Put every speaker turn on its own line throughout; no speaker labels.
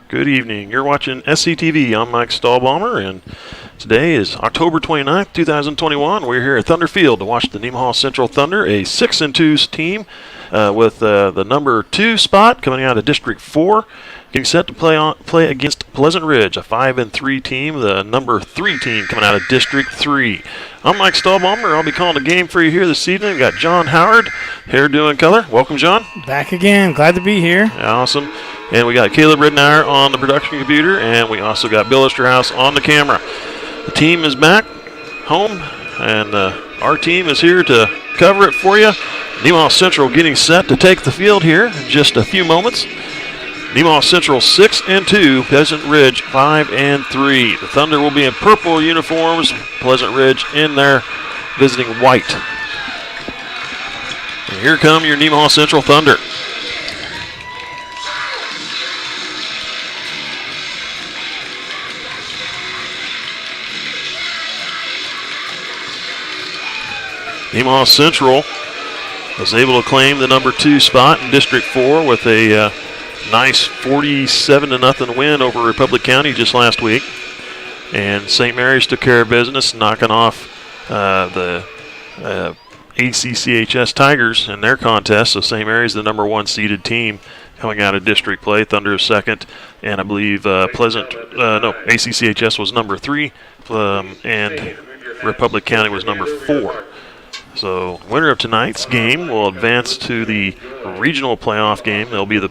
Good evening. You're watching SCTV. I'm Mike Stahlbaumer, and today is October 29th, 2021. We're here at Thunder Field to watch the Nemaha Central Thunder, a 6-2 team with the number 2 spot coming out of District 4, getting set to play against Pleasant Ridge, a 5-3 team, the number 3 team coming out of District 3. I'm Mike Stahlbaumer. I'll be calling the game for you here this evening. We've got John Howard, hairdo and color. Welcome, John.
Back again. Glad to be here.
Awesome. And we got Caleb Ridenour on the production computer, and we also got Bill Esterhaus on the camera. The team is back home, and our team is here to cover it for you. Nemaha Central getting set to take the field here in just a few moments. Nemaha Central 6-2, Pleasant Ridge 5-3. The Thunder will be in purple uniforms, Pleasant Ridge in their visiting white. And here come your Nemaha Central Thunder. Nemaha Central was able to claim the number 2 spot in District 4 with a nice 47-0 win over Republic County just last week. And St. Mary's took care of business, knocking off the KSHSAA Tigers in their contest. So St. Mary's the number 1 seeded team coming out of district play. Thunder is second, and I believe ACCHS was number 3, and Republic County was number 4. So winner of tonight's game will advance to the regional playoff game. They'll be the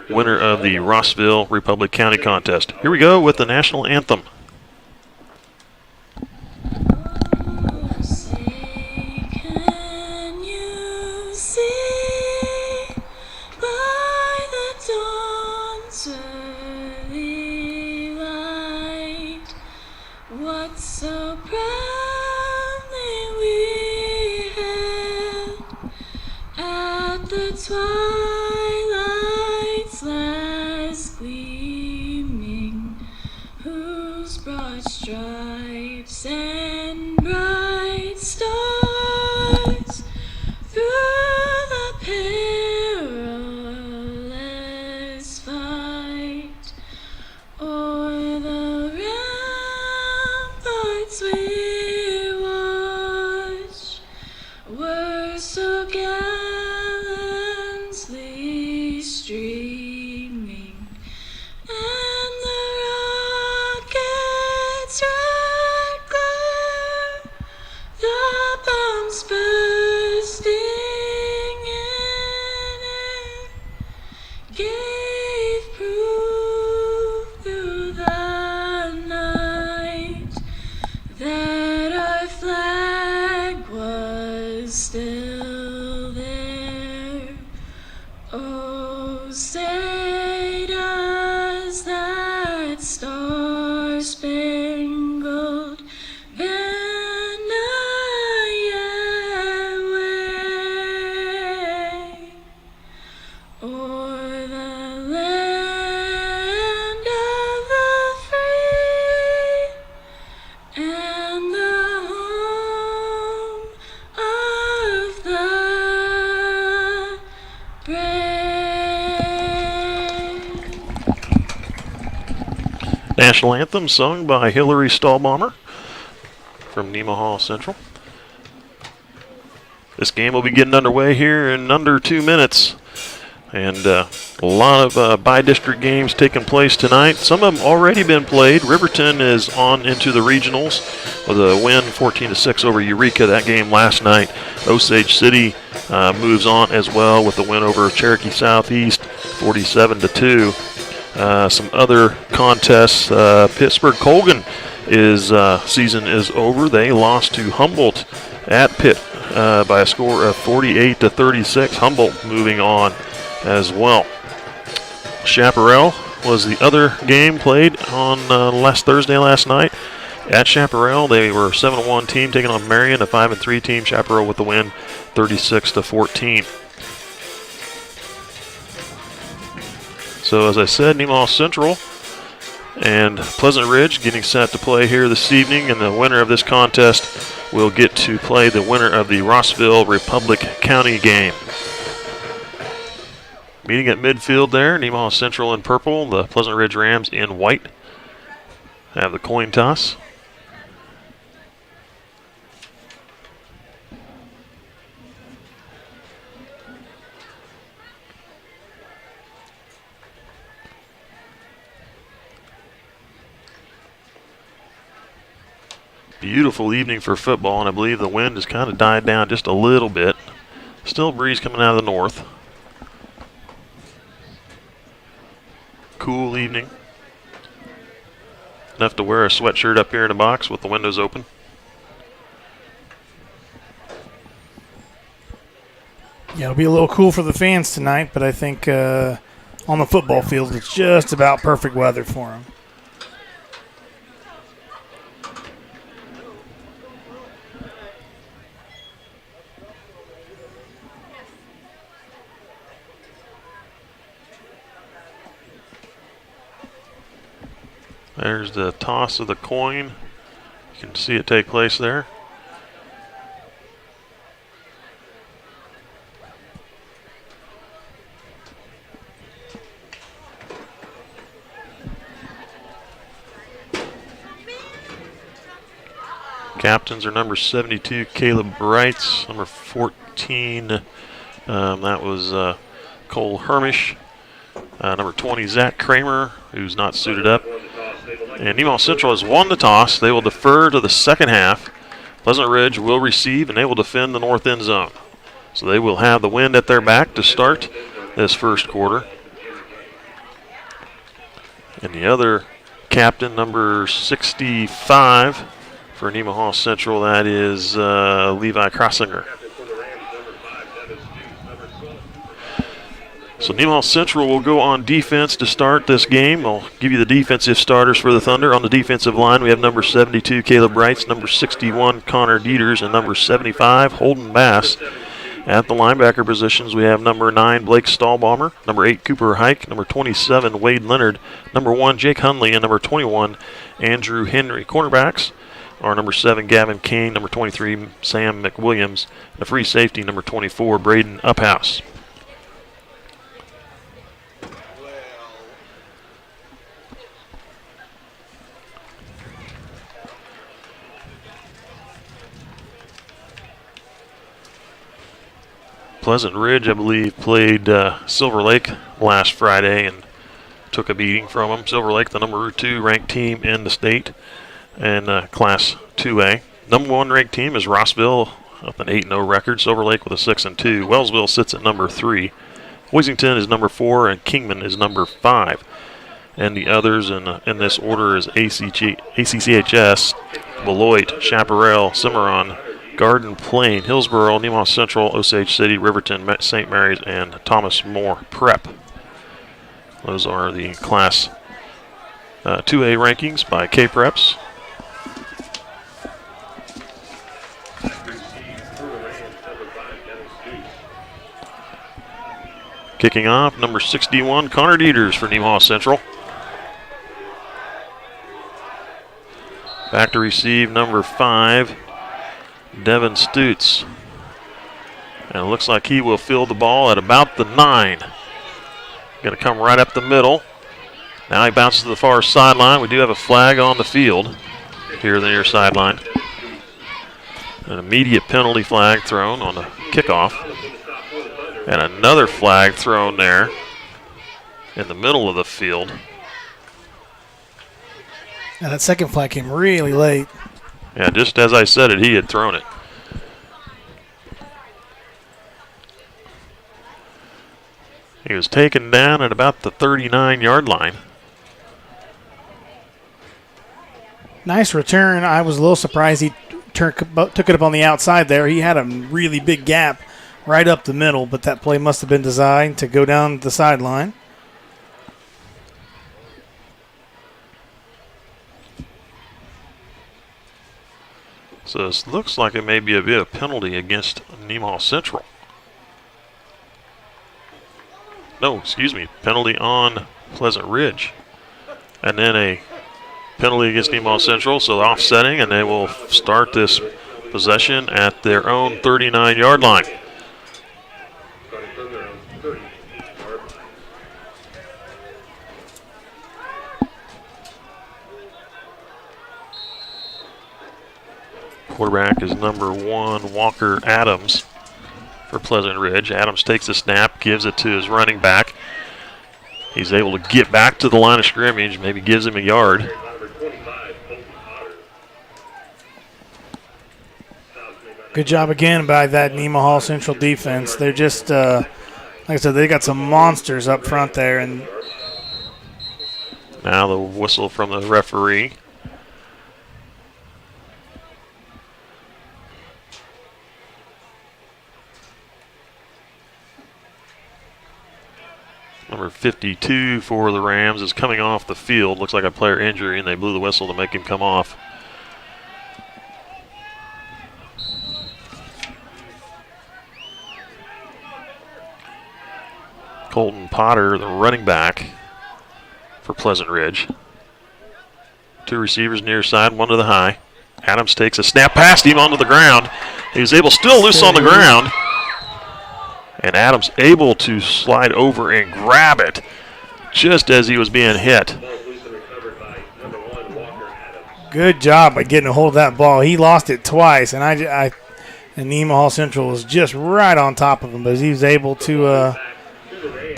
winner of the Rossville Republic County contest. Here we go with the national anthem.
So proudly we at the twilight's last gleaming, whose broad stripes and bright stars through the perilous fight o'er the ramparts we watched were so gallantly streaming, and the rocket's red glare, the bombs bursting in air, gave proof through the night that our flag was still there. Oh, say does that star-spangled banner yet wave o'er the land of the free and the home of the brave.
National anthem sung by Hillary Stahlbaumer from Nemaha Central. This game will be getting underway here in under 2 minutes. And a lot of by-district games taking place tonight. Some of them already been played. Riverton is on into the regionals with a win 14-6 over Eureka that game last night. Osage City moves on as well with a win over Cherokee Southeast 47-2. Some other contests. Pittsburgh Colgan season is over. They lost to Humboldt at Pitt by a score of 48-36. Humboldt moving on as well. Chaparral was the other game played on last night. At Chaparral, they were a 7-1 team taking on Marion, a 5-3 team. Chaparral with the win, 36-14. So as I said, Nemaha Central and Pleasant Ridge getting set to play here this evening, and the winner of this contest will get to play the winner of the Rossville Republic County game. Meeting at midfield there, Nemaha Central in purple, the Pleasant Ridge Rams in white. Have the coin toss. Beautiful evening for football, and I believe the wind has kind of died down just a little bit. Still a breeze coming out of the north. Cool evening. Enough to wear a sweatshirt up here in the box with the windows open.
Yeah, it'll be a little cool for the fans tonight, but I think on the football field it's just about perfect weather for them.
There's the toss of the coin. You can see it take place there. Captains are number 72, Caleb Brights, number 14, that was Cole Hermish, number 20, Zach Kramer, who's not suited up. And Nemaha Central has won the toss. They will defer to the second half. Pleasant Ridge will receive, and they will defend the north end zone. So they will have the wind at their back to start this first quarter. And the other captain, number 65 for Nemaha Central, that is Levi Crossinger. So Nemaha Central will go on defense to start this game. I'll give you the defensive starters for the Thunder. On the defensive line, we have number 72, Caleb Brights, number 61, Connor Dieters, and number 75, Holden Bass. At the linebacker positions, we have number 9, Blake Stahlbaumer, number 8, Cooper Hike, number 27, Wade Leonard, number 1, Jake Hunley, and number 21, Andrew Henry. Cornerbacks are number 7, Gavin Kane, number 23, Sam McWilliams, and the free safety, number 24, Braden Uphouse. Pleasant Ridge, I believe, played Silver Lake last Friday and took a beating from them. Silver Lake, the number 2 ranked team in the state and Class 2A. Number 1 ranked team is Rossville with an 8-0 record. Silver Lake with a 6-2. Wellsville sits at number 3. Hoisington is number 4, and Kingman is number 5. And the others in this order is ACCHS, Beloit, Chaparral, Cimarron, Garden Plain, Hillsboro, Nemaha Central, Osage City, Riverton, St. Mary's, and Thomas More Prep. Those are the Class 2A rankings by K-Preps. Kicking off, number 61, Connor Dieters for Nemaha Central. Back to receive, number 5, Devin Stutz. And it looks like he will field the ball at about the 9. Going to come right up the middle. Now he bounces to the far sideline. We do have a flag on the field here the near sideline. An immediate penalty flag thrown on the kickoff. And another flag thrown there in the middle of the field.
And that second flag came really late.
Yeah, just as I said it, he had thrown it. He was taken down at about the 39-yard line.
Nice return. I was a little surprised he took it up on the outside there. He had a really big gap right up the middle, but that play must have been designed to go down the sideline.
So this looks like it may be a bit of penalty against Nemaha Central. No, excuse me, penalty on Pleasant Ridge. And then a penalty against Nemaha Central, so offsetting, and they will start this possession at their own 39-yard line. Quarterback is number 1, Walker Adams for Pleasant Ridge. Adams takes the snap, gives it to his running back. He's able to get back to the line of scrimmage, maybe gives him a yard.
Good job again by that Nemaha Central defense. They're just, like I said, they got some monsters up front there. And
now the whistle from the referee. Number 52 for the Rams is coming off the field. Looks like a player injury, and they blew the whistle to make him come off. Colton Potter, the running back for Pleasant Ridge. 2 receivers near side, 1 to the high. Adams takes a snap past him onto the ground. He was able, still loose on the ground. And Adams able to slide over and grab it just as he was being hit.
Good job by getting a hold of that ball. He lost it twice, and and Nemaha Central was just right on top of him, but he was able to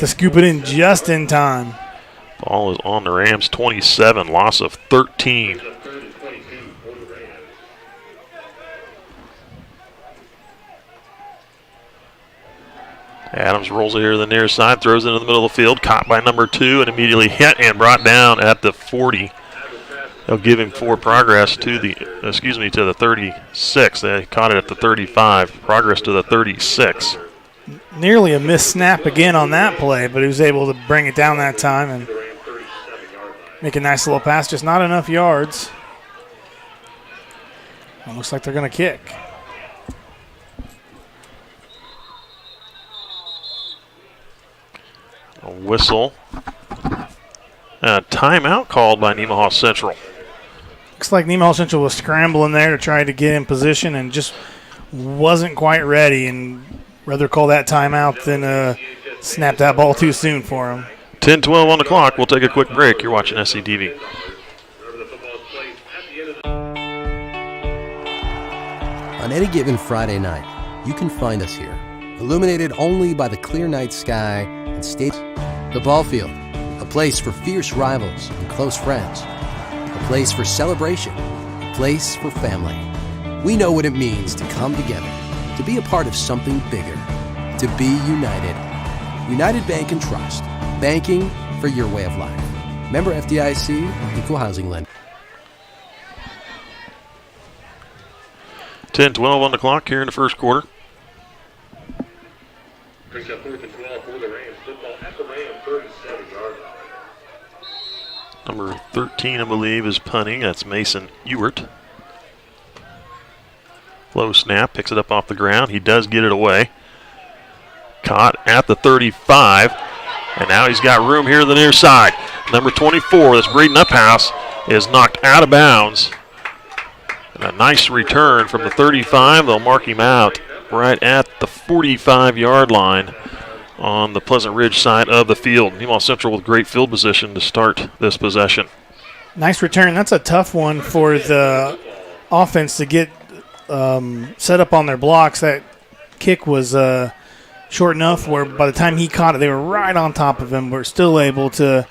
scoop it in just in time.
Ball is on the Rams, 27, loss of 13. Adams rolls it here to the near side, throws it into the middle of the field, caught by number 2, and immediately hit and brought down at the 40. They'll give him forward progress to the 36. They caught it at the 35. Progress to the 36.
Nearly a missed snap again on that play, but he was able to bring it down that time and make a nice little pass. Just not enough yards. It looks like they're going to kick.
A whistle. A timeout called by Nemaha Central.
Looks like Nemaha Central was scrambling there to try to get in position and just wasn't quite ready, and rather call that timeout than snap that ball too soon for him.
10-12 on the clock. We'll take a quick break. You're watching SCTV.
On any given Friday night, you can find us here, illuminated only by the clear night sky and the ball field, a place for fierce rivals and close friends, a place for celebration, a place for family. We know what it means to come together, to be a part of something bigger, to be united. United Bank and Trust, banking for your way of life. Member FDIC, Equal Housing Lender.
10-12 on the clock here in the first quarter.
Brings up 4th and 12 for the Rams. Football at the Ram 37-yard line.
Number 13, I believe, is punting. That's Mason Ewert. Low snap, picks it up off the ground. He does get it away. Caught at the 35, and now he's got room here to the near side. Number 24, that's Braden Uphouse, is knocked out of bounds. And a nice return from the 35. They'll mark him out right at the 45-yard line on the Pleasant Ridge side of the field. Nemaha Central with great field position to start this possession.
Nice return. That's a tough one for the offense to get set up on their blocks. That kick was short enough where by the time he caught it, they were right on top of him. We're still able to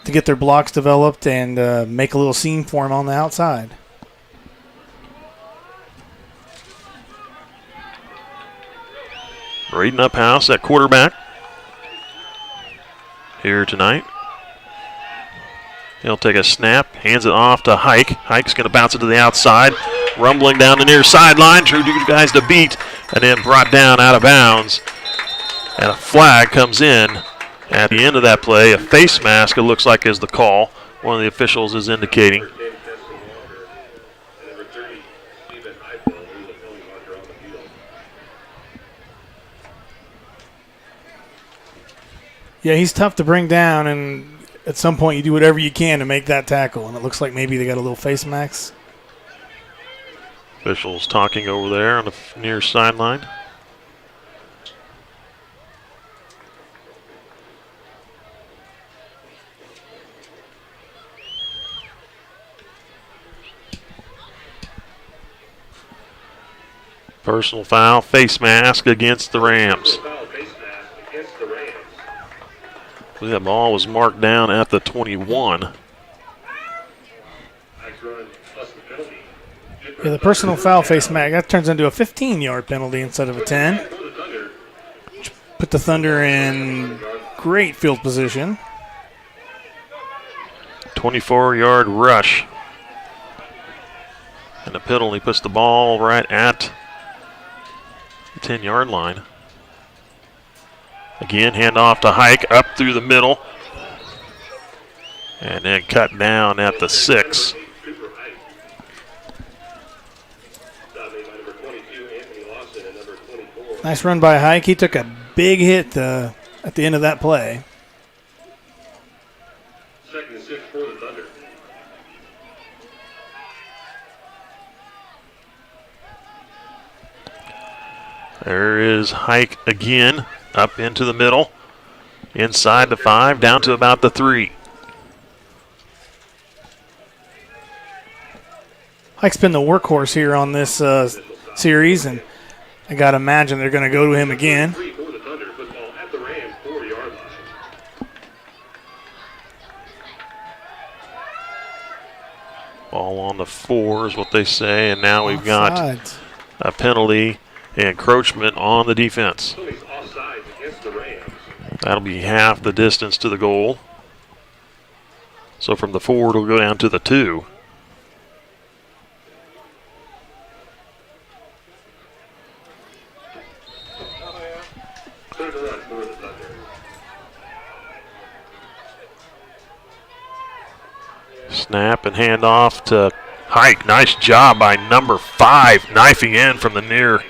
get their blocks developed and make a little seam for him on the outside.
Braden Uphouse at quarterback here tonight. He'll take a snap, hands it off to Hike. Hike's going to bounce it to the outside, rumbling down the near sideline. Two guys to beat, and then brought down out of bounds. And a flag comes in at the end of that play. A face mask, it looks like, is the call. One of the officials is indicating.
Yeah, he's tough to bring down, and at some point you do whatever you can to make that tackle, and it looks like maybe they got a little face mask.
Officials talking over there on the near sideline. Personal foul, face mask against the Rams.
Foul face mask against the Rams.
That ball was marked down at the 21.
Nice run plus the penalty.
Yeah, the personal foul face mask, that turns into a 15-yard penalty instead of a 10.
For the Thunder.
Put the Thunder in great field position.
24-yard rush. And the penalty puts the ball right at the 10-yard line. Again, handoff to Hike up through the middle. And then cut down at the 6.
Cooper Hike. Stop made by number 22, Anthony Lawson, and number 24.
Nice run by Hike. He took a big hit at the end of that play.
2nd and 6 for the Thunder.
There is Hike again, up into the middle. Inside the 5, down to about the 3.
Hike's been the workhorse here on this series, and I got to imagine they're going to go to him again.
3 for the Thunder. Football at the Rams, 4-yard line.
Ball on the 4 is what they say, and now we've got
Offsides.
a penalty, encroachment on the defense.
Penalties offsides against the Rams.
That'll be half the distance to the goal. So from the 4, it'll go down to the 2.
Third and run for the Thunder.
Snap and hand off to Hike. Nice job by number 5, knifing in from the near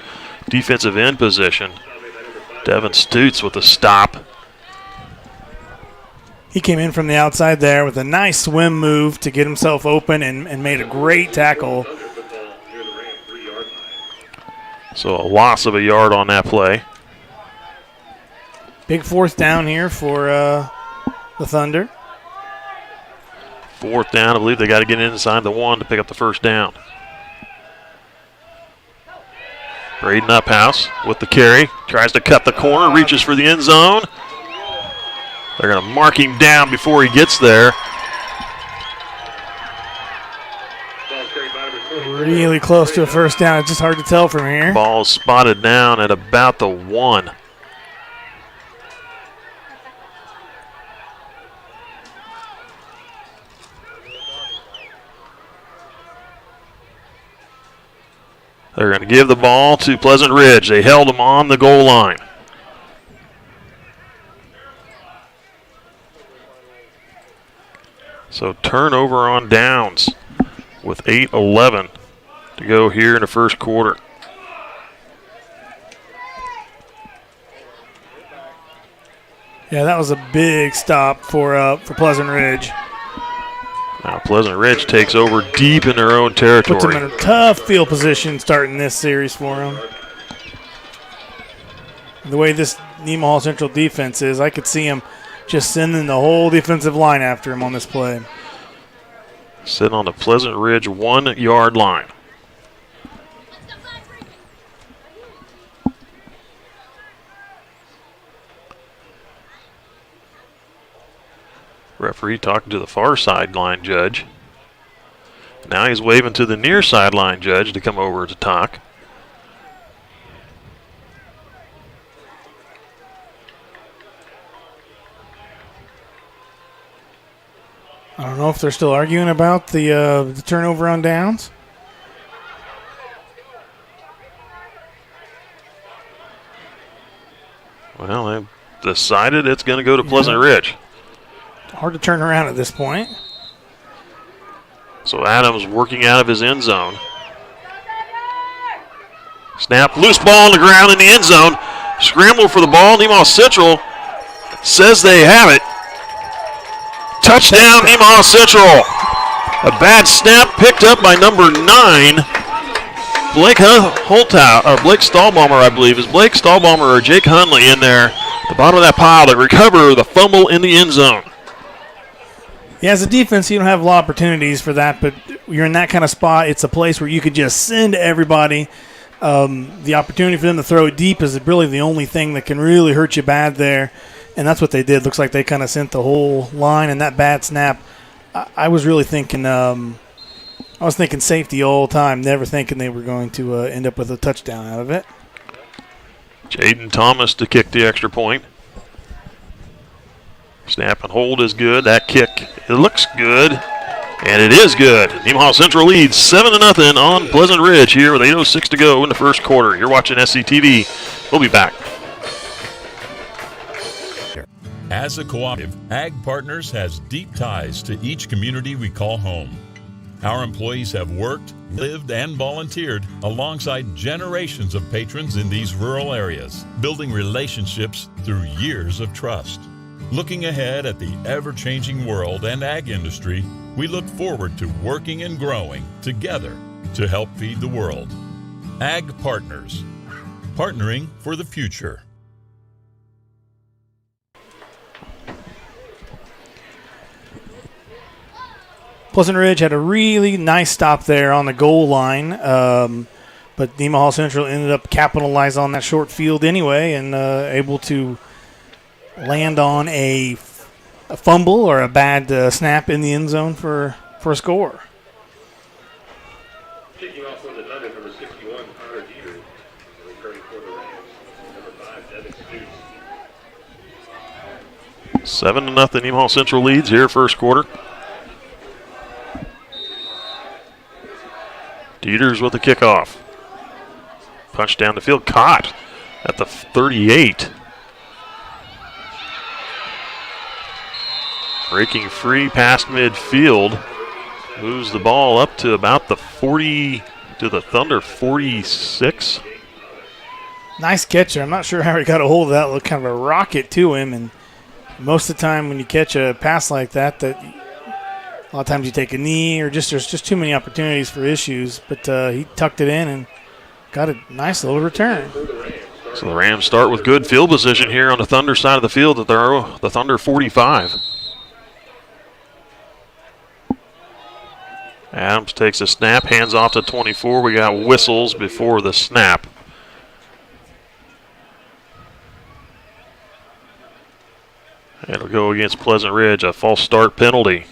defensive end position. Devin Stutz with a stop.
He came in from the outside there with a nice swim move to get himself open and made a great tackle.
Thunder football near the Rams, 3-yard line.
So a loss of a yard on that play.
Big 4th down here for the Thunder.
4th down. I believe they got to get inside the 1 to pick up the first down. Braden Uphouse with the carry. Tries to cut the corner. Reaches for the end zone. They're going to mark him down before he gets there.
Ball carried by number 24.
Really close to a first down. It's just hard to tell from here.
Ball spotted down at about the 1. They're going to give the ball to Pleasant Ridge. They held him on the goal line. So turnover on downs with 8:11 to go here in the first quarter.
Yeah, that was a big stop for Pleasant Ridge.
Now Pleasant Ridge takes over deep in their own
Puts them
territory.
in a tough field position starting this series for them. The way this Nemaha Central defense is, I could see him just sending the whole defensive line after him on this play.
Sitting on the Pleasant Ridge 1-yard line. Referee talking to the far sideline judge. Now he's waving to the near sideline judge to come over to talk.
I don't know if they're still arguing about the turnover on downs.
Well, they decided it's going to go to Pleasant Ridge.
Hard to turn around at this point.
So Adams working out of his end zone. Snap, loose ball on the ground in the end zone. Scramble for the ball. Nemaha Central says they have it. Touchdown, Nemaha Central. A bad snap picked up by number 9. Blake Holtau, or Blake Stahlbaumer, I believe. Is Blake Stahlbaumer or Jake Hunley in there at the bottom of that pile to recover the fumble in the end zone?
Yeah, as a defense, you don't have a lot of opportunities for that, but you're in that kind of spot. It's a place where you could just send everybody the opportunity for them to throw it deep is really the only thing that can really hurt you bad there, and that's what they did. Looks like they kind of sent the whole line, and that bad snap, I was really thinking I was thinking safety all the time, never thinking they were going to end up with a touchdown out of it.
Jaden Thomas to kick the extra point. Snap and hold is good. That kick, it looks good, and it is good. Nemaha Central leads 7-0 on Pleasant Ridge here with 8:06 to go in the first quarter. You're watching SCTV. We'll be back.
As a cooperative, Ag Partners has deep ties to each community we call home. Our employees have worked, lived, and volunteered alongside generations of patrons in these rural areas, building relationships through years of trust. Looking ahead at the ever-changing world and ag industry, we look forward to working and growing together to help feed the world. Ag Partners, partnering for the future.
Pleasant Ridge had a really nice stop there on the goal line, but Nemaha Central ended up capitalizing on that short field anyway and able to land on a fumble or a bad snap in the end zone for a score.
Kicking off for the Thunder, number 61, Connor Dieter. Returning for the Rams, number 5, Devin Stoops.
7-0 Nemaha Central leads here first quarter. Dieters with the kickoff. Punch down the field, caught at the 38. Breaking free past midfield. Moves the ball up to about the 40, to the Thunder 46.
Nice catcher. I'm not sure how he got a hold of that. Looked kind of a rocket to him, and most of the time when you catch a pass like that a lot of times you take a knee or there's just too many opportunities for issues. But he tucked it in and got a nice little return.
So the Rams start with good field position here on the Thunder side of the field at the Thunder 45. Adams takes a snap, hands off to 24. We got whistles before the snap. It'll go against Pleasant Ridge, a false start penalty.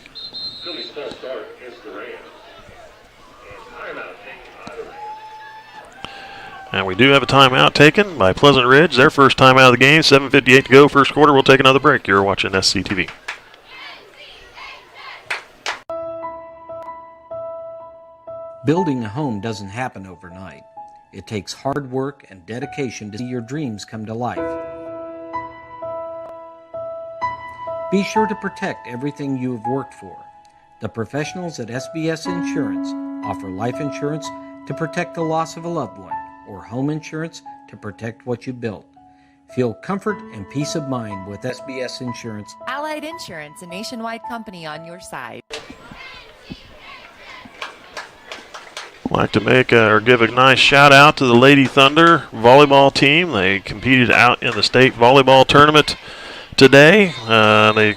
Philly's false start against the Rams. And timeout taken by the Rams.
And we do have a timeout taken by Pleasant Ridge. Their first timeout of the game, 7:58 to go, first quarter. We'll take another break. You're watching SCTV.
Building a home doesn't happen overnight. It takes hard work and dedication to see your dreams come to life. Be sure to protect everything you have worked for. The professionals at SBS Insurance offer life insurance to protect the loss of a loved one, or home insurance to protect what you built. Feel comfort and peace of mind with SBS Insurance.
Allied Insurance, a nationwide company on your side.
Like to make or give a nice shout out to the Lady Thunder volleyball team. They competed out in the state volleyball tournament today. The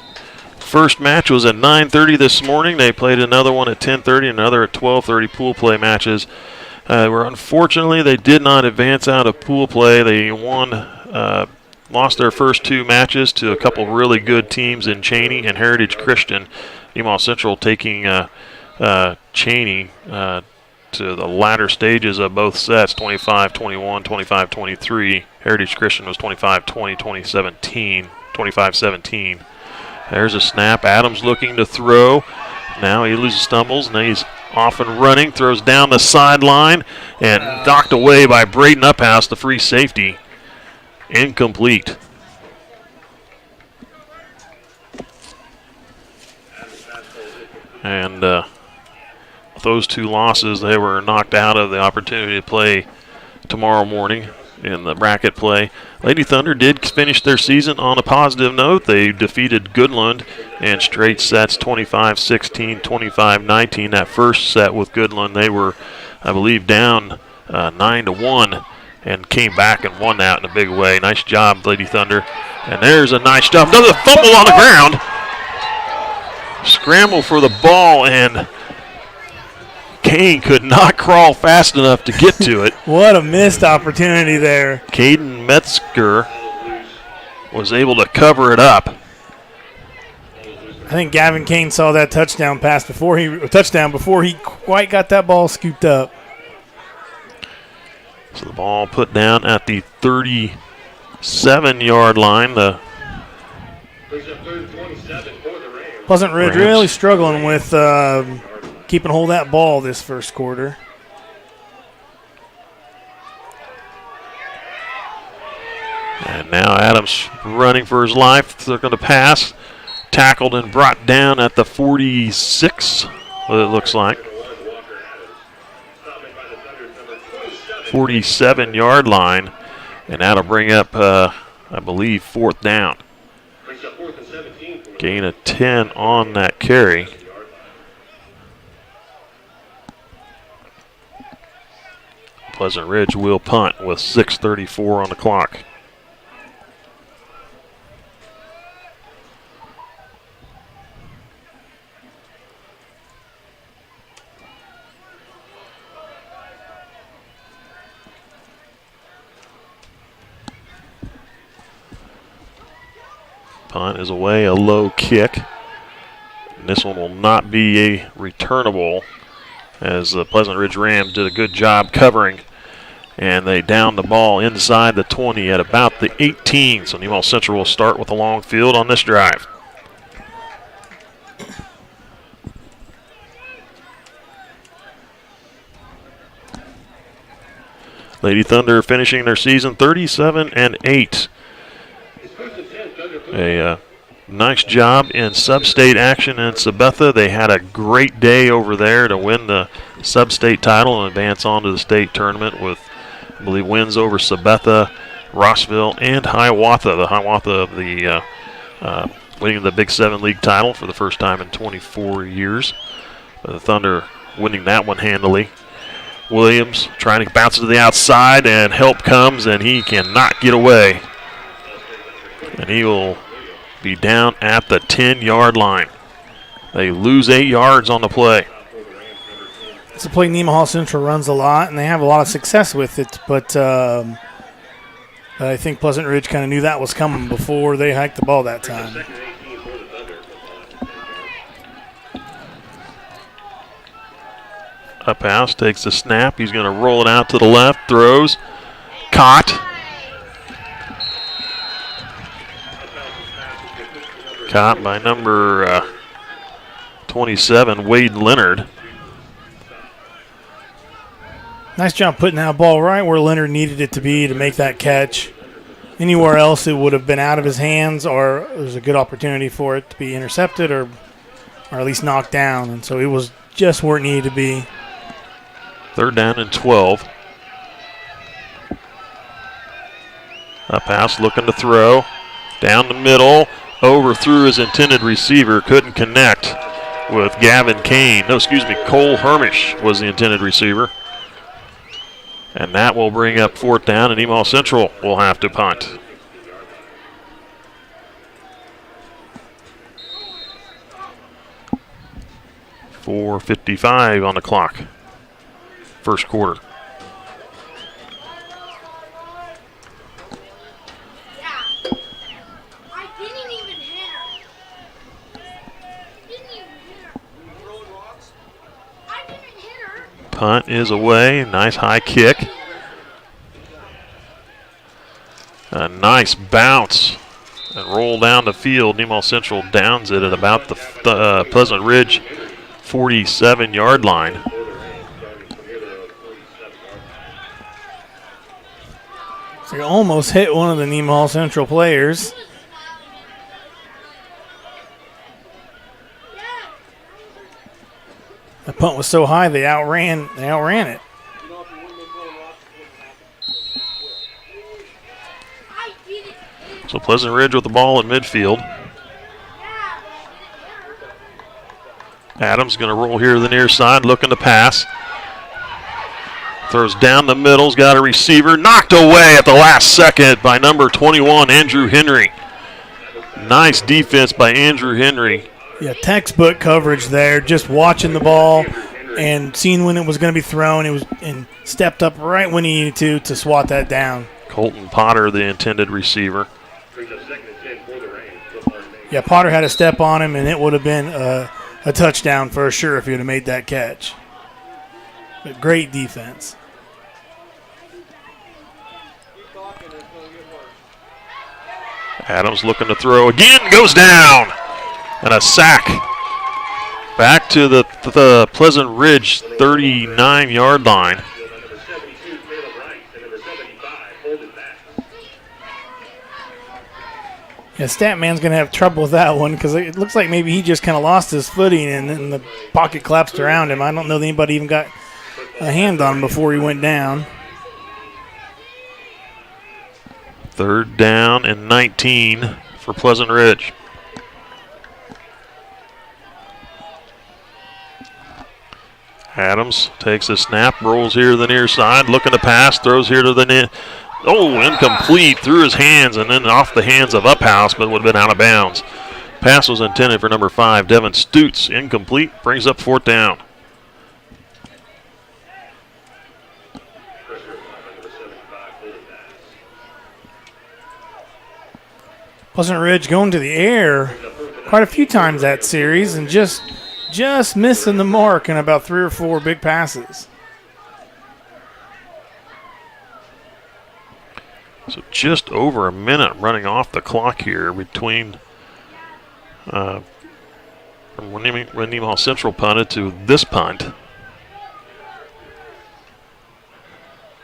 first match was at 9:30 this morning. They played another one at 10:30, another at 12:30 pool play matches. Unfortunately, they did not advance out of pool play. They lost their first two matches to a couple really good teams in Cheney and Heritage Christian. Nemaha Central taking Cheney to the latter stages of both sets, 25-21, 25-23. Heritage Christian was 25-20, 25-17. There's a snap. Adams looking to throw. Now he loses, stumbles. Now he's off and running, throws down the sideline, and knocked away by Braden Uphouse, the free safety. Incomplete. And with those two losses, they were knocked out of the opportunity to play tomorrow morning in the bracket play. Lady Thunder did finish their season on a positive note. They defeated Goodland in straight sets, 25-16, 25-19. That first set with Goodland, they were, I believe, down 9-1 and came back and won that in a big way. Nice job, Lady Thunder. And there's a nice job. Another fumble on the ground. Scramble for the ball, and Kane could not crawl fast enough to get to it.
What a missed opportunity there.
Caden Metzger was able to cover it up.
I think Gavin Kane saw that touchdown pass before he quite got that ball scooped up.
So the ball put down at the 37-yard line. The
Pleasant Ridge
Rams
really struggling with keeping hold of that ball this first quarter.
And now Adams running for his life. They're going to pass. Tackled and brought down at the 46, what it looks like. 47-yard line. And that'll bring up, I believe, 4th down. Gain of 10 on that carry. Pleasant Ridge will punt with 6:34 on the clock. Punt is away, a low kick. And this one will not be a returnable, as the Pleasant Ridge Rams did a good job covering. And they down the ball inside the 20 at about the 18. So Nemaha Central will start with a long field on this drive. Lady Thunder finishing their season 37-8. A nice job in sub-state action in Sabetha. They had a great day over there to win the sub-state title and advance on to the state tournament with, I believe, wins over Sabetha, Rossville, and Hiawatha. The Hiawatha of the winning the Big 7 League title for the first time in 24 years. The Thunder winning that one handily. Williams trying to bounce it to the outside, and help comes, and he cannot get away. And he will be down at the 10-yard line. They lose 8 yards on the play.
It's a play Nemaha Central runs a lot, and they have a lot of success with it. But I think Pleasant Ridge kind of knew that was coming before they hiked the ball that time.
Up house takes the snap. He's going to roll it out to the left. Throws. Caught. Caught by number 27, Wade Leonard.
Nice job putting that ball right where Leonard needed it to be to make that catch. Anywhere else it would have been out of his hands, or there's a good opportunity for it to be intercepted or at least knocked down. And so it was just where it needed to be.
3rd down and 12. Up house looking to throw. Down the middle. Overthrew his intended receiver. Couldn't connect with Gavin Kane. No, excuse me, Cole Hermish was the intended receiver. And that will bring up 4th down, and Nemaha Central will have to punt. .4:55 on the clock. First quarter. Punt is away. Nice high kick. A nice bounce and roll down the field. Nemaha Central downs it at about the Pleasant Ridge 47-yard line.
So you almost hit one of the Nemaha Central players. The punt was so high they outran it.
So Pleasant Ridge with the ball at midfield. Adams going to roll here to the near side, looking to pass. Throws down the middle's got a receiver. Knocked away at the last second by number 21, Andrew Henry. Nice defense by Andrew Henry.
Yeah, textbook coverage there. Just watching the ball, and seen when it was going to be thrown. It was and stepped up right when he needed to swat that down.
Colton Potter, the intended receiver.
Yeah, Potter had a step on him, and it would have been a touchdown for sure if he would have made that catch. But great defense.
Adams looking to throw again, goes down, and a sack. Back to the Pleasant Ridge 39-yard line.
Yeah, Statman's going to have trouble with that one because it looks like maybe he just kind of lost his footing and then the pocket collapsed around him. I don't know that anybody even got a hand on him before he went down.
3rd down and 19 for Pleasant Ridge. Adams takes a snap, rolls here to the near side, looking to pass, throws here to the near. Oh, incomplete through his hands and then off the hands of Uphouse, but would have been out of bounds. Pass was intended for number 5, Devin Stutz. Incomplete, brings up 4th down.
Pleasant Ridge going to the air quite a few times that series and just missing the mark in about 3 or 4 big passes.
So just over a minute running off the clock here between from when Nemaha Central punted to this punt.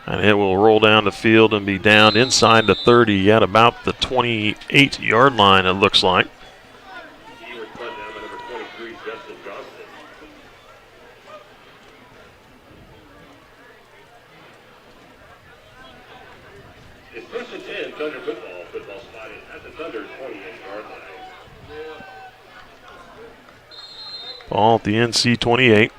And it will roll down the field and be down inside the 30 at about the 28-yard line, it looks like.
It's first and 10, Thunder football spotted at the Thunder 28-yard line.
Ball at the NC 28.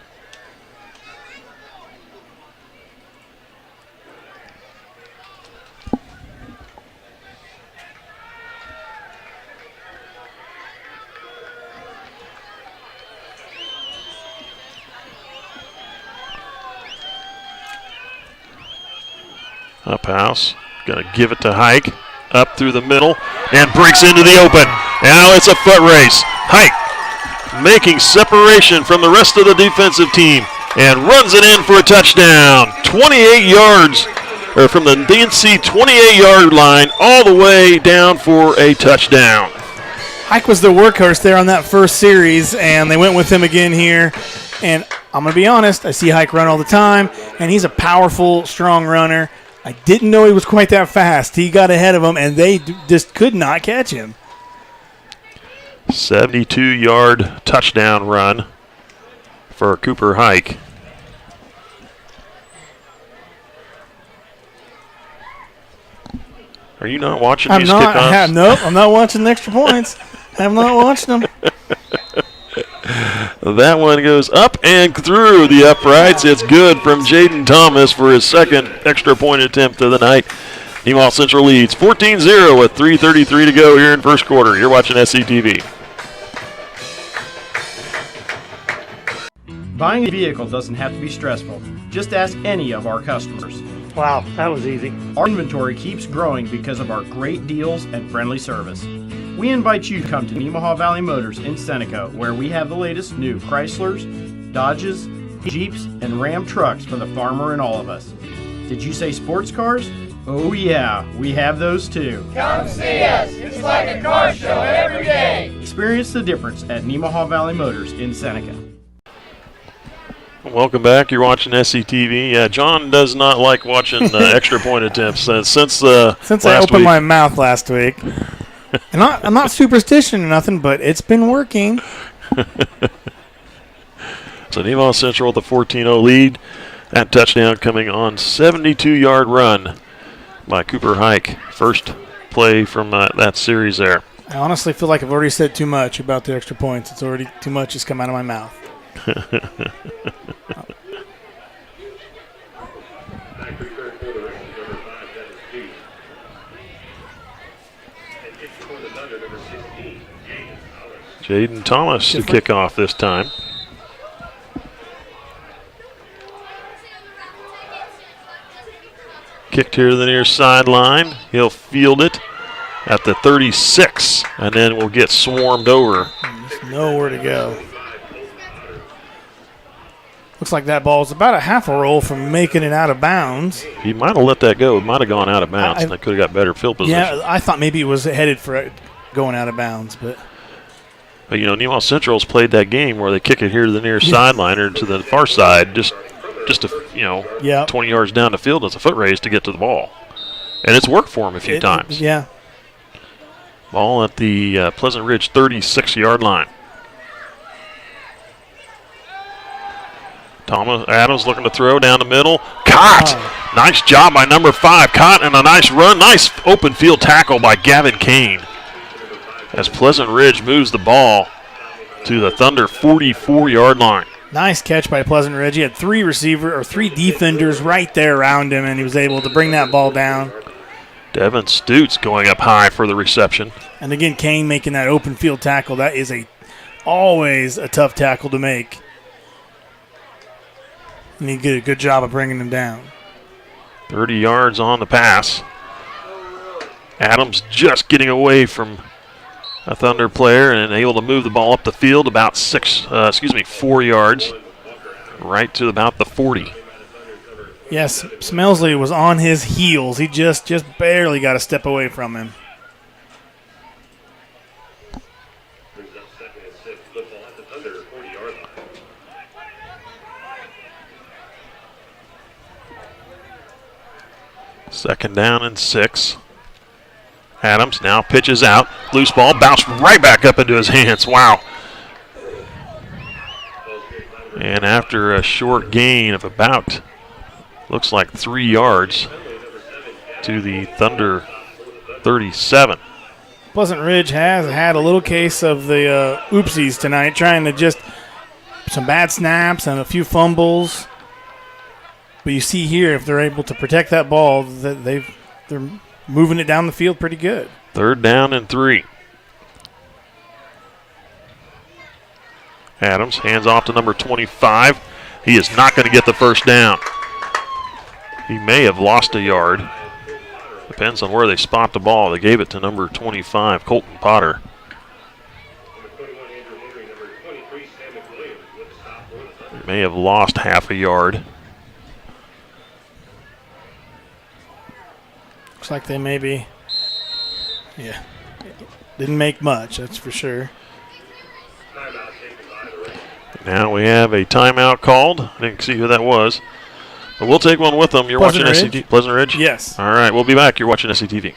Uphouse, gonna give it to Hike, up through the middle, and breaks into the open. Now it's a foot race. Hike making separation from the rest of the defensive team and runs it in for a touchdown. 28 yards, or from the NC 28-yard line all the way down for a touchdown.
Hike was the workhorse there on that first series, and they went with him again here. And I'm going to be honest, I see Hike run all the time, and he's a powerful, strong runner. I didn't know he was quite that fast. He got ahead of him, and they just could not catch him.
72-yard touchdown run for Cooper Hike. Are you not watching these kickoffs?
Nope, I'm not watching the extra points. I'm not watching them.
That one goes up and through the uprights. It's good from Jaden Thomas for his second extra point attempt of the night. Nemaha Central leads 14-0 with 3:33 to go here in first quarter. You're watching SCTV.
Buying a vehicle doesn't have to be stressful. Just ask any of our customers.
Wow, that was easy.
Our inventory keeps growing because of our great deals and friendly service. We invite you to come to Nemaha Valley Motors in Seneca, where we have the latest new Chryslers, Dodges, Jeeps, and Ram trucks for the farmer and all of us. Did you say sports cars? Oh yeah, we have those too.
Come see us. It's like a car show every day.
Experience the difference at Nemaha Valley Motors in Seneca.
Welcome back. You're watching SCTV. Yeah, John does not like watching extra point attempts since
I opened
week.
my mouth last week. And I'm not superstitious or nothing, but it's been working.
So Nemaha Central with a 14-0 lead. That touchdown coming on 72-yard run by Cooper Hike. First play from that series there.
I honestly feel like I've already said too much about the extra points. It's already too much has come out of my mouth.
Jaden Thomas to kick off this time. kicked here to the near sideline. He'll field it at the 36, and then we'll get swarmed over.
There's nowhere to go. Looks like that ball was about a half a roll from making it out of bounds.
He might have let that go. It might have gone out of bounds, and they could have got better field position.
Yeah, I thought maybe it was headed for going out of bounds, but
you know, Nemaha Central's played that game where they kick it here to the near sideline or to the far side, just a 20 yards down the field as a foot race to get to the ball, and it's worked for him a few times.
Yeah.
Ball at the Pleasant Ridge 36-yard line. Thomas Adams looking to throw down the middle. Caught! Oh. Nice job by number 5. Caught and a nice run. Nice open field tackle by Gavin Kane. As Pleasant Ridge moves the ball to the Thunder 44-yard line.
Nice catch by Pleasant Ridge. He had three defenders right there around him, and he was able to bring that ball down.
Devin Stutes going up high for the reception.
And again, Kane making that open field tackle. That is always a tough tackle to make. And he did a good job of bringing him down.
30 yards on the pass. Adams just getting away from a Thunder player and able to move the ball up the field about 4 yards, right to about the 40.
Yes, Smelsley was on his heels. He just barely got a step away from him.
Second down and 6. Adams now pitches out. Loose ball bounced right back up into his hands. Wow. And after a short gain of about, looks like 3 yards to the Thunder 37.
Pleasant Ridge has had a little case of the oopsies tonight, trying to just some bad snaps and a few fumbles. But you see here, if they're able to protect that ball, they're moving it down the field pretty good.
Third down and 3. Adams hands off to number 25. He is not going to get the first down. He may have lost a yard. Depends on where they spot the ball. They gave it to number 25, Colton Potter. He may have lost half a yard.
Looks like they maybe, didn't make much, that's for sure.
Now we have a timeout called. I didn't see who that was. But we'll take one with them. You're watching SCTV. Pleasant Ridge?
Yes.
All right, we'll be back. You're watching SCTV.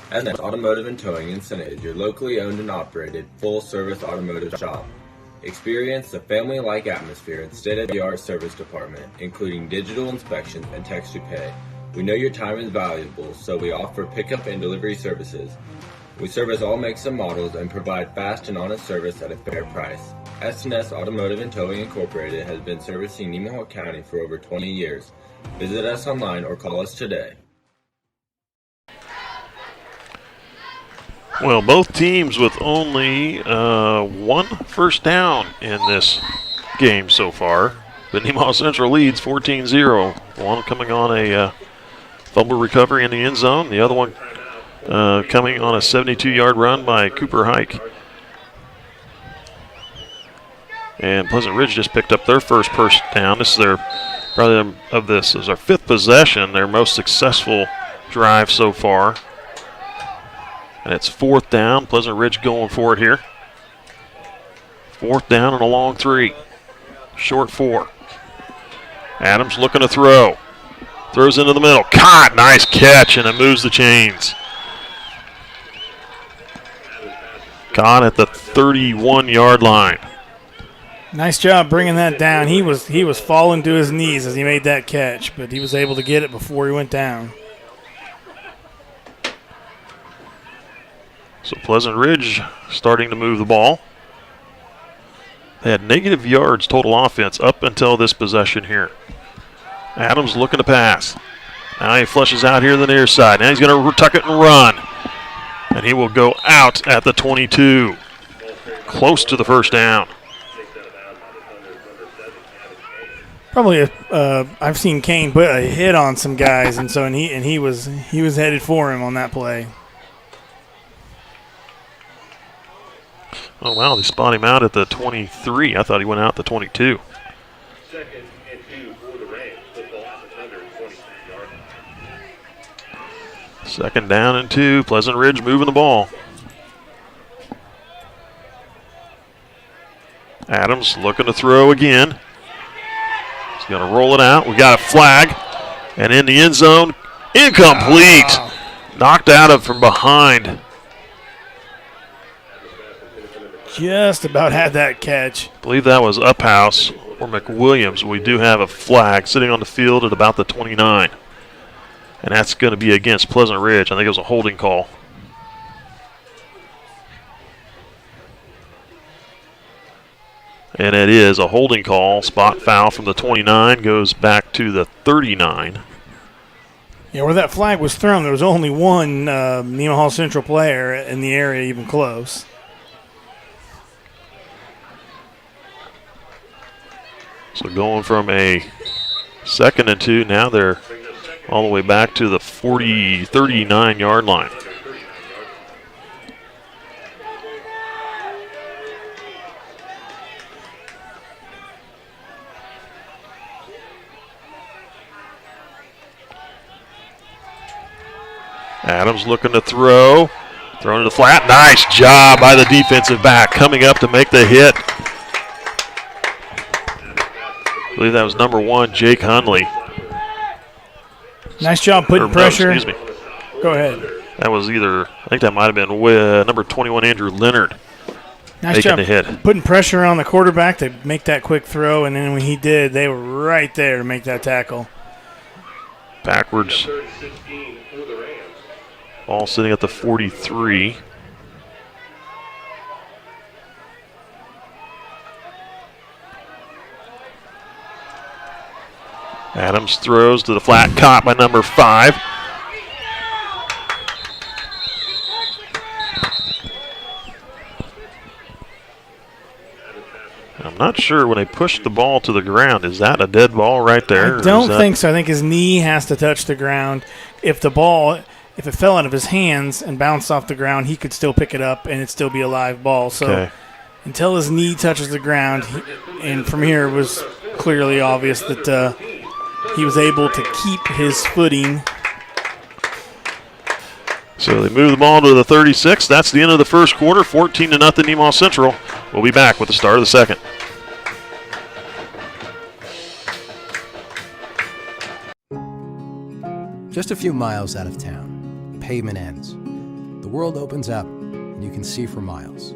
SNS Automotive and Towing in Senate is your locally owned and operated full-service automotive shop. Experience a family-like atmosphere and state-of-the-art service department, including digital inspections and text-to-pay. We know your time is valuable, so we offer pickup and delivery services. We service all makes and models and provide fast and honest service at a fair price. SNS Automotive and Towing Incorporated has been servicing Nemaha County for over 20 years. Visit us online or call us today.
Well, both teams with only one first down in this game so far. The Nemaha Central leads 14-0. One coming on a fumble recovery in the end zone. The other one coming on a 72-yard run by Cooper Hike. And Pleasant Ridge just picked up their first down. This is their this is our fifth possession, their most successful drive so far. And it's fourth down. Pleasant Ridge going for it here. Fourth down and a long 3. Short 4. Adams looking to throw. Throws into the middle. Caught. Nice catch, and it moves the chains. Caught at the 31-yard line.
Nice job bringing that down. He was falling to his knees as he made that catch, but he was able to get it before he went down.
So Pleasant Ridge starting to move the ball. They had negative yards total offense up until this possession here. Adams looking to pass. Now he flushes out here to the near side. Now he's going to tuck it and run. And he will go out at the 22. Close to the first down.
Probably I've seen Kane put a hit on some guys, and he was headed for him on that play.
Oh, wow, they spot him out at the 23. I thought he went out the 22.
Second and 2 for the Rams. Football at the Thunder, 23-yard line.
Second down and 2. Pleasant Ridge moving the ball. Adams looking to throw again. He's going to roll it out. We got a flag. And in the end zone, incomplete. Knocked out of from behind.
Just about had that catch.
I believe that was Uphouse or McWilliams. We do have a flag sitting on the field at about the 29. And that's going to be against Pleasant Ridge. I think it was a holding call. And it is a holding call. Spot foul from the 29 goes back to the 39.
Yeah, where that flag was thrown, there was only one Nemaha Central player in the area even close.
So going from a second and 2, now they're all the way back to the 39-yard line. Adams looking to throw. Thrown to the flat. Nice job by the defensive back coming up to make the hit. I believe that was number 1, Jake Hunley.
Nice job putting pressure.
No, excuse me.
Go ahead.
That was either, I think that might have been number 21, Andrew Leonard.
Nice
making
job
the hit.
putting pressure on the quarterback to make that quick throw, and then when he did, they were right there to make that tackle.
Backwards. Ball sitting at the 43. Adams throws to the flat, caught by number 5. I'm not sure when they push the ball to the ground, is that a dead ball right there?
I don't think so. I think his knee has to touch the ground. If it fell out of his hands and bounced off the ground, he could still pick it up and it'd still be a live ball. So until his knee touches the ground, and from here it was clearly obvious that he was able to keep his footing.
So they move the ball to the 36. That's the end of the first quarter. 14-0 Nemaha Central. We'll be back with the start of the second.
Just a few miles out of town, the pavement ends. The world opens up, and you can see for miles.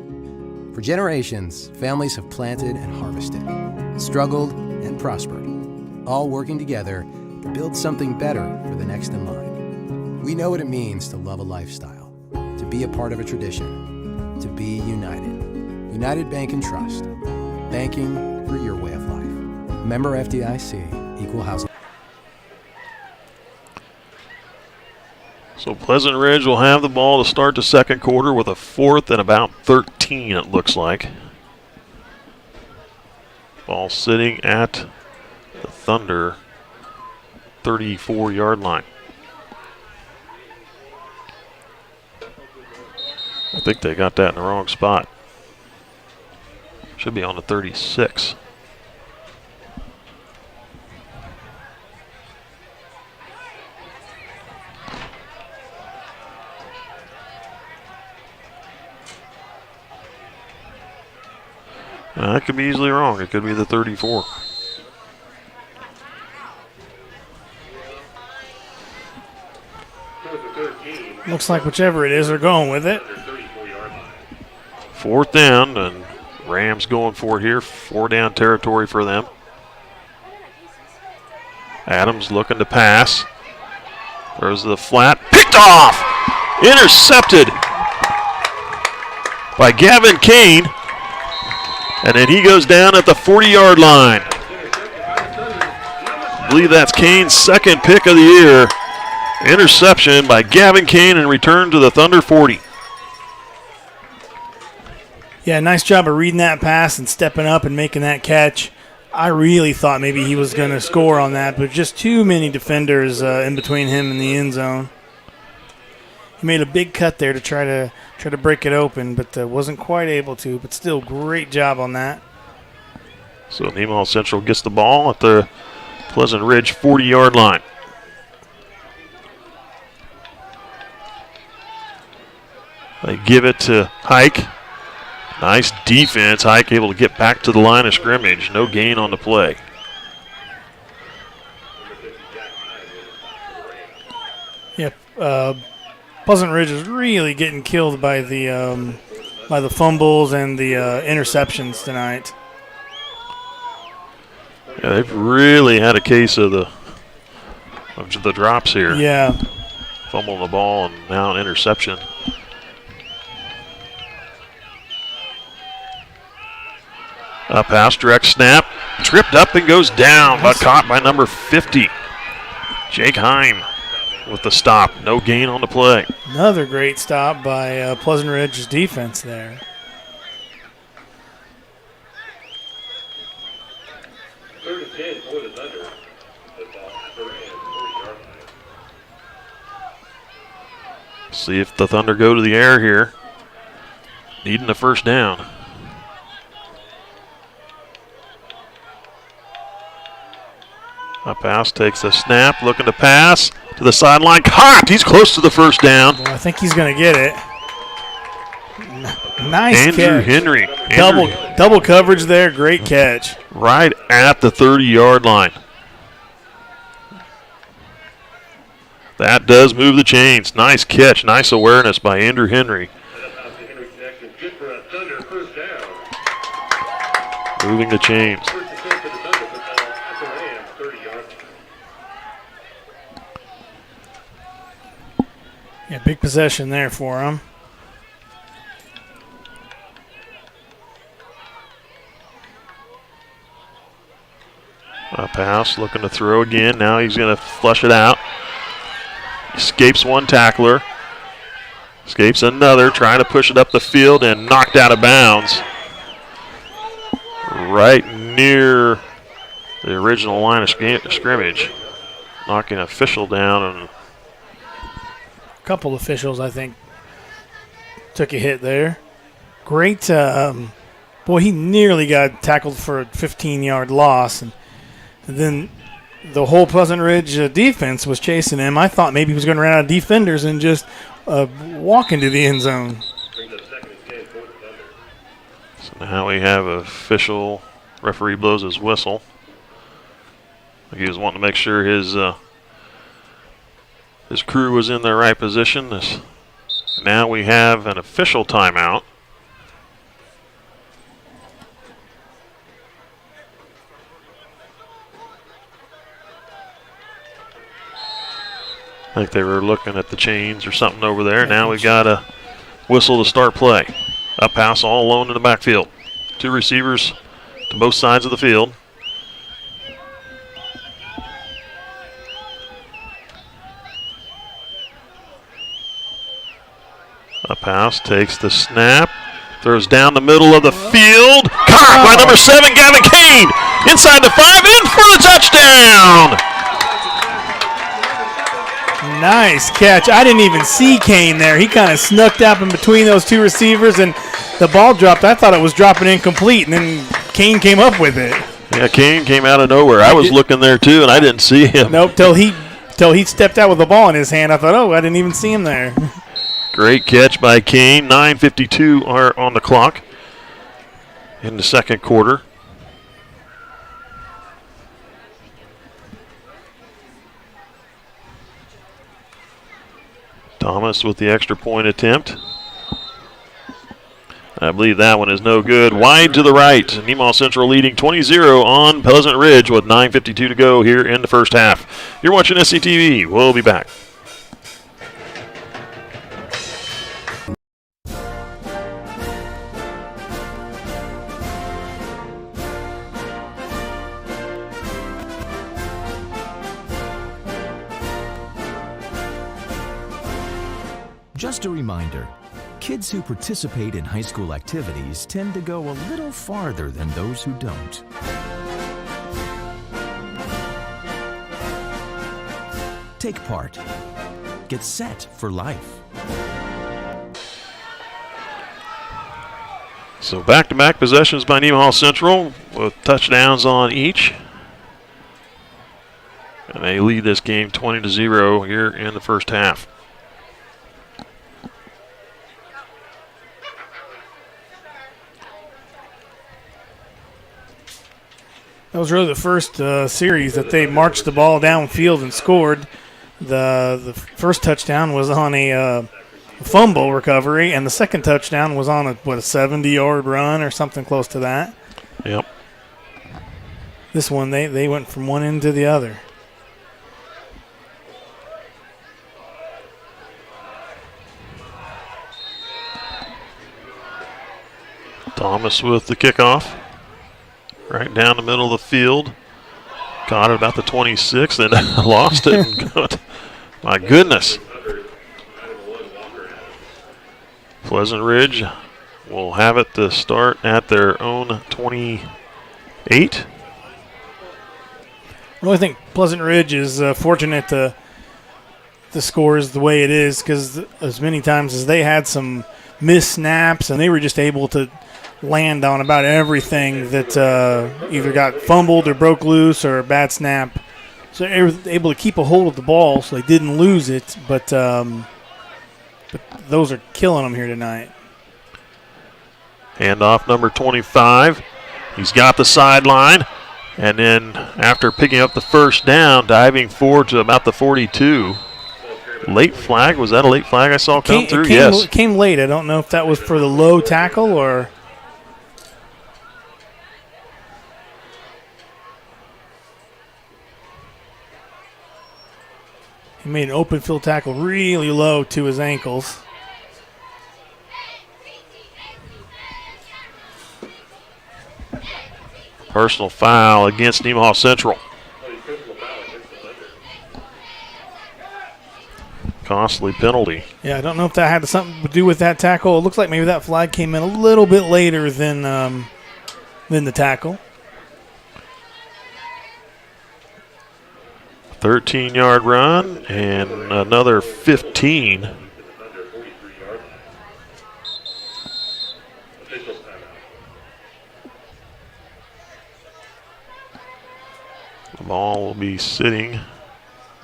For generations, families have planted and harvested, struggled and prospered, all working together to build something better for the next in line. We know what it means to love a lifestyle, to be a part of a tradition, to be united. United Bank and Trust. Banking for your way of life. Member FDIC, Equal Housing.
So Pleasant Ridge will have the ball to start the second quarter with a 4th and about 13, it looks like. Ball sitting at the Thunder 34-yard line. I think they got that in the wrong spot. Should be on the 36. That could be easily wrong. It could be the 34.
Looks like whichever it is, they're going with it.
4th down, and Rams going for it here. 4-down territory for them. Adams looking to pass. There's the flat. Picked off! Intercepted by Gavin Kane. And then he goes down at the 40-yard line. I believe that's Kane's second pick of the year. Interception by Gavin Kane and return to the Thunder 40.
Yeah, nice job of reading that pass and stepping up and making that catch. I really thought maybe he was going to score on that, but just too many defenders in between him and the end zone. He made a big cut there to try to break it open, but wasn't quite able to. But still, great job on that.
So Nemaha Central gets the ball at the Pleasant Ridge 40-yard line. They give it to Hike. Nice defense. Hike able to get back to the line of scrimmage. No gain on the play.
Yep. Pleasant Ridge is really getting killed by the fumbles and the interceptions tonight.
Yeah, they've really had a case of the drops here.
Yeah.
Fumbling the ball and now an interception. Pass, direct snap, tripped up and goes down, but caught by number 50. Jake Heim with the stop. No gain on the play.
Another great stop by Pleasant Ridge's defense there.
Third and 10 for the Thunder. The ball at the 40-yard line.
See if the Thunder go to the air here. Needing the first down. A pass, takes a snap, looking to pass to the sideline. Caught! He's close to the first down.
Well, I think he's going to get it. Nice
Andrew
catch.
Henry.
Double coverage there. Great catch.
Right at the 30-yard line. That does move the chains. Nice catch. Nice awareness by Andrew Henry.
Good for a Thunder first down.
Moving the chains.
First and 10 for the Thunder. The ball at the Rams 30-yard line.
Yeah, big possession there for him.
A pass, looking to throw again. Now he's going to flush it out. Escapes one tackler. Escapes another, trying to push it up the field and knocked out of bounds. Right near the original line of scrimmage. Knocking an official down. And
a couple officials, I think, took a hit there. Great. Boy, he nearly got tackled for a 15-yard loss. And then the whole Pleasant Ridge defense was chasing him. I thought maybe he was going to run out of defenders and just walk into the end zone.
So now we have an official. Referee blows his whistle. He was wanting to make sure his crew was in their right position. Now we have an official timeout. I think they were looking at the chains or something over there. Now we got a whistle to start play. Up pass all alone in the backfield. Two receivers to both sides of the field. A pass, takes the snap, throws down the middle of the field. Caught by number 7, Gavin Kane. Inside the 5, in for the touchdown.
Nice catch. I didn't even see Kane there. He kind of snuck up in between those two receivers, and the ball dropped. I thought it was dropping incomplete, and then Kane came up with it.
Yeah, Kane came out of nowhere. I was looking there too, and I didn't see him.
Nope, till he stepped out with the ball in his hand. I thought, I didn't even see him there.
Great catch by Kane. 9:52 are on the clock in the second quarter. Thomas with the extra point attempt. I believe that one is no good. Wide to the right. Nemaha Central leading 20-0 on Pleasant Ridge with 9:52 to go here in the first half. You're watching SCTV. We'll be back.
Just a reminder, kids who participate in high school activities tend to go a little farther than those who don't. Take part. Get set for life.
So back-to-back possessions by Nemaha Central with touchdowns on each. And they lead this game 20-0 here in the first half.
That was really the first series that they marched the ball downfield and scored. The first touchdown was on a fumble recovery, and the second touchdown was on a 70-yard run or something close to that.
Yep.
This one, they went from one end to the other.
Thomas with the kickoff. Right down the middle of the field. Got it about the 26, then lost it. And got, my goodness. Pleasant Ridge will have it to start at their own 28.
I really think Pleasant Ridge is fortunate to score is the way it is, because as many times as they had some missed snaps and they were just able to land on about everything that either got fumbled or broke loose or a bad snap. So they were able to keep a hold of the ball so they didn't lose it, but those are killing them here tonight.
Handoff number 25. He's got the sideline. And then after picking up the first down, diving forward to about the 42. Late flag. Was that a late flag I saw come through? Yes.
It came late. I don't know if that was for the low tackle or... He made an open field tackle really low to his ankles.
Personal foul against Nemaha Central. Costly penalty.
Yeah, I don't know if that had something to do with that tackle. It looks like maybe that flag came in a little bit later than the tackle.
13-yard run and another 15. The ball will be sitting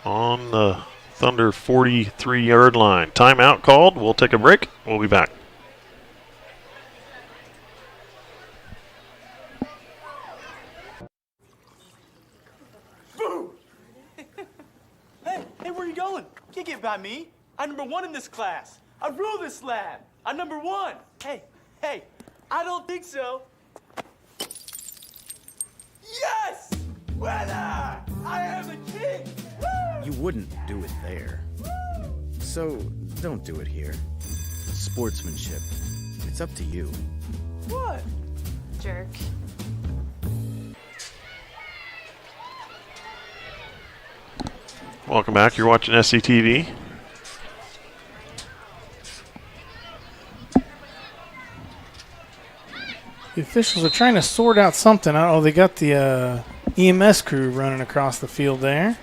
on the Thunder 43-yard line. Timeout called. We'll take a break. We'll be back.
Hey, where you going? Can't get by me. I'm #1 in this class. I rule this lab. I'm #1. Hey, I don't think so. Yes! Winner! I am the king! Woo!
You wouldn't do it there. So don't do it here. Sportsmanship. It's up to you.
What?
Jerk.
Welcome back. You're watching SCTV.
The officials are trying to sort out something. Oh, they got the EMS crew running across the field there.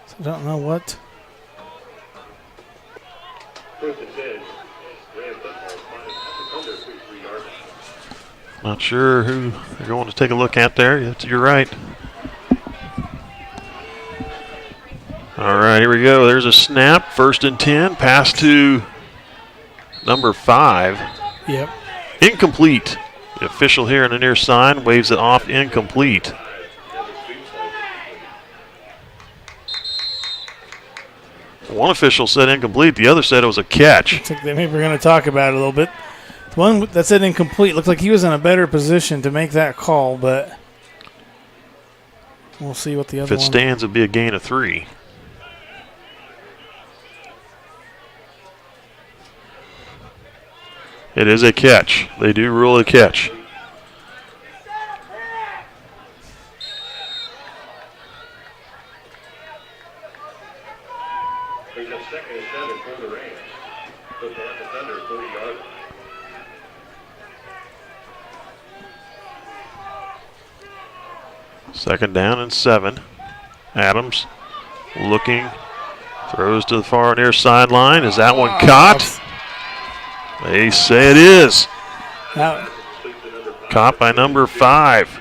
So I don't know what.
Not sure who they're going to take a look at there. You're right. All right, here we go. There's a snap. 1st and 10. Pass to number 5.
Yep.
Incomplete. The official here in the near sign waves it off incomplete. One official said incomplete. The other said it was a catch.
I think maybe we're going to talk about it a little bit. The one that said incomplete looked like he was in a better position to make that call, but we'll see what the other one.
If it stands, it'd be a gain of 3. It is a catch. They do rule a catch.
There's a 2nd and 7 for the Rams. Football at the Thunder, 40-yard line.
Second down and 7. Adams looking, throws to the far near sideline. Is that one caught? They say it is. Caught by number 5.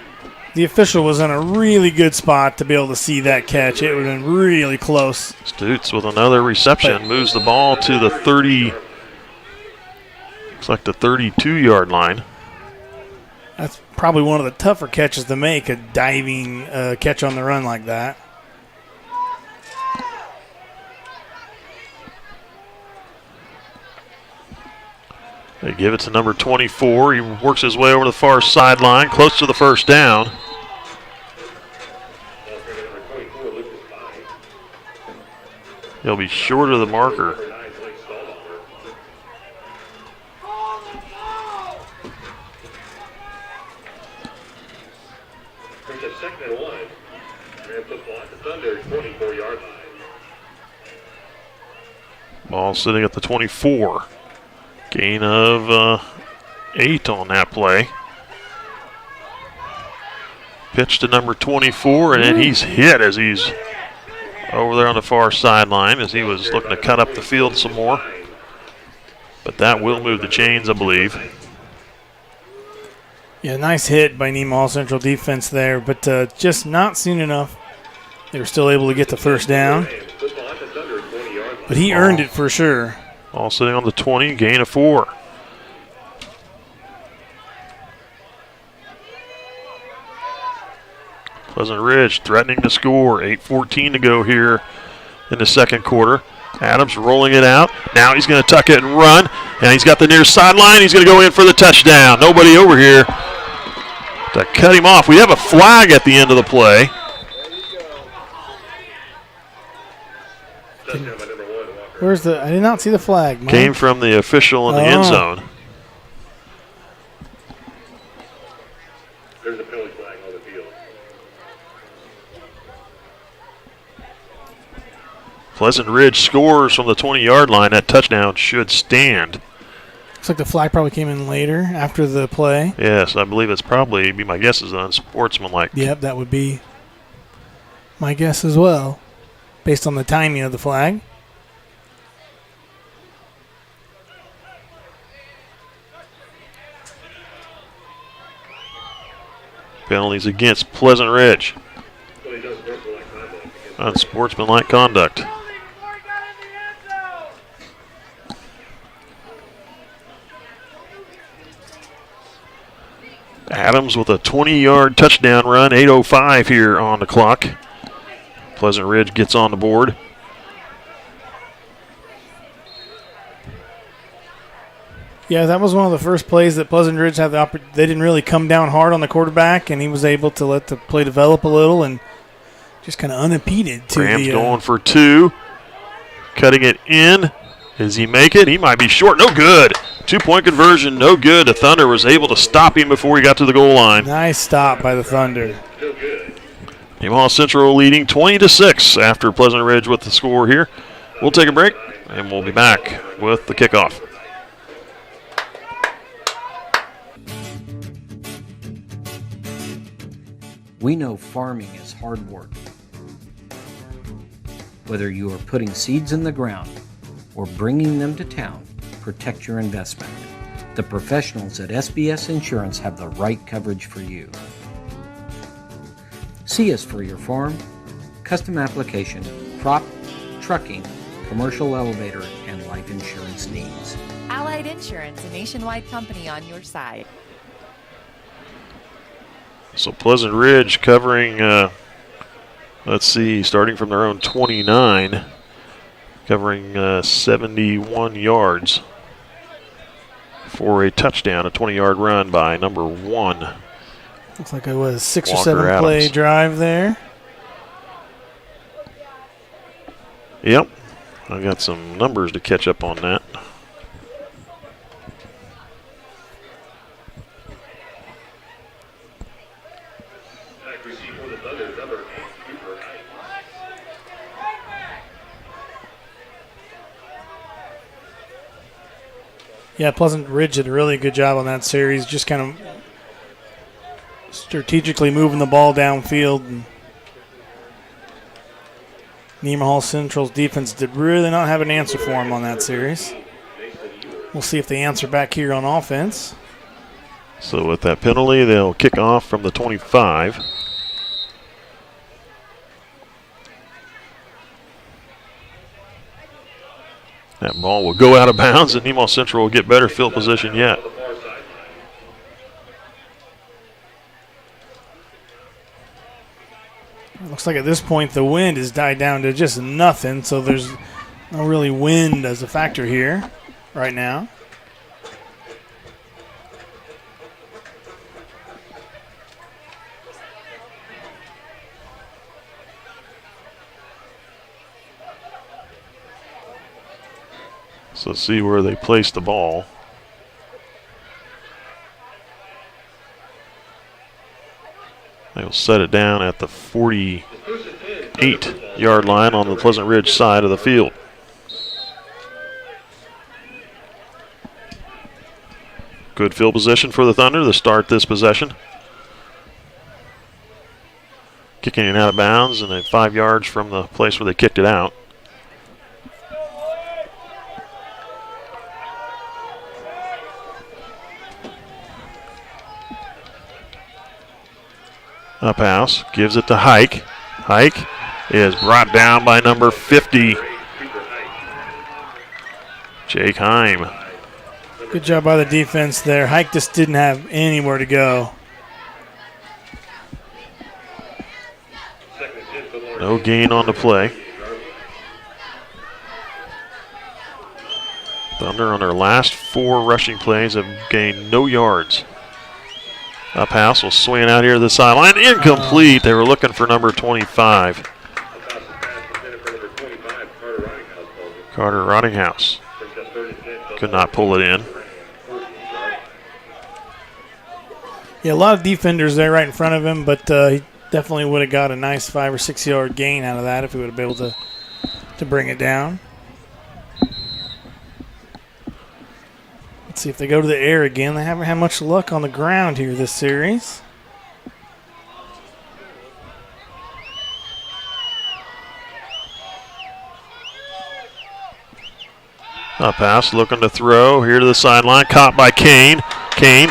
The official was in a really good spot to be able to see that catch. It would have been really close.
Stutz with another reception moves the ball to the 30. Looks like the 32-yard line.
That's probably one of the tougher catches to make, a diving catch on the run like that.
They give it to number 24. He works his way over to the far sideline, close to the first down. He'll be short of the marker.
Second and 1. Ram football at the Thunder 24-yard line.
Ball sitting at the 24. Gain of 8 on that play. Pitch to number 24, and then he's hit as he's over there on the far sideline as he was looking to cut up the field some more. But that will move the chains, I believe.
Yeah, nice hit by Nemaha Central defense there, but just not soon enough. They were still able to get the first down. But he earned it for sure.
All sitting on the 20, gain of 4. Pleasant Ridge threatening to score. 8:14 to go here in the second quarter. Adams rolling it out. Now he's going to tuck it and run. And he's got the near sideline. He's going to go in for the touchdown. Nobody over here to cut him off. We have a flag at the end of the play.
Where's the? I did not see the flag, Mike.
Came from the official in the end zone.
There's a penalty flag on the field.
Pleasant Ridge scores from the 20-yard line. That touchdown should stand.
Looks like the flag probably came in later after the play.
Yes, I believe it's probably, my guess is unsportsmanlike.
Yep, that would be my guess as well, based on the timing of the flag.
Penalties against Pleasant Ridge. Unsportsmanlike conduct. Adams with a 20-yard touchdown run, 8:05 here on the clock. Pleasant Ridge gets on the board.
Yeah, that was one of the first plays that Pleasant Ridge had the opportunity. They didn't really come down hard on the quarterback, and he was able to let the play develop a little and just kind of unimpeded.
Rams going for 2. Cutting it in. Does he make it? He might be short. No good. 2-point conversion, no good. The Thunder was able to stop him before he got to the goal line.
Nice stop by the Thunder.
Nemaha Central leading 20-6 after Pleasant Ridge with the score here. We'll take a break, and we'll be back with the kickoff.
We know farming is hard work. Whether you are putting seeds in the ground or bringing them to town, protect your investment. The professionals at SBS Insurance have the right coverage for you. See us for your farm, custom application, crop, trucking, commercial elevator, and life insurance needs.
Allied Insurance, a nationwide company on your side.
So Pleasant Ridge covering, let's see, starting from their own 29, covering 71 yards for a touchdown, a 20-yard run by number 1.
Looks like it was a 6
Walker
or 7
Adams.
play drive there.
Yep, I got some numbers to catch up on that.
Yeah, Pleasant Ridge did a really good job on that series, just kind of strategically moving the ball downfield. And Nemaha Central's defense did really not have an answer for him on that series. We'll see if they answer back here on offense.
So with that penalty, they'll kick off from the 25. That ball will go out of bounds, and Nemaha Central will get better field position yet.
Looks like at this point the wind has died down to just nothing, so there's no really wind as a factor here right now.
So let's see where they place the ball. They'll set it down at the 48-yard line on the Pleasant Ridge side of the field. Good field position for the Thunder to start this possession. Kicking it out of bounds and 5 yards from the place where they kicked it out. Up house, gives it to Hike. Hike is brought down by number 50, Jake Heim.
Good job by the defense there. Hike just didn't have anywhere to go.
No gain on the play. Thunder on their last 4 rushing plays have gained no yards. Up house will swing out here to the sideline. Incomplete. They were looking for number 25. Carter Rottinghouse. Could not pull it in.
Yeah, a lot of defenders there right in front of him, but he definitely would have got a nice 5 or 6 yard gain out of that if he would have been able to bring it down. Let's see if they go to the air again. They haven't had much luck on the ground here this series.
Up pass, looking to throw. Here to the sideline, caught by Kane. Kane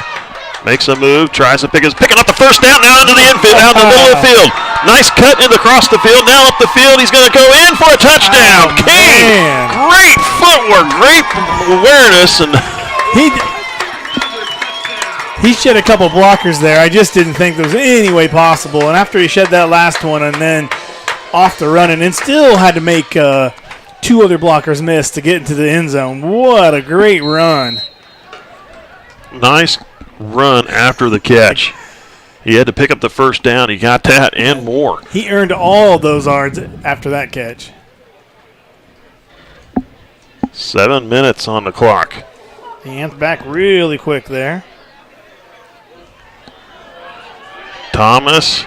makes a move, tries to picking up the first down, now into the infield, out in the middle of the field. Nice cut in across the field, now up the field. He's going to go in for a touchdown. Kane, great footwork, great awareness, and
he shed a couple blockers there. I just didn't think there was any way possible. And after he shed that last one and then off the run and still had to make 2 other blockers miss to get into the end zone. What a great run.
Nice run after the catch. He had to pick up the first down. He got that and more.
He earned all those yards after that catch.
7 minutes on the clock.
Hands back really quick there.
Thomas,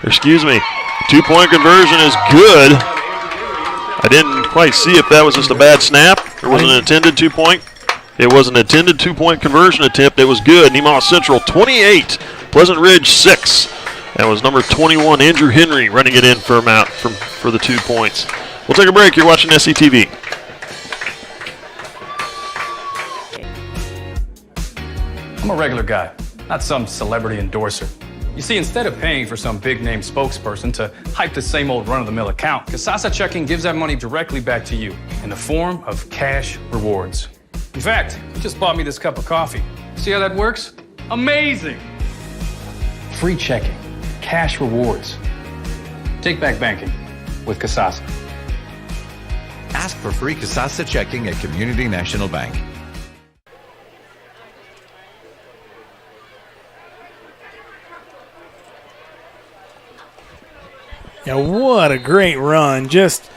2-point conversion is good. I didn't quite see if that was just a bad snap. It wasn't an intended 2-point. It was an intended 2-point conversion attempt. It was good. Nemaha Central 28, Pleasant Ridge 6. That was number 21, Andrew Henry, running it in for the 2 points. We'll take a break. You're watching SCTV.
I'm a regular guy, not some celebrity endorser. You see, instead of paying for some big-name spokesperson to hype the same old run-of-the-mill account, KSHSAA Checking gives that money directly back to you in the form of cash rewards. In fact, you just bought me this cup of coffee. See how that works? Amazing! Free checking, cash rewards. Take back banking with KSHSAA.
Ask for free KSHSAA Checking at Community National Bank.
Yeah, what a great run. Just,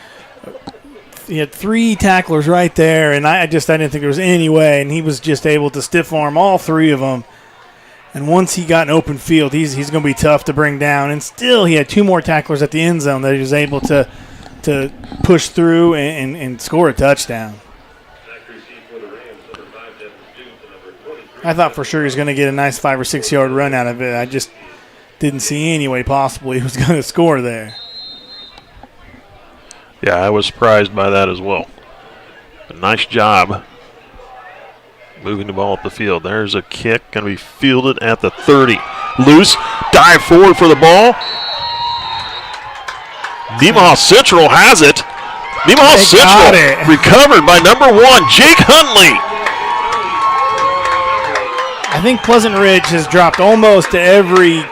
he had 3 tacklers right there, and I didn't think there was any way, and he was just able to stiff arm all 3 of them. And once he got in open field, he's going to be tough to bring down. And still, he had 2 more tacklers at the end zone that he was able to push through and score a touchdown. I thought for sure he was going to get a nice 5 or 6 yard run out of it. I just didn't see any way possible he was going to score there.
Yeah, I was surprised by that as well. A nice job moving the ball up the field. There's a kick, going to be fielded at the 30. Loose, dive forward for the ball. Nemaha Central has it. Nemaha Central recovered by number 1, Jake Huntley.
I think Pleasant Ridge has dropped almost to every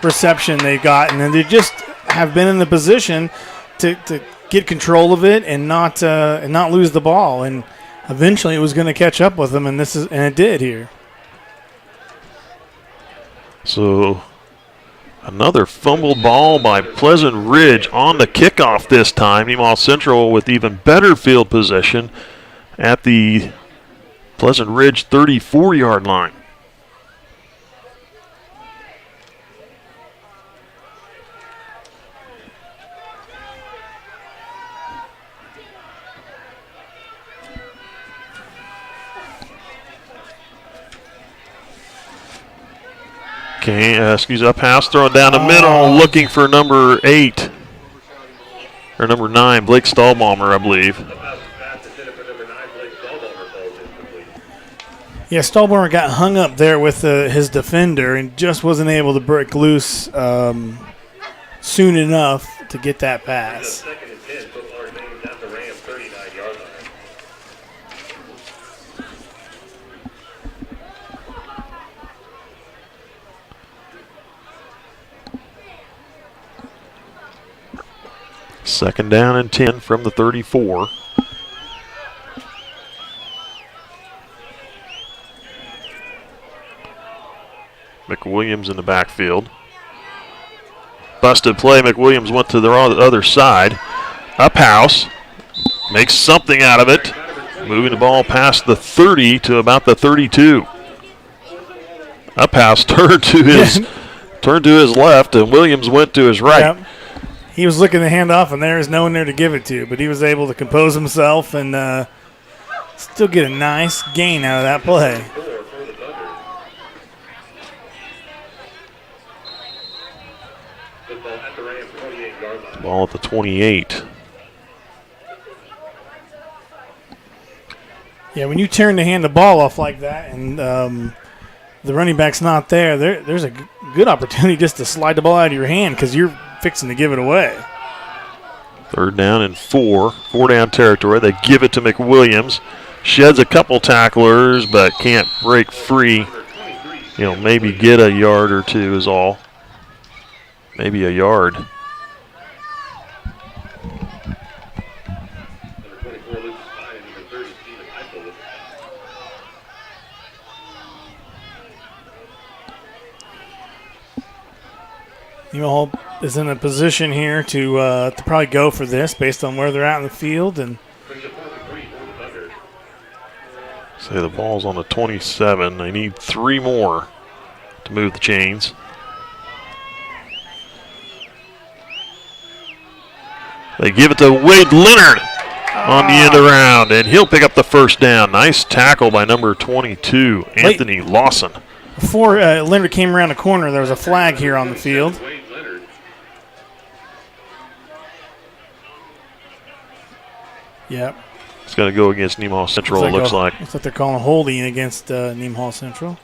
reception they've gotten, and they just have been in the position to get control of it and not lose the ball. And eventually, it was going to catch up with them, and it did here.
So another fumbled ball by Pleasant Ridge on the kickoff this time. Nemaha Central with even better field possession at the Pleasant Ridge 34-yard line. Up pass, throwing down the middle, looking for number 8 or number 9, Blake Stahlbaumer, I believe.
Yeah, Stahlbaumer got hung up there with his defender and just wasn't able to break loose soon enough to get that pass.
Second down and 10 from the 34. McWilliams in the backfield. Busted play. McWilliams went to the other side. Up house. Makes something out of it. Moving the ball past the 30 to about the 32. Up house turned to his left, and Williams went to his right.
Yep. He was looking to hand off, and there is no one there to give it to. But he was able to compose himself and still get a nice gain out of that play.
Ball at the 28.
Yeah, when you turn to hand the ball off like that and the running back's not there's a good opportunity just to slide the ball out of your hand because you're fixing to give it away.
Third down and 4 down territory. They give it to McWilliams. Sheds a couple tacklers, but can't break free. Maybe get a yard or two is all. Maybe a yard.
Nemaha is in a position here to probably go for this based on where they're at in the field. And
say the ball's on the 27. They need 3 more to move the chains. They give it to Wade Leonard on the end around, and he'll pick up the first down. Nice tackle by number 22, Anthony Lawson.
Before Leonard came around the corner, there was a flag here on the field. Yep.
It's going to go against Nemaha Central, it looks like.
That's what they're calling holding against Nemaha Central.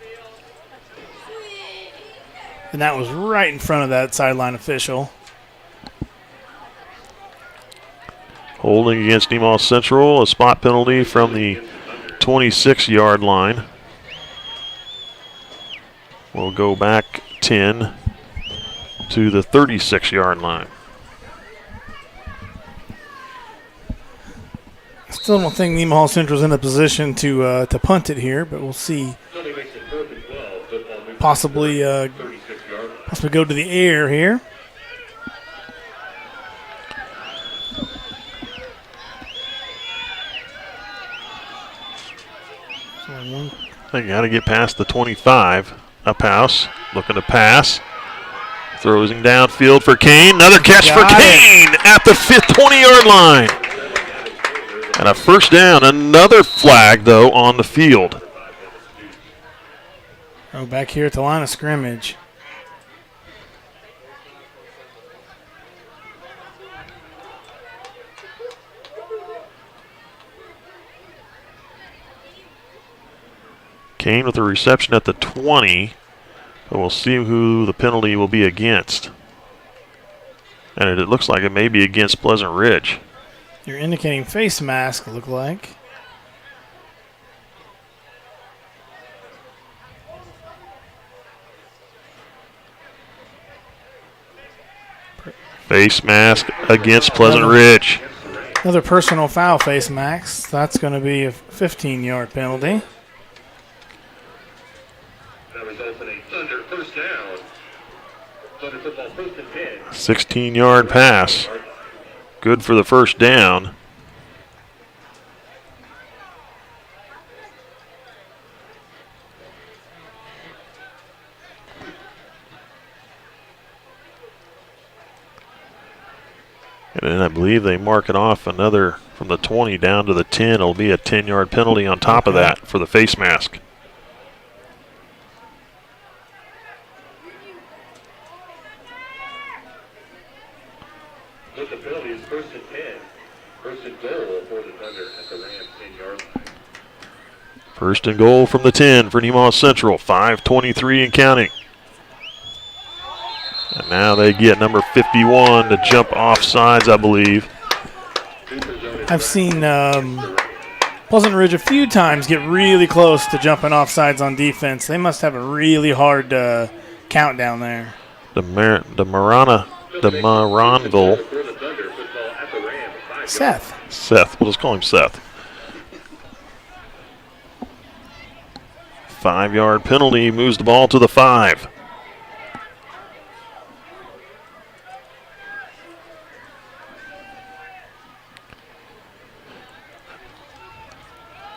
And that was right in front of that sideline official.
Holding against Nemaha Central, a spot penalty from the 26-yard line. We'll go back 10 to the 36-yard line.
Still don't think Nemaha Central's in a position to punt it here, but we'll see. Possibly go to the air here.
They got to get past the 25. Up house, looking to pass. Throws him downfield for Kane. Another catch for Kane at the 20-yard line. And a first down. Another flag, though, on the field.
Oh, back here at the line of scrimmage.
Kane with the reception at the 20. But we'll see who the penalty will be against. And it looks like it may be against Pleasant Ridge.
You're indicating face mask, look like.
Face mask against Pleasant Ridge.
Another personal foul, face mask. That's going to be a 15-yard penalty.
That results in a Thunder first down. Thunder football first and 10.
16-yard pass. Good for the first down. And then I believe they mark it off another from the 20 down to the 10. It'll be a 10-yard penalty on top of that for the face mask.
With the penalty is first and 10. First and goal for the Thunder at the Rams 10-yard line.
First and goal from the 10 for Nemaha Central. 5:23 and counting. And now they get number 51 to jump off sides, I believe.
I've seen Pleasant Ridge a few times get really close to jumping off sides on defense. They must have a really hard count down there.
Maranville.
Seth.
We'll just call him Seth. 5-yard penalty moves the ball to the 5.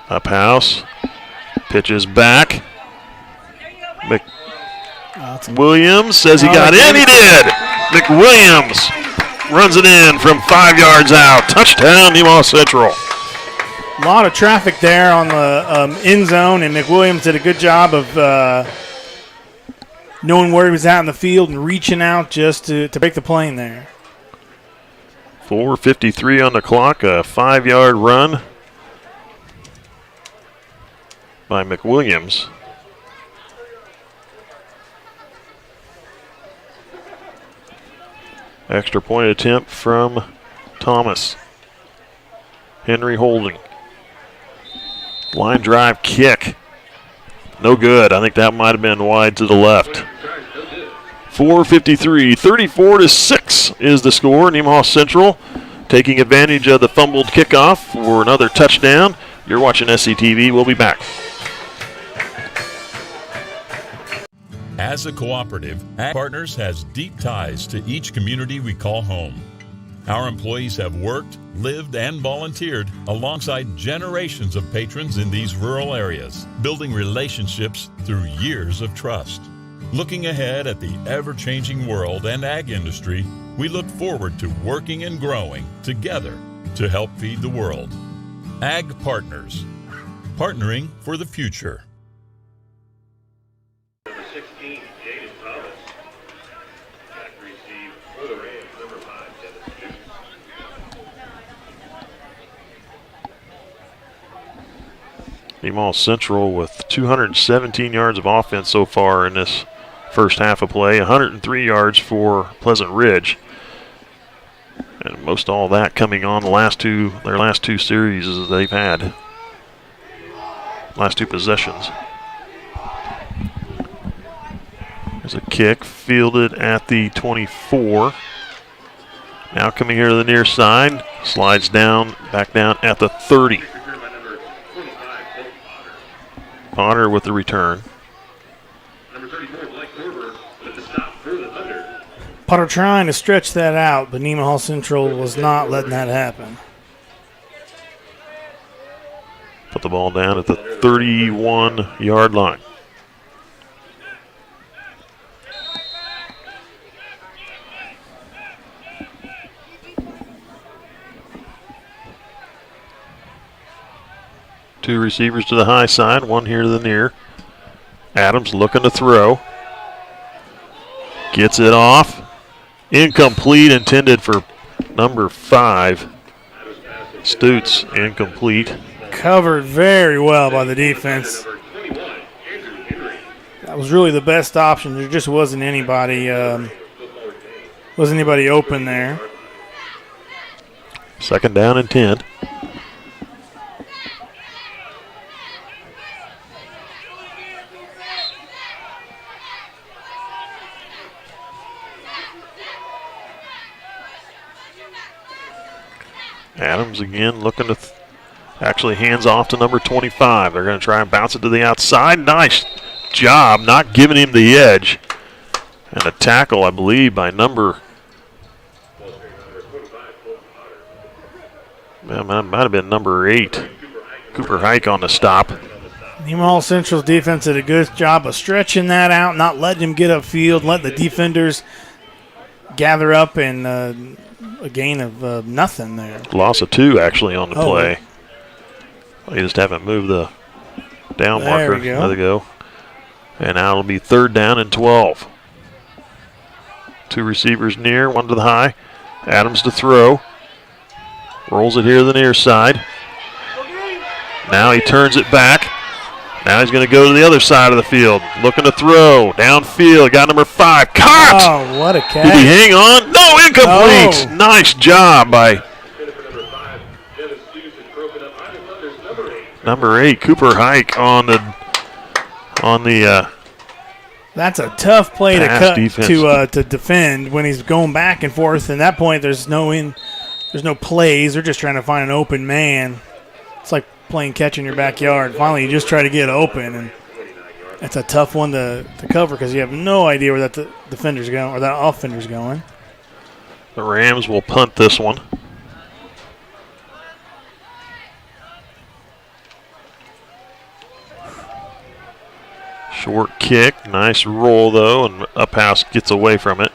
Up house. Pitches back. McWilliams says he got in. He did. McWilliams runs it in from 5 yards out. Touchdown, Nemaha Central.
A lot of traffic there on the end zone, and McWilliams did a good job of knowing where he was at in the field and reaching out just to break the plane there.
4:53 on the clock, a 5-yard run by McWilliams. Extra point attempt from Thomas. Henry holding. Line drive kick. No good. I think that might have been wide to the left. 4:53, 34-6 is the score. Nemaha Central taking advantage of the fumbled kickoff for another touchdown. You're watching SCTV. We'll be back.
As a cooperative, Ag Partners has deep ties to each community we call home. Our employees have worked, lived, and volunteered alongside generations of patrons in these rural areas, building relationships through years of trust. Looking ahead at the ever-changing world and ag industry, we look forward to working and growing together to help feed the world. Ag Partners, partnering for the future.
Number 16, Jaden Thomas. Back to receive for the Rams, number 5, Dennis Dukes.
Nemaha Central with 217 yards of offense so far in this first half of play. 103 yards for Pleasant Ridge. And most all that coming on their last two series as they've had. Last two possessions. There's a kick fielded at the 24. Now coming here to the near side. Slides down, back down at the 30. Potter with the return.
Number 34, Blake Korver with the stop for the Thunder.
Potter trying to stretch that out, but Nemaha Central was not letting that happen.
Put the ball down at the 31-yard line. Two receivers to the high side, one here to the near. Adams looking to throw. Gets it off. Incomplete, intended for number 5. Stutes, incomplete.
Covered very well by the defense. That was really the best option. There just wasn't anybody open there.
2nd down and 10. Adams again looking to actually hands off to number 25. They're going to try and bounce it to the outside. Nice job not giving him the edge. And a tackle, I believe, by number... Well, that might have been number 8. Cooper Hike on the stop.
Nemaha Central's defense did a good job of stretching that out, not letting him get upfield, letting the defenders gather up, and a gain of nothing there.
Loss of 2 actually on the play. They just haven't moved the down marker. There they go. And now it'll be 3rd down and 12. 2 receivers near, 1 to the high. Adams to throw. Rolls it here to the near side. Now he turns it back. Now he's going to go to the other side of the field. Looking to throw. Downfield. Got number 5. Caught!
Oh, what a catch.
Did he hang on? No, incomplete. Oh. Nice job by number 8, Cooper Hike on the
That's a tough play to cut
defense.
to defend when he's going back and forth. And at that point, there's no plays. They're just trying to find an open man. It's like playing catch in your backyard. Finally, you just try to get open, and it's a tough one to cover because you have no idea where that defender's going or that offender's going.
The Rams will punt this one. Short kick, nice roll though, and up house gets away from it.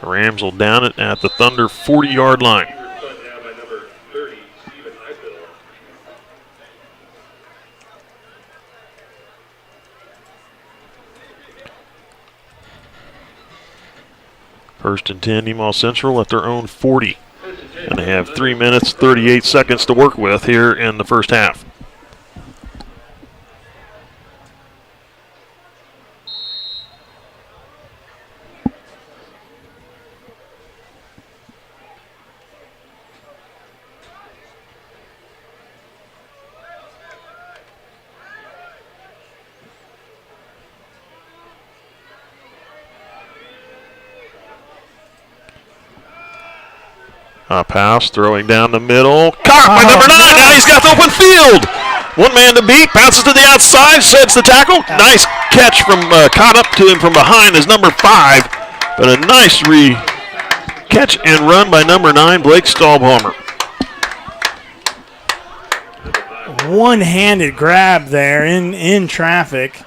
The Rams will down it at the Thunder 40-yard line. First and 10, Nemaha Central at their own 40. And they have 3 minutes, 38 seconds to work with here in the first half. Up house, throwing down the middle. Caught by number 9. Now he's got the open field. 1 man to beat. Bounces to the outside. Sets the tackle. Nice catch from caught up to him from behind is number 5. But a nice catch and run by number 9, Blake Staubhalmer.
One-handed grab there in traffic.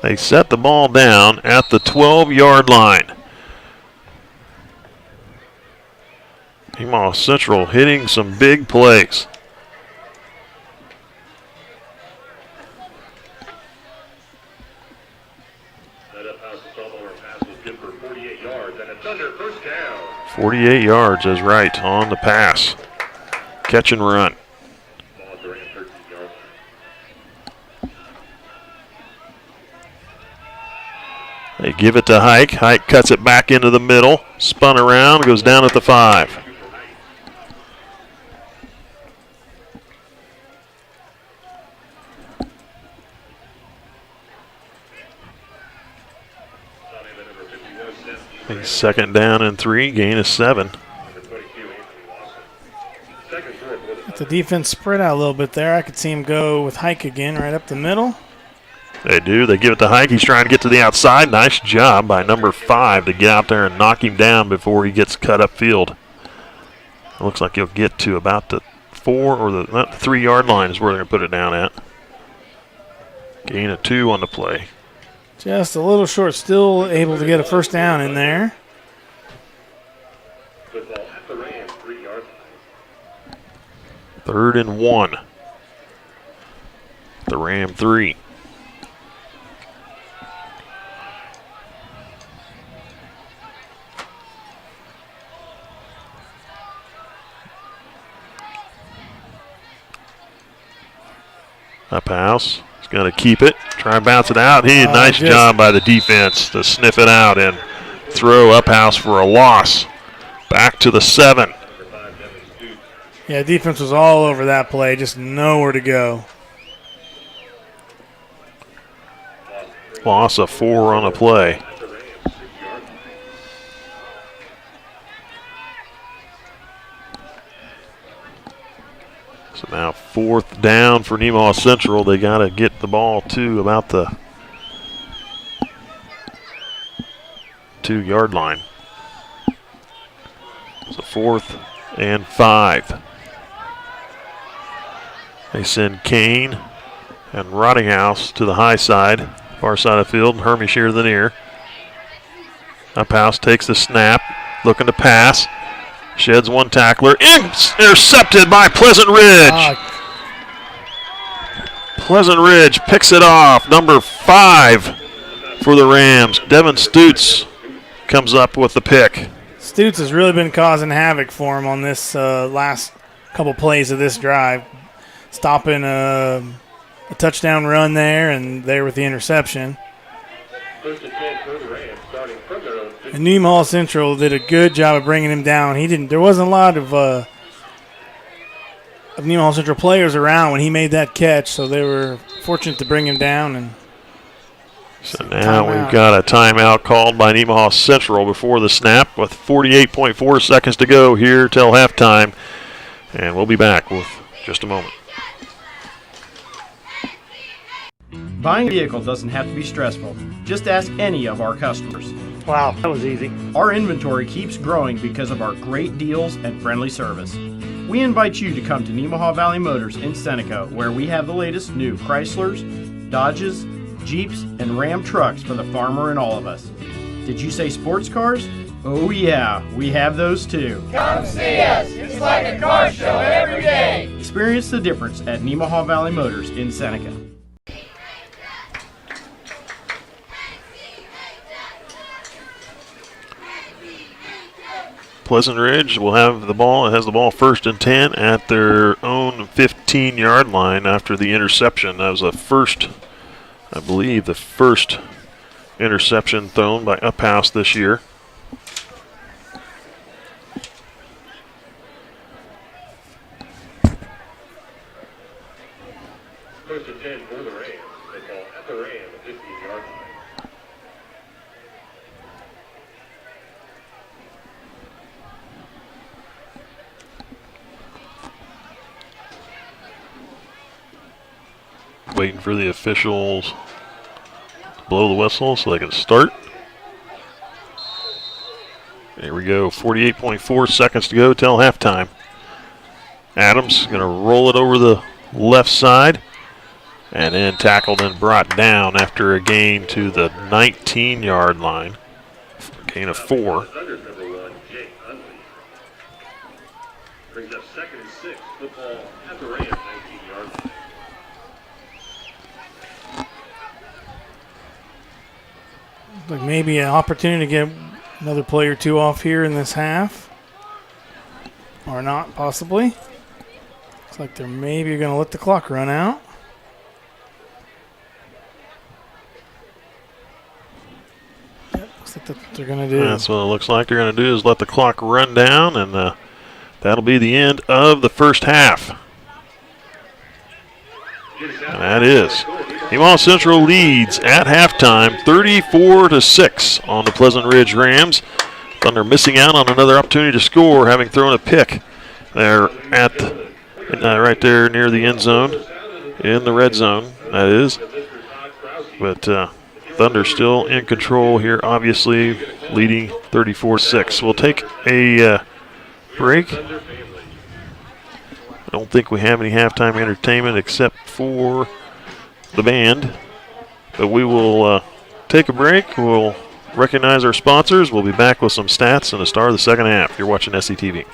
They set the ball down at the 12-yard line. Nemaha Central hitting some big plays.
That up house to Staubhalmer pass was good for 48 yards, and a Thunder first down.
48 yards is right on the pass. Catch and run. They give it to Hike. Hike cuts it back into the middle. Spun around, goes down at the 5. A 2nd down and 3, gain of 7.
If the defense spread out a little bit there, I could see him go with Hike again right up the middle.
They do. They give it to Hike. He's trying to get to the outside. Nice job by number 5 to get out there and knock him down before he gets cut upfield. It looks like he'll get to about the 4 or the 3-yard line is where they're going to put it down at. Gain of 2 on the play.
Just a little short, still able to get a first down in there.
Football at the Rams, 3-yard line.
3rd and 1. The Ram 3. Up house. He's going to keep it, try and bounce it out. Nice job by the defense to sniff it out and throw up house for a loss. Back to the 7.
Yeah, defense was all over that play, just nowhere to go.
Loss of 4 on a play. So now 4th down for Nemaha Central. They got to get the ball to about the 2-yard line. So 4th and 5. They send Kane and Rottinghouse to the high side, far side of the field, and Hermish here to the near. Uphouse takes the snap, looking to pass. Sheds one tackler. Intercepted by Pleasant Ridge. Pleasant Ridge picks it off. Number 5 for the Rams. Devin Stutz comes up with the pick.
Stutz has really been causing havoc for him on this last couple plays of this drive. Stopping a touchdown run there and there with the interception. And Nemaha Central did a good job of bringing him down. There wasn't a lot of Nemaha Central players around when he made that catch, so they were fortunate to bring him down. And
so now we've got a timeout called by Nemaha Central before the snap with 48.4 seconds to go here till halftime. And we'll be back with just a moment.
Buying a vehicle doesn't have to be stressful. Just ask any of our customers.
Wow, that was easy.
Our inventory keeps growing because of our great deals and friendly service. We invite you to come to Nemaha Valley Motors in Seneca, where we have the latest new Chryslers, Dodges, Jeeps, and Ram trucks for the farmer and all of us. Did you say sports cars? Oh yeah, we have those too.
Come see us. It's like a car show every day.
Experience the difference at Nemaha Valley Motors in Seneca.
Pleasant Ridge will have the ball. It has the ball 1st and 10 at their own 15-yard line after the interception. That was I believe, the first interception thrown by Uphouse this year.
First and 10 for the Rams. They call at the Ram, 15-yard line.
Waiting for the officials to blow the whistle so they can start. There we go. 48.4 seconds to go till halftime. Adams going to roll it over the left side and then tackled and brought down after a gain to the 19-yard line. Gain of 4.
Brings up 2nd and 6. Football at the Ram, 19-yard line.
Like maybe an opportunity to get another play or two off here in this half. Or not, possibly. Looks like they're maybe going to let the clock run out. Yep, looks like that's what they're going to do.
That's what it looks like they're going to do is let the clock run down, and that'll be the end of the first half. And that is. Nemaha Central leads at halftime 34-6 on the Pleasant Ridge Rams. Thunder missing out on another opportunity to score, having thrown a pick there right there near the end zone, in the red zone, that is. But Thunder still in control here, obviously leading 34-6. We'll take a break. I don't think we have any halftime entertainment except for the band, but we will take a break. We'll recognize our sponsors. We'll be back with some stats and a star of the second half. You're watching SCTV.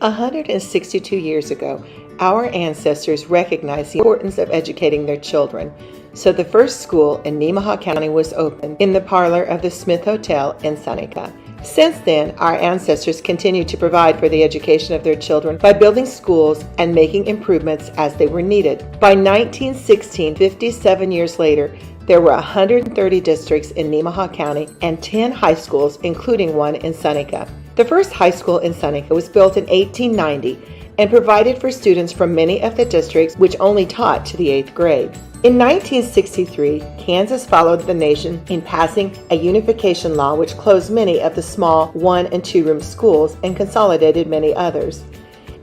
162 years ago, our ancestors recognized the importance of educating their children, so the first school in Nemaha County was opened in the parlor of the Smith Hotel in Seneca. Since then, our ancestors continue to provide for the education of their children by building schools and making improvements as they were needed. By 1916, 57 years later, there were 130 districts in Nemaha County and 10 high schools, including one in Seneca. The first high school in Seneca was built in 1890 and provided for students from many of the districts which only taught to the 8th grade. In 1963, Kansas followed the nation in passing a unification law which closed many of the small 1- and 2-room schools and consolidated many others.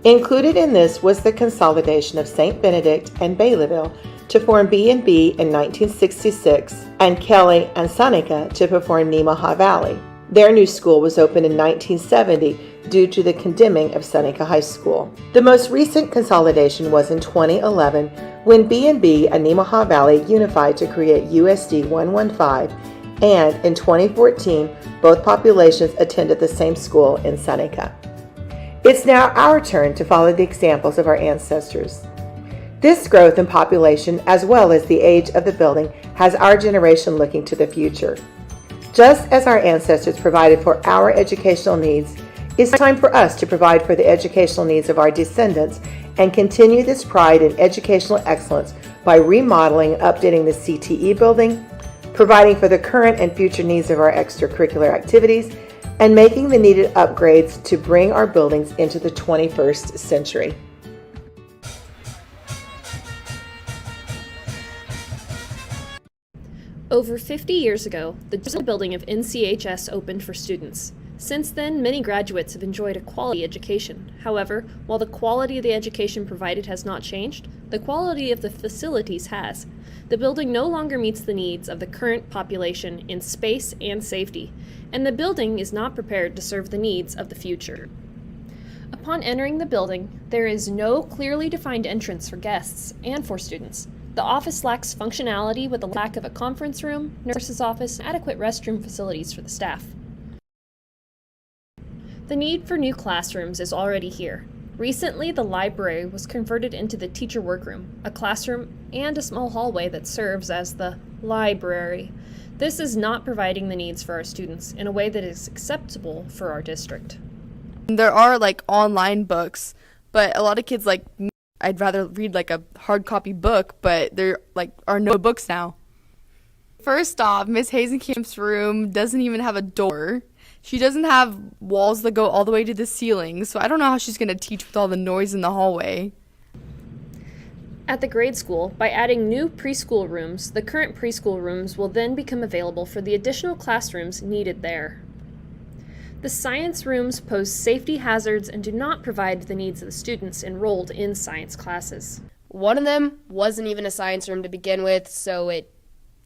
Included in this was the consolidation of St. Benedict and Baileyville to form B&B in 1966 and Kelly and Seneca to form Nemaha Valley. Their new school was opened in 1970 due to the condemning of Seneca High School. The most recent consolidation was in 2011 when B&B and Nemaha Valley unified to create USD 115, and in 2014 both populations attended the same school in Seneca. It's now our turn to follow the examples of our ancestors. This growth in population, as well as the age of the building, has our generation looking to the future. Just as our ancestors provided for our educational needs, it's time for us to provide for the educational needs of our descendants and continue this pride in educational excellence by remodeling and updating the CTE building, providing for the current and future needs of our extracurricular activities, and making the needed upgrades to bring our buildings into the 21st century.
Over 50 years ago, the building of NCHS opened for students. Since then, many graduates have enjoyed a quality education. However, while the quality of the education provided has not changed, the quality of the facilities has. The building no longer meets the needs of the current population in space and safety, and the building is not prepared to serve the needs of the future. Upon entering the building, there is no clearly defined entrance for guests and for students. The office lacks functionality with the lack of a conference room, nurse's office, and adequate restroom facilities for the staff. The need for new classrooms is already here. Recently, the library was converted into the teacher workroom, a classroom, and a small hallway that serves as the library. This is not providing the needs for our students in a way that is acceptable for our district.
There are online books, but a lot of kids I'd rather read a hard copy book, but there are no books now. First off, Miss Hazenkamp's room doesn't even have a door. She doesn't have walls that go all the way to the ceiling, so I don't know how she's going to teach with all the noise in the hallway.
At the grade school, by adding new preschool rooms, the current preschool rooms will then become available for the additional classrooms needed there. The science rooms pose safety hazards and do not provide the needs of the students enrolled in science classes.
One of them wasn't even a science room to begin with, so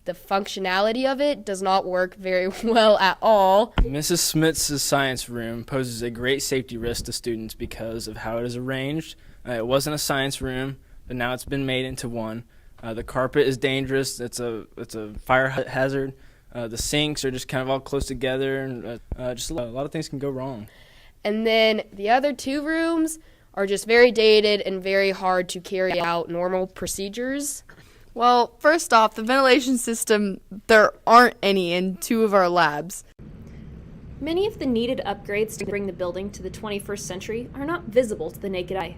the functionality of it does not work very well at all.
Mrs. Smith's science room poses a great safety risk to students because of how it is arranged. It wasn't a science room, but now it's been made into one. The carpet is dangerous. It's a fire hazard. The sinks are just kind of all close together, and just a lot of things can go wrong.
And then the other two rooms are just very dated and very hard to carry out normal procedures.
Well, first off, the ventilation system, there aren't any in two of our labs.
Many of the needed upgrades to bring the building to the 21st century are not visible to the naked eye.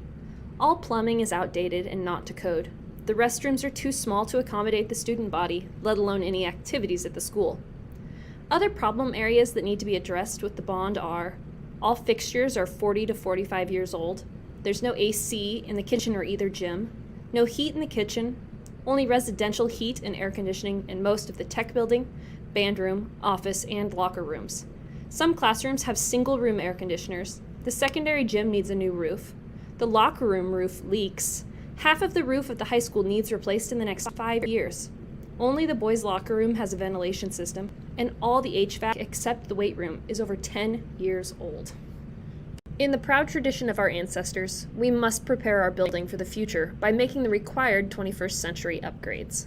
All plumbing is outdated and not to code. The restrooms are too small to accommodate the student body, let alone any activities at the school. Other problem areas that need to be addressed with the bond are: all fixtures are 40 to 45 years old, there's no AC in the kitchen or either gym, no heat in the kitchen, only residential heat and air conditioning in most of the tech building, band room, office, and locker rooms. Some classrooms have single-room air conditioners. The secondary gym needs a new roof. The locker room roof leaks. Half of the roof of the high school needs replaced in the next 5 years. Only the boys' locker room has a ventilation system, and all the HVAC except the weight room is over 10 years old. In the proud tradition of our ancestors, we must prepare our building for the future by making the required 21st century upgrades.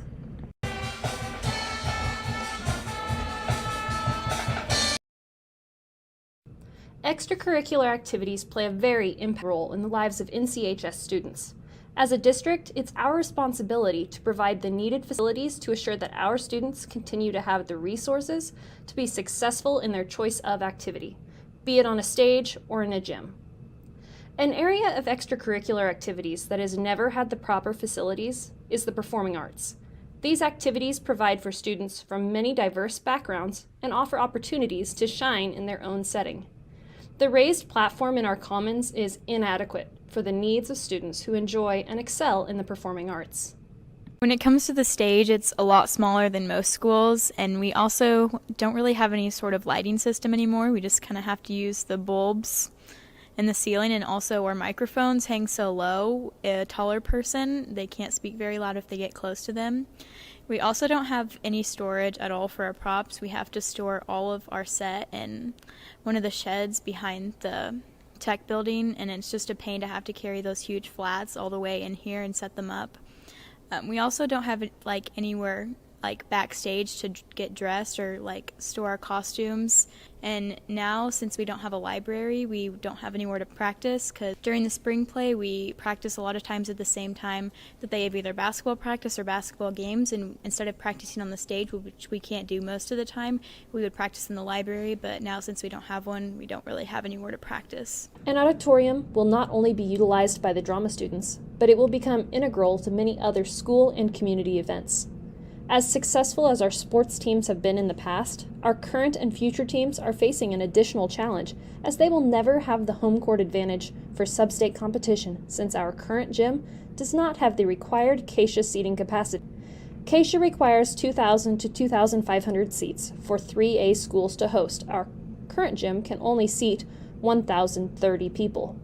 Extracurricular activities play a very important role in the lives of NCHS students. As a district, it's our responsibility to provide the needed facilities to assure that our students continue to have the resources to be successful in their choice of activity, be it on a stage or in a gym. An area of extracurricular activities that has never had the proper facilities is the performing arts. These activities provide for students from many diverse backgrounds and offer opportunities to shine in their own setting. The raised platform in our commons is inadequate for the needs of students who enjoy and excel in the performing arts.
When it comes to the stage, it's a lot smaller than most schools, and we also don't really have any sort of lighting system anymore. We just kind of have to use the bulbs in the ceiling, and also our microphones hang so low, a taller person, they can't speak very loud if they get close to them. We also don't have any storage at all for our props. We have to store all of our set in one of the sheds behind the tech building, and it's just a pain to have to carry those huge flats all the way in here and set them up. We also don't have anywhere backstage to get dressed or store our costumes. And now, since we don't have a library, we don't have anywhere to practice, because during the spring play we practice a lot of times at the same time that they have either basketball practice or basketball games, and instead of practicing on the stage, which we can't do most of the time, we would practice in the library. But now, since we don't have one, we don't really have anywhere to practice.
An auditorium will not only be utilized by the drama students, but it will become integral to many other school and community events. As successful as our sports teams have been in the past, our current and future teams are facing an additional challenge, as they will never have the home court advantage for sub-state competition, since our current gym does not have the required KSHSAA seating capacity. KSHSAA requires 2,000 to 2,500 seats for 3A schools to host. Our current gym can only seat 1,030 people.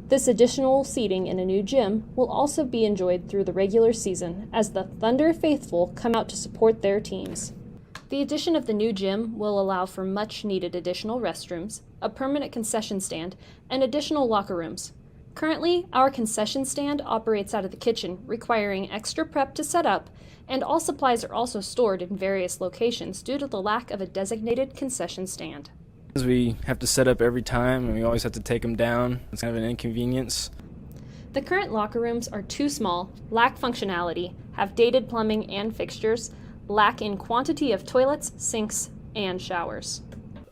This additional seating in a new gym will also be enjoyed through the regular season as the Thunder faithful come out to support their teams. The addition of the new gym will allow for much needed additional restrooms, a permanent concession stand, and additional locker rooms. Currently, our concession stand operates out of the kitchen, requiring extra prep to set up, and all supplies are also stored in various locations due to the lack of a designated concession stand.
We have to set up every time, and we always have to take them down. It's kind of an inconvenience.
The current locker rooms are too small, lack functionality, have dated plumbing and fixtures, lack in quantity of toilets, sinks, and showers.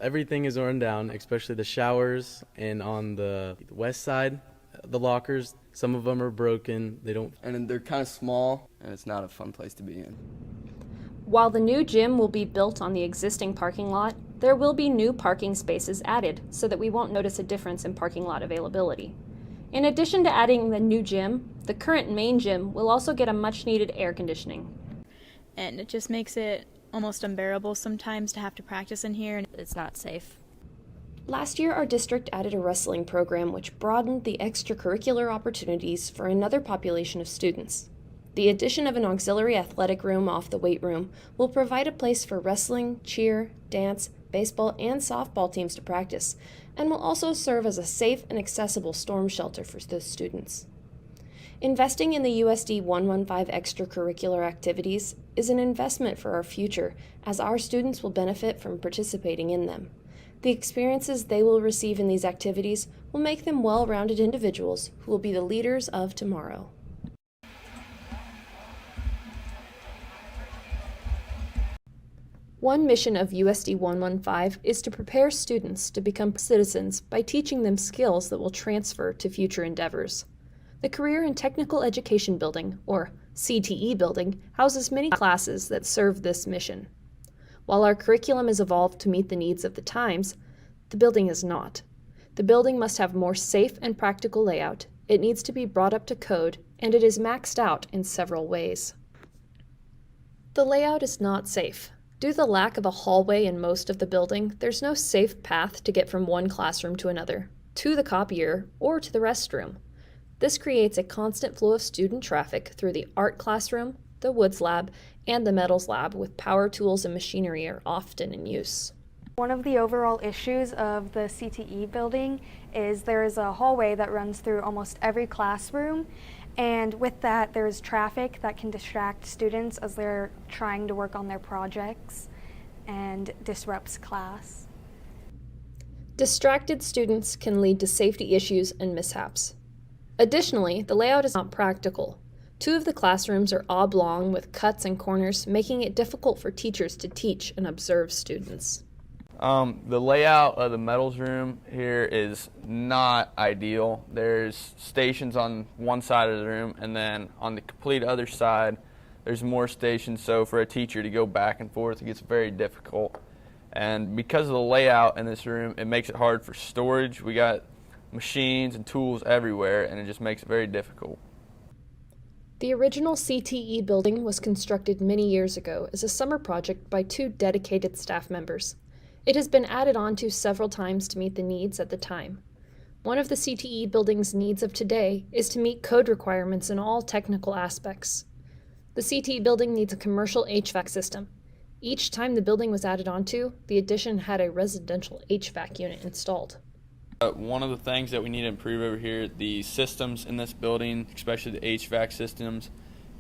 Everything is run down, especially the showers, and on the west side, the lockers, some of them are broken.
And they're kind of small, and it's not a fun place to be in.
While the new gym will be built on the existing parking lot, there will be new parking spaces added so that we won't notice a difference in parking lot availability. In addition to adding the new gym, the current main gym will also get a much needed air conditioning.
And it just makes it almost unbearable sometimes to have to practice in here.
It's not safe.
Last year, our district added a wrestling program which broadened the extracurricular opportunities for another population of students. The addition of an auxiliary athletic room off the weight room will provide a place for wrestling, cheer, dance, baseball, and softball teams to practice, and will also serve as a safe and accessible storm shelter for the students. Investing in the USD 115 extracurricular activities is an investment for our future, as our students will benefit from participating in them. The experiences they will receive in these activities will make them well-rounded individuals who will be the leaders of tomorrow. One mission of USD 115 is to prepare students to become citizens by teaching them skills that will transfer to future endeavors. The Career and Technical Education Building, or CTE building, houses many classes that serve this mission. While our curriculum has evolved to meet the needs of the times, the building is not. The building must have more safe and practical layout, it needs to be brought up to code, and it is maxed out in several ways. The layout is not safe. Due to the lack of a hallway in most of the building, there's no safe path to get from one classroom to another, to the copier, or to the restroom. This creates a constant flow of student traffic through the art classroom, the woods lab, and the metals lab, with power tools and machinery are often in use.
One of the overall issues of the CTE building is there is a hallway that runs through almost every classroom, and with that there's traffic that can distract students as they're trying to work on their projects and disrupts class.
Distracted students can lead to safety issues and mishaps. Additionally, the layout is not practical. 2 of the classrooms are oblong with cuts and corners, making it difficult for teachers to teach and observe students.
The layout of the metals room here is not ideal. There's stations on one side of the room, and then on the complete other side, there's more stations. So for a teacher to go back and forth, it gets very difficult. And because of the layout in this room, it makes it hard for storage. We got machines and tools everywhere, and it just makes it very difficult.
The original CTE building was constructed many years ago as a summer project by 2 dedicated staff members. It has been added on to several times to meet the needs at the time. One of the CTE building's needs of today is to meet code requirements in all technical aspects. The CTE building needs a commercial HVAC system. Each time the building was added onto, the addition had a residential HVAC unit installed.
One of the things that we need to improve over here, the systems in this building, especially the HVAC systems,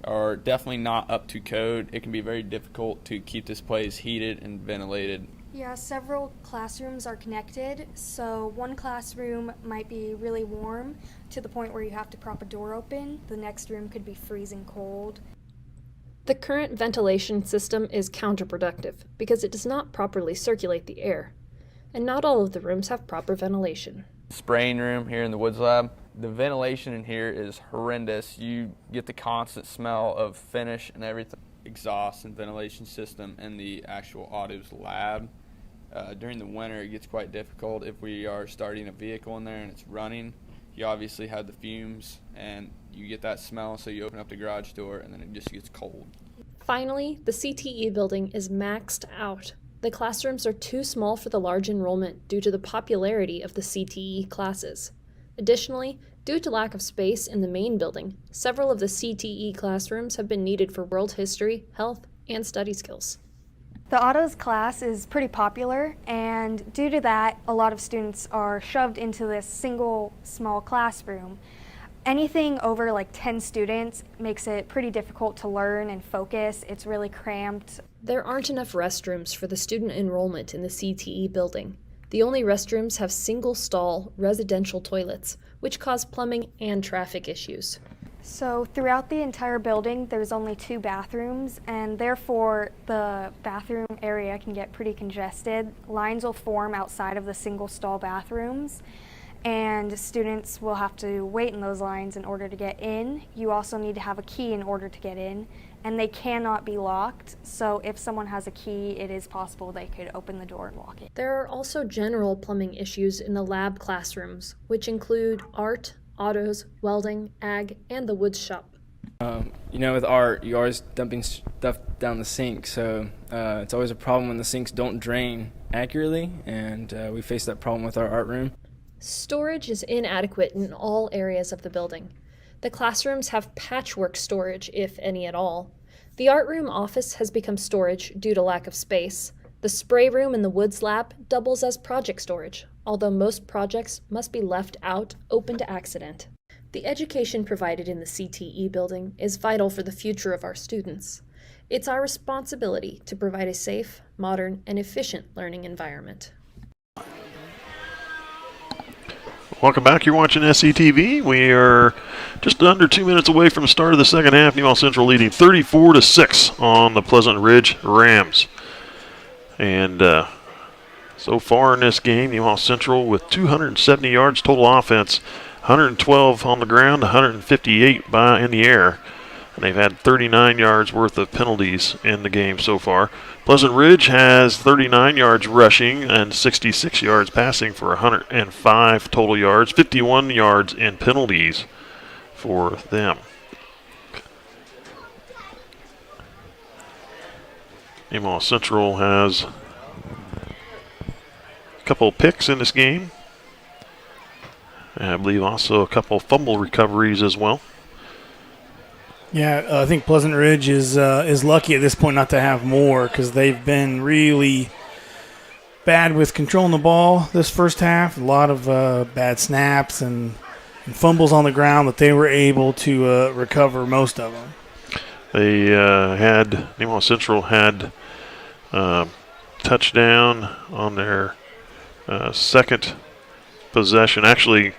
are definitely not up to code. It can be very difficult to keep this place heated and ventilated.
Yeah, several classrooms are connected, so one classroom might be really warm to the point where you have to prop a door open. The next room could be freezing cold.
The current ventilation system is counterproductive because it does not properly circulate the air, and not all of the rooms have proper ventilation.
Spraying room here in the Woods Lab, the ventilation in here is horrendous. You get the constant smell of finish and everything. Exhaust and ventilation system in the actual autos lab. During the winter, it gets quite difficult. If we are starting a vehicle in there and it's running, you obviously have the fumes and you get that smell, so you open up the garage door and then it just gets cold.
Finally, the CTE building is maxed out. The classrooms are too small for the large enrollment due to the popularity of the CTE classes. Additionally, due to lack of space in the main building, several of the CTE classrooms have been needed for world history, health, and study skills.
The autos class is pretty popular, and due to that, a lot of students are shoved into this single small classroom. Anything over like 10 students makes it pretty difficult to learn and focus. It's really cramped.
There aren't enough restrooms for the student enrollment in the CTE building. The only restrooms have single-stall residential toilets, which cause plumbing and traffic issues.
So throughout the entire building, there's only 2 bathrooms, and therefore the bathroom area can get pretty congested. Lines will form outside of the single-stall bathrooms, and students will have to wait in those lines in order to get in. You also need to have a key in order to get in, and they cannot be locked, so if someone has a key, it is possible they could open the door and lock it.
There are also general plumbing issues in the lab classrooms, which include art, autos, welding, ag, and the woods shop.
With art, you're always dumping stuff down the sink, so it's always a problem when the sinks don't drain accurately, and we face that problem with our art room.
Storage is inadequate in all areas of the building. The classrooms have patchwork storage, if any at all. The art room office has become storage due to lack of space. The spray room in the woods lab doubles as project storage, although most projects must be left out open to accident. The education provided in the CTE building is vital for the future of our students. It's our responsibility to provide a safe, modern, and efficient learning environment.
Welcome back. You're watching SCTV. We are just under 2 minutes away from the start of the second half. Nemaha Central leading 34-6 on the Pleasant Ridge Rams. And so far in this game, Nemaha Central with 270 yards total offense, 112 on the ground, 158 in the air. And they've had 39 yards worth of penalties in the game so far. Pleasant Ridge has 39 yards rushing and 66 yards passing for 105 total yards, 51 yards in penalties for them. Nemaha Central has a couple picks in this game. And I believe also a couple fumble recoveries as well.
Yeah, I think Pleasant Ridge is lucky at this point not to have more because they've been really bad with controlling the ball this first half. A lot of bad snaps and fumbles on the ground, but they were able to recover most of them.
They Nemaha Central had touchdown on their second possession. Actually,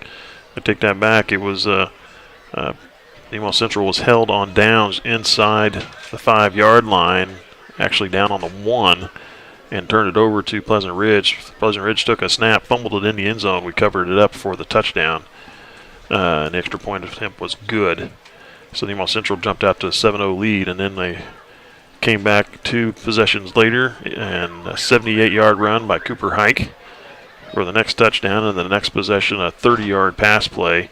I take that back. It was Nemaha Central was held on downs inside the 5-yard line, actually down on the 1, and turned it over to Pleasant Ridge. Pleasant Ridge took a snap, fumbled it in the end zone. We covered it up for the touchdown. An extra point attempt was good. So Nemaha Central jumped out to a 7-0 lead, and then they came back 2 possessions later, and a 78-yard run by Cooper Hike for the next touchdown, and the next possession, a 30-yard pass play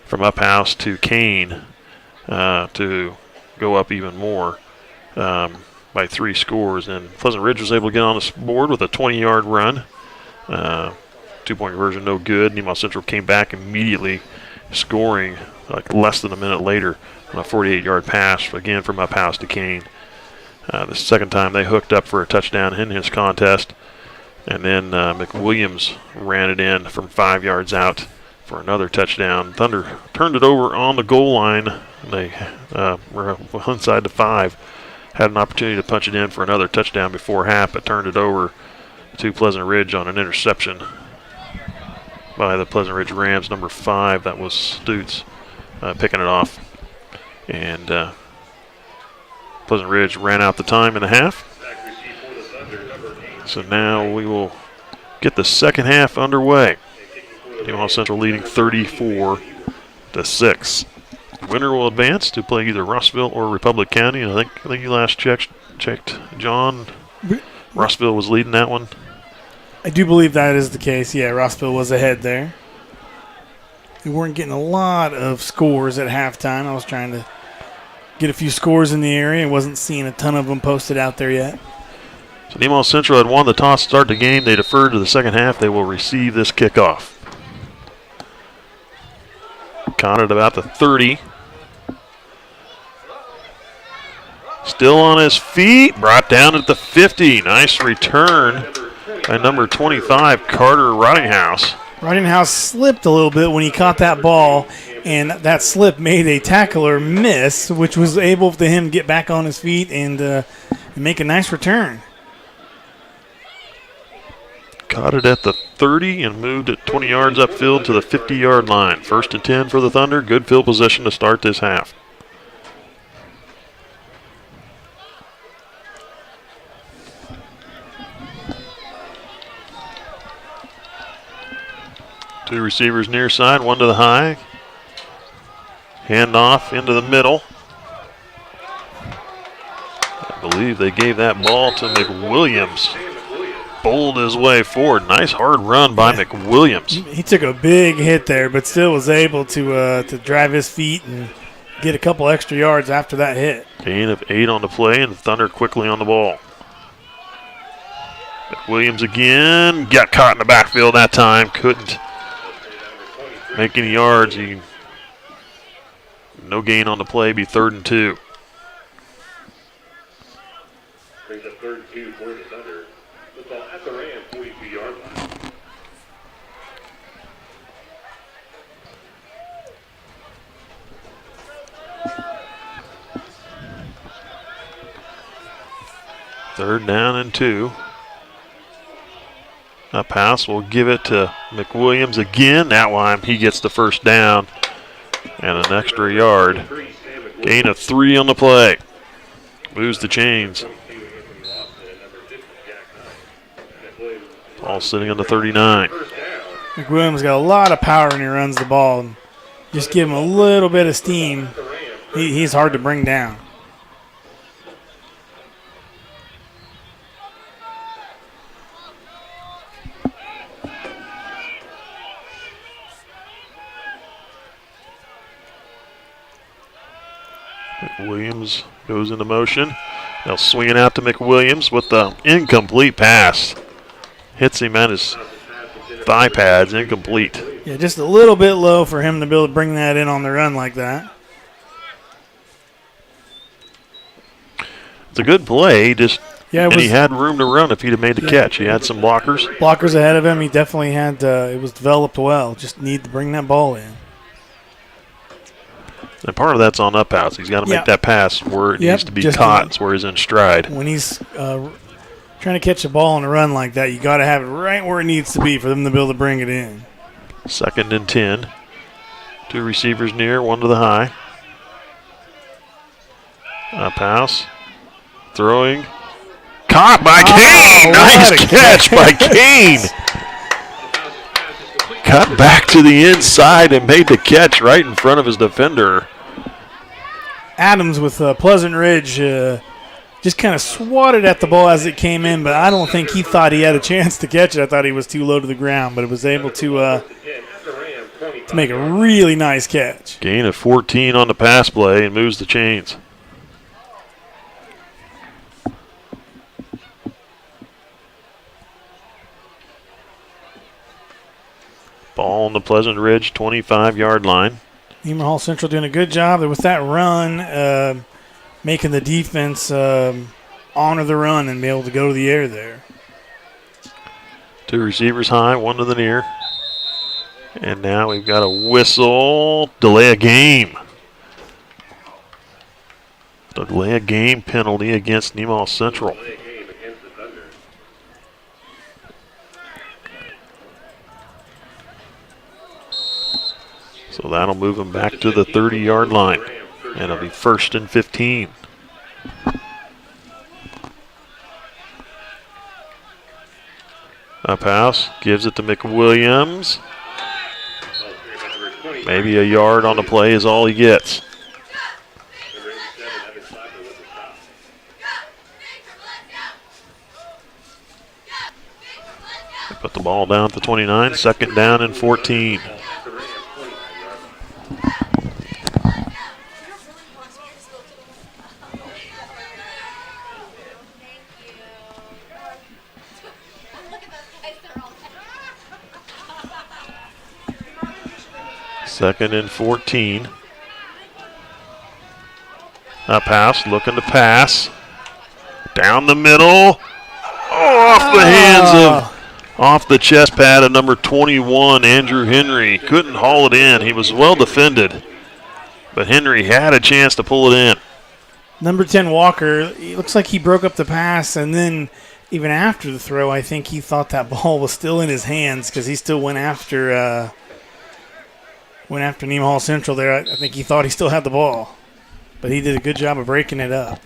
from Uphouse to Kane to go up even more by 3 scores. And Pleasant Ridge was able to get on the board with a 20-yard run. 2-point conversion, no good. Nemaha Central came back immediately, scoring like less than a minute later on a 48-yard pass, again from Uphouse to Kane. The second time they hooked up for a touchdown in his contest. And then McWilliams ran it in from 5 yards out for another touchdown. Thunder turned it over on the goal line. They were inside the 5. Had an opportunity to punch it in for another touchdown before half, but turned it over to Pleasant Ridge on an interception by the Pleasant Ridge Rams, number 5. That was Stutes picking it off. And Pleasant Ridge ran out the time in the half. So now we will get the second half underway. Nemaha Central leading 34-6. Winner will advance to play either Russville or Republic County. And I think you last checked, John. Russville was leading that one.
I do believe that is the case. Yeah, Rossville was ahead there. We weren't getting a lot of scores at halftime. I was trying to get a few scores in the area and wasn't seeing a ton of them posted out there yet.
So Nemaha Central had won the toss to start the game. They deferred to the second half. They will receive this kickoff. Caught at about the 30. Still on his feet. Brought down at the 50. Nice return by number 25, Carter Rottinghouse.
Rottinghouse slipped a little bit when he caught that ball, and that slip made a tackler miss, which was able to him get back on his feet and make a nice return.
Caught it at the 30 and moved it 20 yards upfield to the 50-yard line. 1st and 10 for the Thunder. Good field position to start this half. Two receivers near side, one to the high. Hand off into the middle. I believe they gave that ball to McWilliams. Bowled his way forward. Nice hard run by McWilliams.
He took a big hit there, but still was able to drive his feet and get a couple extra yards after that hit.
Gain of 8 on the play, and the Thunder quickly on the ball. McWilliams again. Got caught in the backfield that time. Couldn't make any yards. No gain on the play. Be 3rd and 2.
Brings up 3rd and 2 for the Thunder. Football at the Ram, 42-yard line.
Third down and 2. Uphouse will give it to McWilliams again. That time he gets the first down and an extra yard. Gain of 3 on the play. Moves the chains. All sitting on the 39.
McWilliams got a lot of power when he runs the ball. And just give him a little bit of steam. He's hard to bring down.
Williams goes into motion. They'll swing it out to McWilliams with the incomplete pass. Hits him at his thigh pads, incomplete.
Yeah, just a little bit low for him to be able to bring that in on the run like that.
It's a good play, and he had room to run if he'd have made the catch. He had some blockers.
Blockers ahead of him. He definitely had, it was developed well. Just need to bring that ball in.
And part of that's on Uphouse. He's got to make that pass where it needs to be caught. It's where he's in stride.
When he's Trying to catch a ball on a run like that, you got to have it right where it needs to be for them to be able to bring it in.
2nd and 10. 2 receivers near, 1 to the high. Pass. Throwing. Caught by Kane. Nice catch by Kane. Cut back to the inside and made the catch right in front of his defender.
Adams with Pleasant Ridge just kind of swatted at the ball as it came in, but I don't think he thought he had a chance to catch it. I thought he was too low to the ground, but it was able to make a really nice catch.
Gain of 14 on the pass play and moves the chains. Ball on the Pleasant Ridge 25-yard line.
Nemaha Central doing a good job with that run, making the defense honor the run and be able to go to the air there.
2 receivers high, 1 to the near. And now we've got a whistle, delay a game. Delay a game penalty against Nemaha Central. So that'll move him back to the 30-yard line. And it'll be 1st and 15. Up house, gives it to McWilliams. Maybe a yard on the play is all he gets. They put the ball down to 29, 2nd down and 14. Second and 14. Up house, looking to pass. Down the middle. Oh, off the hands off the chest pad of number 21, Andrew Henry. Couldn't haul it in. He was well defended, but Henry had a chance to pull it in.
Number 10, Walker, it looks like he broke up the pass, and then even after the throw, I think he thought that ball was still in his hands because he still went after Nemaha Central there. I think he thought he still had the ball, but he did a good job of breaking it up.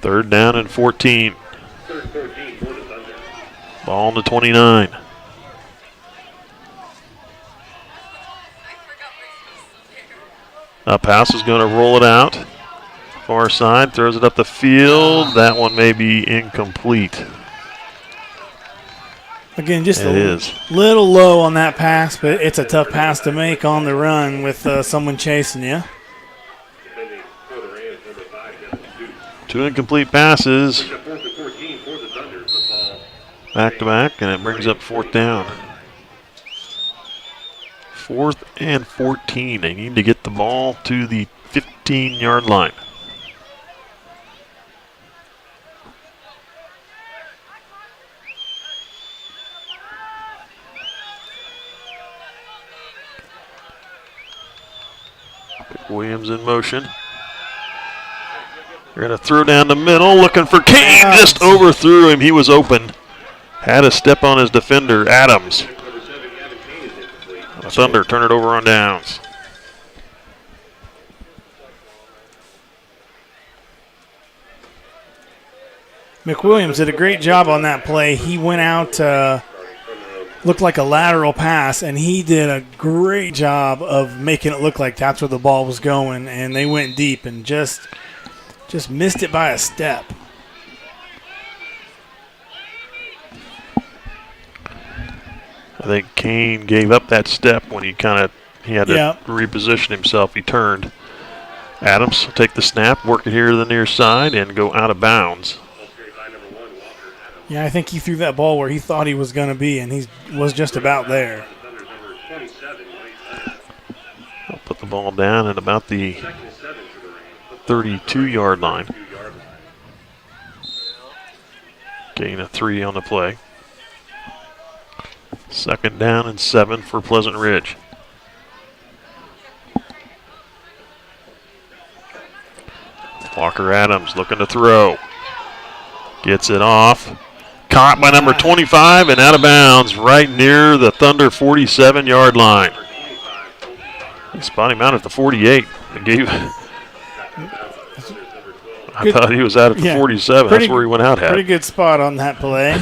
3rd down and 14. Ball on the 29. Up house is going to roll it out. Far side, throws it up the field. That one may be incomplete.
Again, just a little low on that pass, but it's a tough pass to make on the run with someone chasing you.
2 incomplete passes. Back to back, and it brings up 4th down. 4th and 14. They need to get the ball to the 15-yard line. Williams in motion. They're going to throw down the middle, looking for Kane. Just overthrew him. He was open. Had a step on his defender, Adams. Thunder turn it over on downs.
McWilliams did a great job on that play. He went out, looked like a lateral pass, and he did a great job of making it look like that's where the ball was going, and they went deep and just missed it by a step.
I think Kane gave up that step when he had to reposition himself. He turned. Adams will take the snap, work it here to the near side, and go out of bounds.
Yeah, I think he threw that ball where he thought he was going to be, and he was just about there.
I'll put the ball down at about the 32-yard line. Gain of 3 on the play. 2nd down and 7 for Pleasant Ridge. Walker Adams looking to throw. Gets it off. Caught by number 25 and out of bounds right near the Thunder 47-yard line. He spotted him out at the 48. I thought he was out at the 47. That's where he went out at.
Pretty good spot on that play.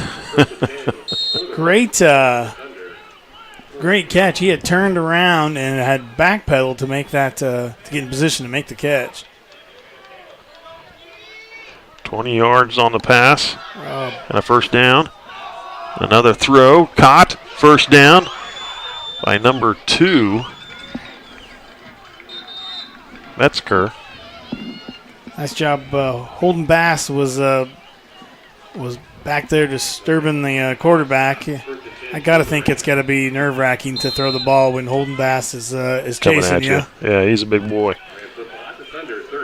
Great catch. He had turned around and had backpedaled to make that to get in position to make the catch.
20 yards on the pass and a first down. Another throw, caught, first down by number 2, Metzger.
Nice job. Holden Bass was back there disturbing the quarterback. I got to think it's got to be nerve-wracking to throw the ball when Holden Bass is chasing you.
Yeah, he's a big boy.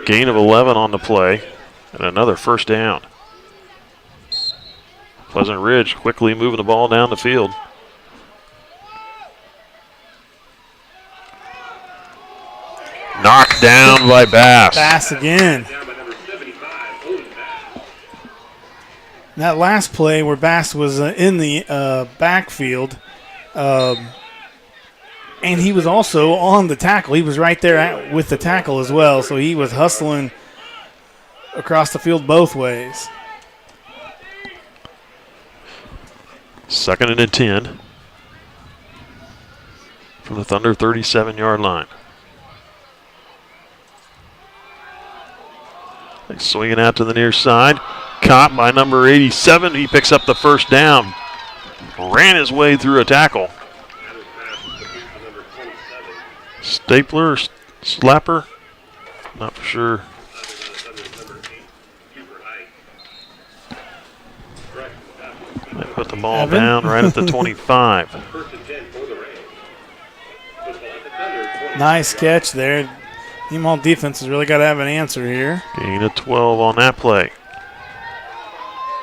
Gain of 11 on the play and another first down. Pleasant Ridge quickly moving the ball down the field. Knocked down by Bass.
Bass again. That last play where Bass was in the backfield, and he was also on the tackle. He was right there with the tackle as well, so he was hustling across the field both ways.
2nd and 10 from the Thunder 37-yard line. Swinging out to the near side. Caught by number 87. He picks up the first down. Ran his way through a tackle. Stapler, slapper, not for sure. They put the ball down right at the 25.
Nice catch there. Nemaha defense has really got to have an answer here.
Gain of 12 on that play.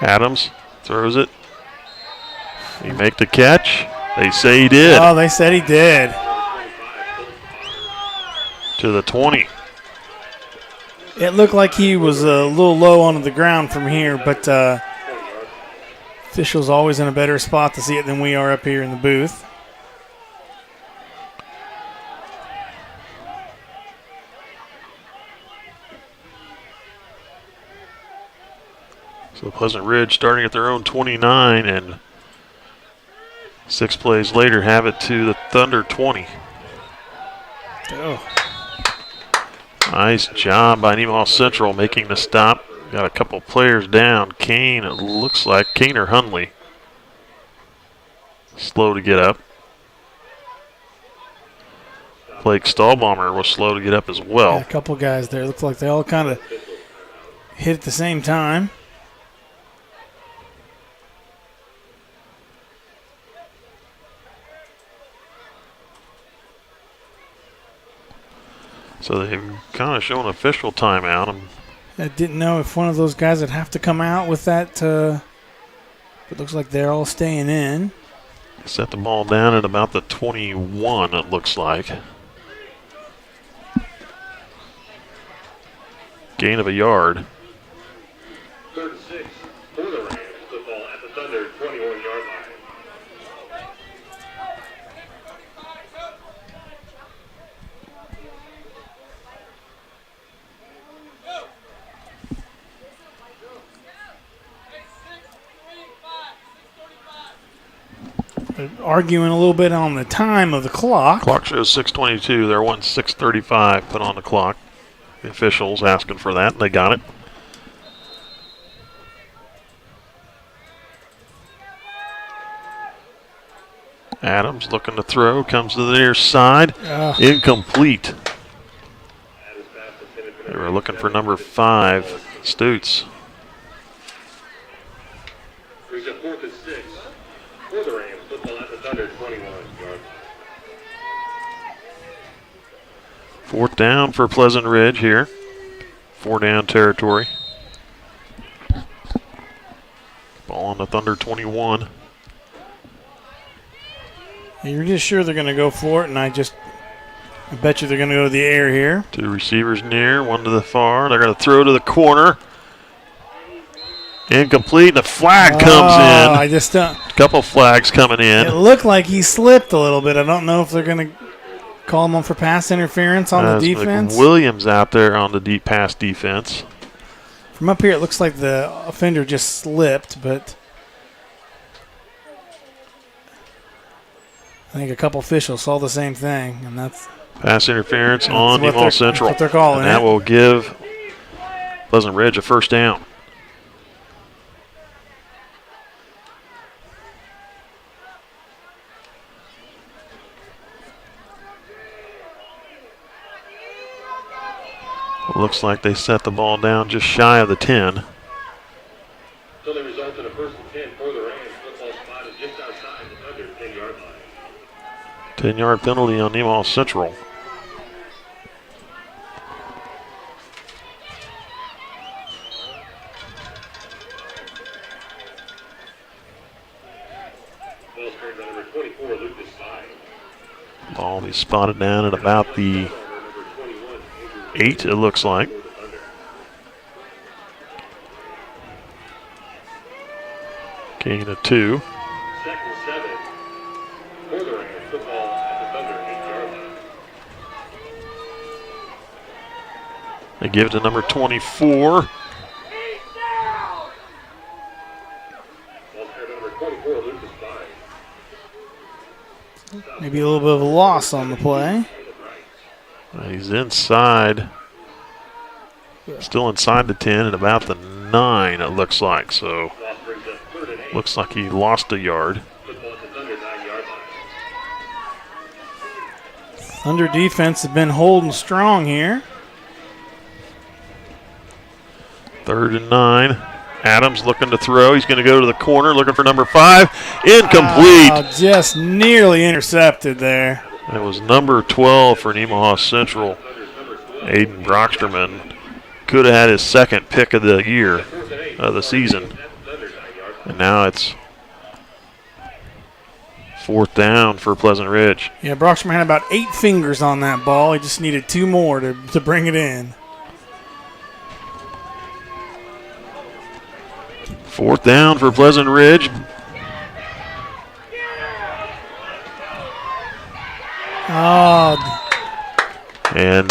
Adams throws it. He make the catch? They say he did.
Oh, they said he did.
To the 20.
It looked like he was a little low onto the ground from here, but officials always in a better spot to see it than we are up here in the booth.
So Pleasant Ridge starting at their own 29 and 6 plays later have it to the Thunder 20.
Oh.
Nice job by Nemaha Central making the stop. Got a couple players down. Kane, it looks like Kane or Hunley. Slow to get up. Blake Stahlbaumer was slow to get up as well.
Yeah, a couple guys there. Looks like they all kind of hit at the same time.
So they've kind of shown official timeout.
I didn't know if one of those guys would have to come out with that. It looks like they're all staying in.
Set the ball down at about the 21, it looks like. Gain of a yard.
3rd and 6 for the Rams. Football at the Thunder 21-yard line.
They're arguing a little bit on the time of the clock.
Clock shows 6:22. They're wanting 6:35 put on the clock. The officials asking for that. They got it. Adams looking to throw. Comes to the near side. Incomplete. They were looking for number 5, Stutz.
Brings up 4th and 6 for the Rams. Football at the Thunder 21-yard.
4th down for Pleasant Ridge here. 4-down territory. Ball on the Thunder 21.
You're just sure they're going to go for it, and I bet you they're going to go to the air here.
2 receivers near, 1 to the far. They're going to throw to the corner. Incomplete, and a flag comes in.
I just don't.
A couple flags coming in.
It looked like he slipped a little bit. I don't know if they're going to call him on for pass interference on the defense.
Williams out there on the deep pass defense.
From up here, it looks like the offender just slipped, but I think a couple officials saw the same thing, and that's
pass interference on
Nemaha
Central.
That's what they're calling
and that will give Pleasant Ridge a first down. Looks like they set the ball down just shy of the 10.
So they result in a first and 10 for the Rams. Football spot is just outside the under 10-yard line.
10-yard penalty on Nemaha Central.
Ball turned by number 24, Lucas Spy.
Ball will be spotted down at about the 8, it looks like. Gain of 2.
Second 7 for the Rams. Football at the Thunder 8-yard line.
They give it to number 24.
Ball turned by number 24, Lucas Spy.
maybe a little bit of a loss on the play.
He's inside. Still inside the 10 and about the 9, it looks like. So, looks like he lost a yard.
Thunder defense has been holding strong here.
3rd and 9. Adams looking to throw. He's going to go to the corner, looking for number 5. Incomplete.
Just nearly intercepted there.
That was number 12 for Nemaha Central. Aiden Brocksterman could have had his second pick of the year, of the season. And now it's 4th down for Pleasant Ridge.
Yeah, Brocksterman had about 8 fingers on that ball. He just needed 2 more to bring it in.
4th down for Pleasant Ridge. And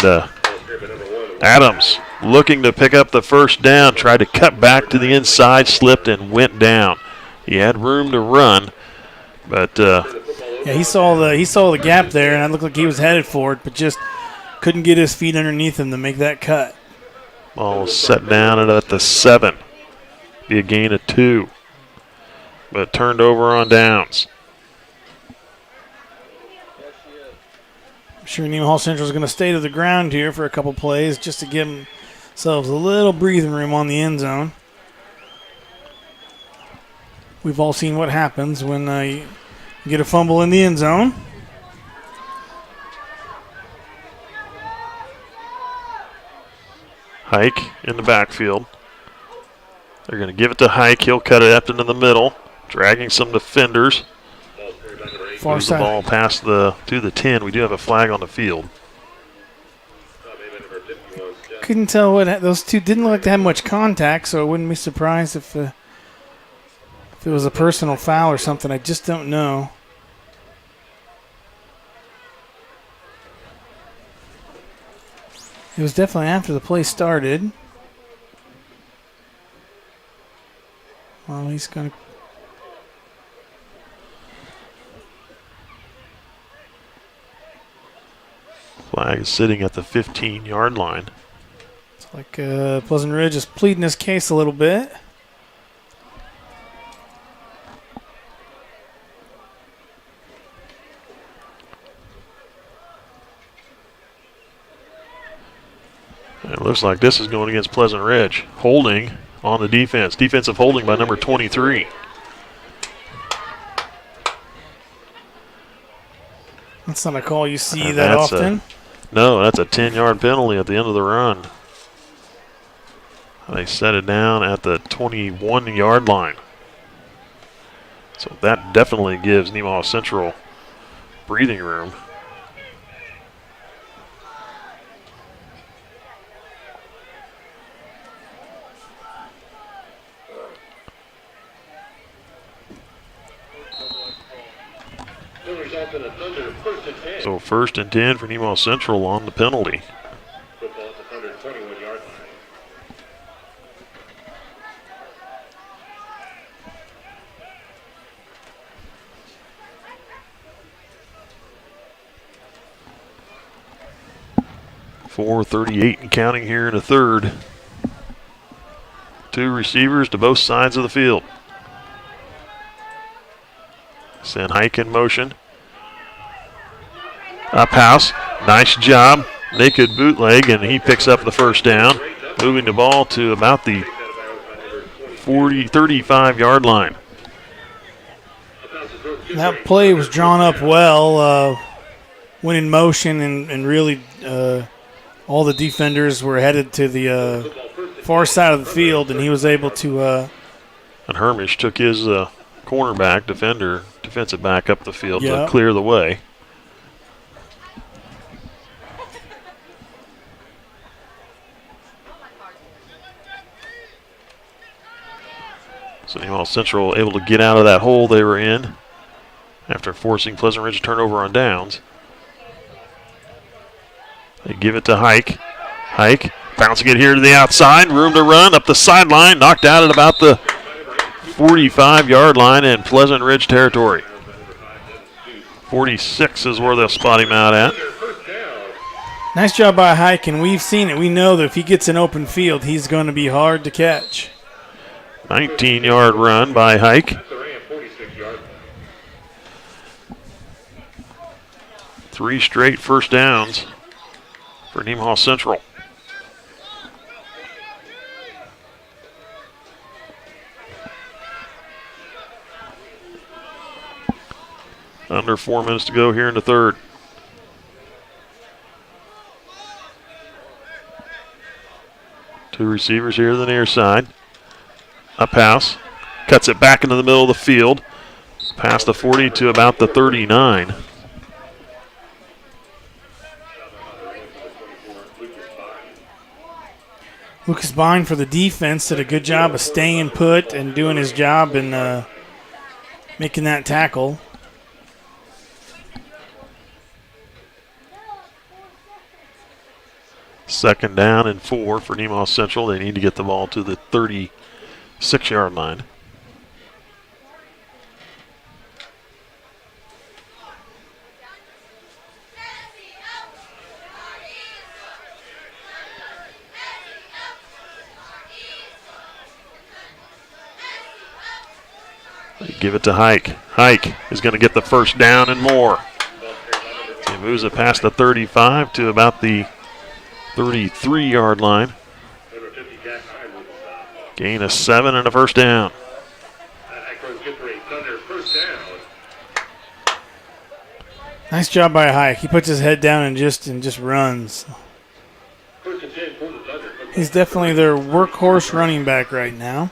Adams looking to pick up the first down, tried to cut back to the inside, slipped and went down. He had room to run, but
yeah, he saw the gap there, and it looked like he was headed for it, but just couldn't get his feet underneath him to make that cut.
Ball was set down at the 7. Be a gain of 2, but turned over on downs.
I'm sure Nemaha Central is going to stay to the ground here for a couple plays just to give themselves a little breathing room on the end zone. We've all seen what happens when you get a fumble in the end zone.
Hike in the backfield. They're going to give it to Hike. He'll cut it up into the middle, dragging some defenders.
Far
Moves the
side.
ball past to the 10. We do have a flag on the field.
Couldn't tell what those two didn't look like to have much contact, so I wouldn't be surprised if it was a personal foul or something. I just don't know. It was definitely after the play started. Well, he's going to.
Flag is sitting at the 15-yard line.
It's like Pleasant Ridge is pleading his case a little bit.
It looks like this is going against Pleasant Ridge. Holding on the defense. Defensive holding by number 23.
That's not a call you see that often.
No, that's a 10-yard penalty at the end of the run. They set it down at the 21-yard line. So that definitely gives Nemaha Central breathing room.
result in a Thunder 1st and 10.
So 1st and 10 for Nemaha Central on the penalty.
Football at the Thunder 21-yard line.
.438 and counting here in the third. 2 receivers to both sides of the field. Send Hike in motion. Up house. Nice job. Naked bootleg, and he picks up the first down. Moving the ball to about the 35-yard line.
That play was drawn up well. Went in motion, and really all the defenders were headed to the far side of the field, and he was able to.
And Hermish took his cornerback, defensive back up the field to
Yeah.
clear the way. So Nemaha Central able to get out of that hole they were in after forcing Pleasant Ridge to turnover on downs. They give it to Hike. Hike bouncing it here to the outside. Room to run up the sideline. Knocked out at about the 45-yard line in Pleasant Ridge territory. 46 is where they'll spot him out at.
Nice job by Hike, and we've seen it. We know that if he gets an open field, he's going to be hard to catch.
19-yard run by Hike. 3 straight first downs for Nemaha Central. Under 4 minutes to go here in the third. Two receivers here to the near side. Up house. Cuts it back into the middle of the field. Past the 40 to about the 39.
Lucas Bine for the defense did a good job of staying put and doing his job and making that tackle.
Second down and 4 for Nemaha Central. They need to get the ball to the 36-yard line. They give it to Hike. Hike is going to get the first down and more. He moves it past the 35 to about the 33-yard line. Gain of 7 and a first down.
Nice job by Hike. He puts his head down and just runs. He's definitely their workhorse running back right now.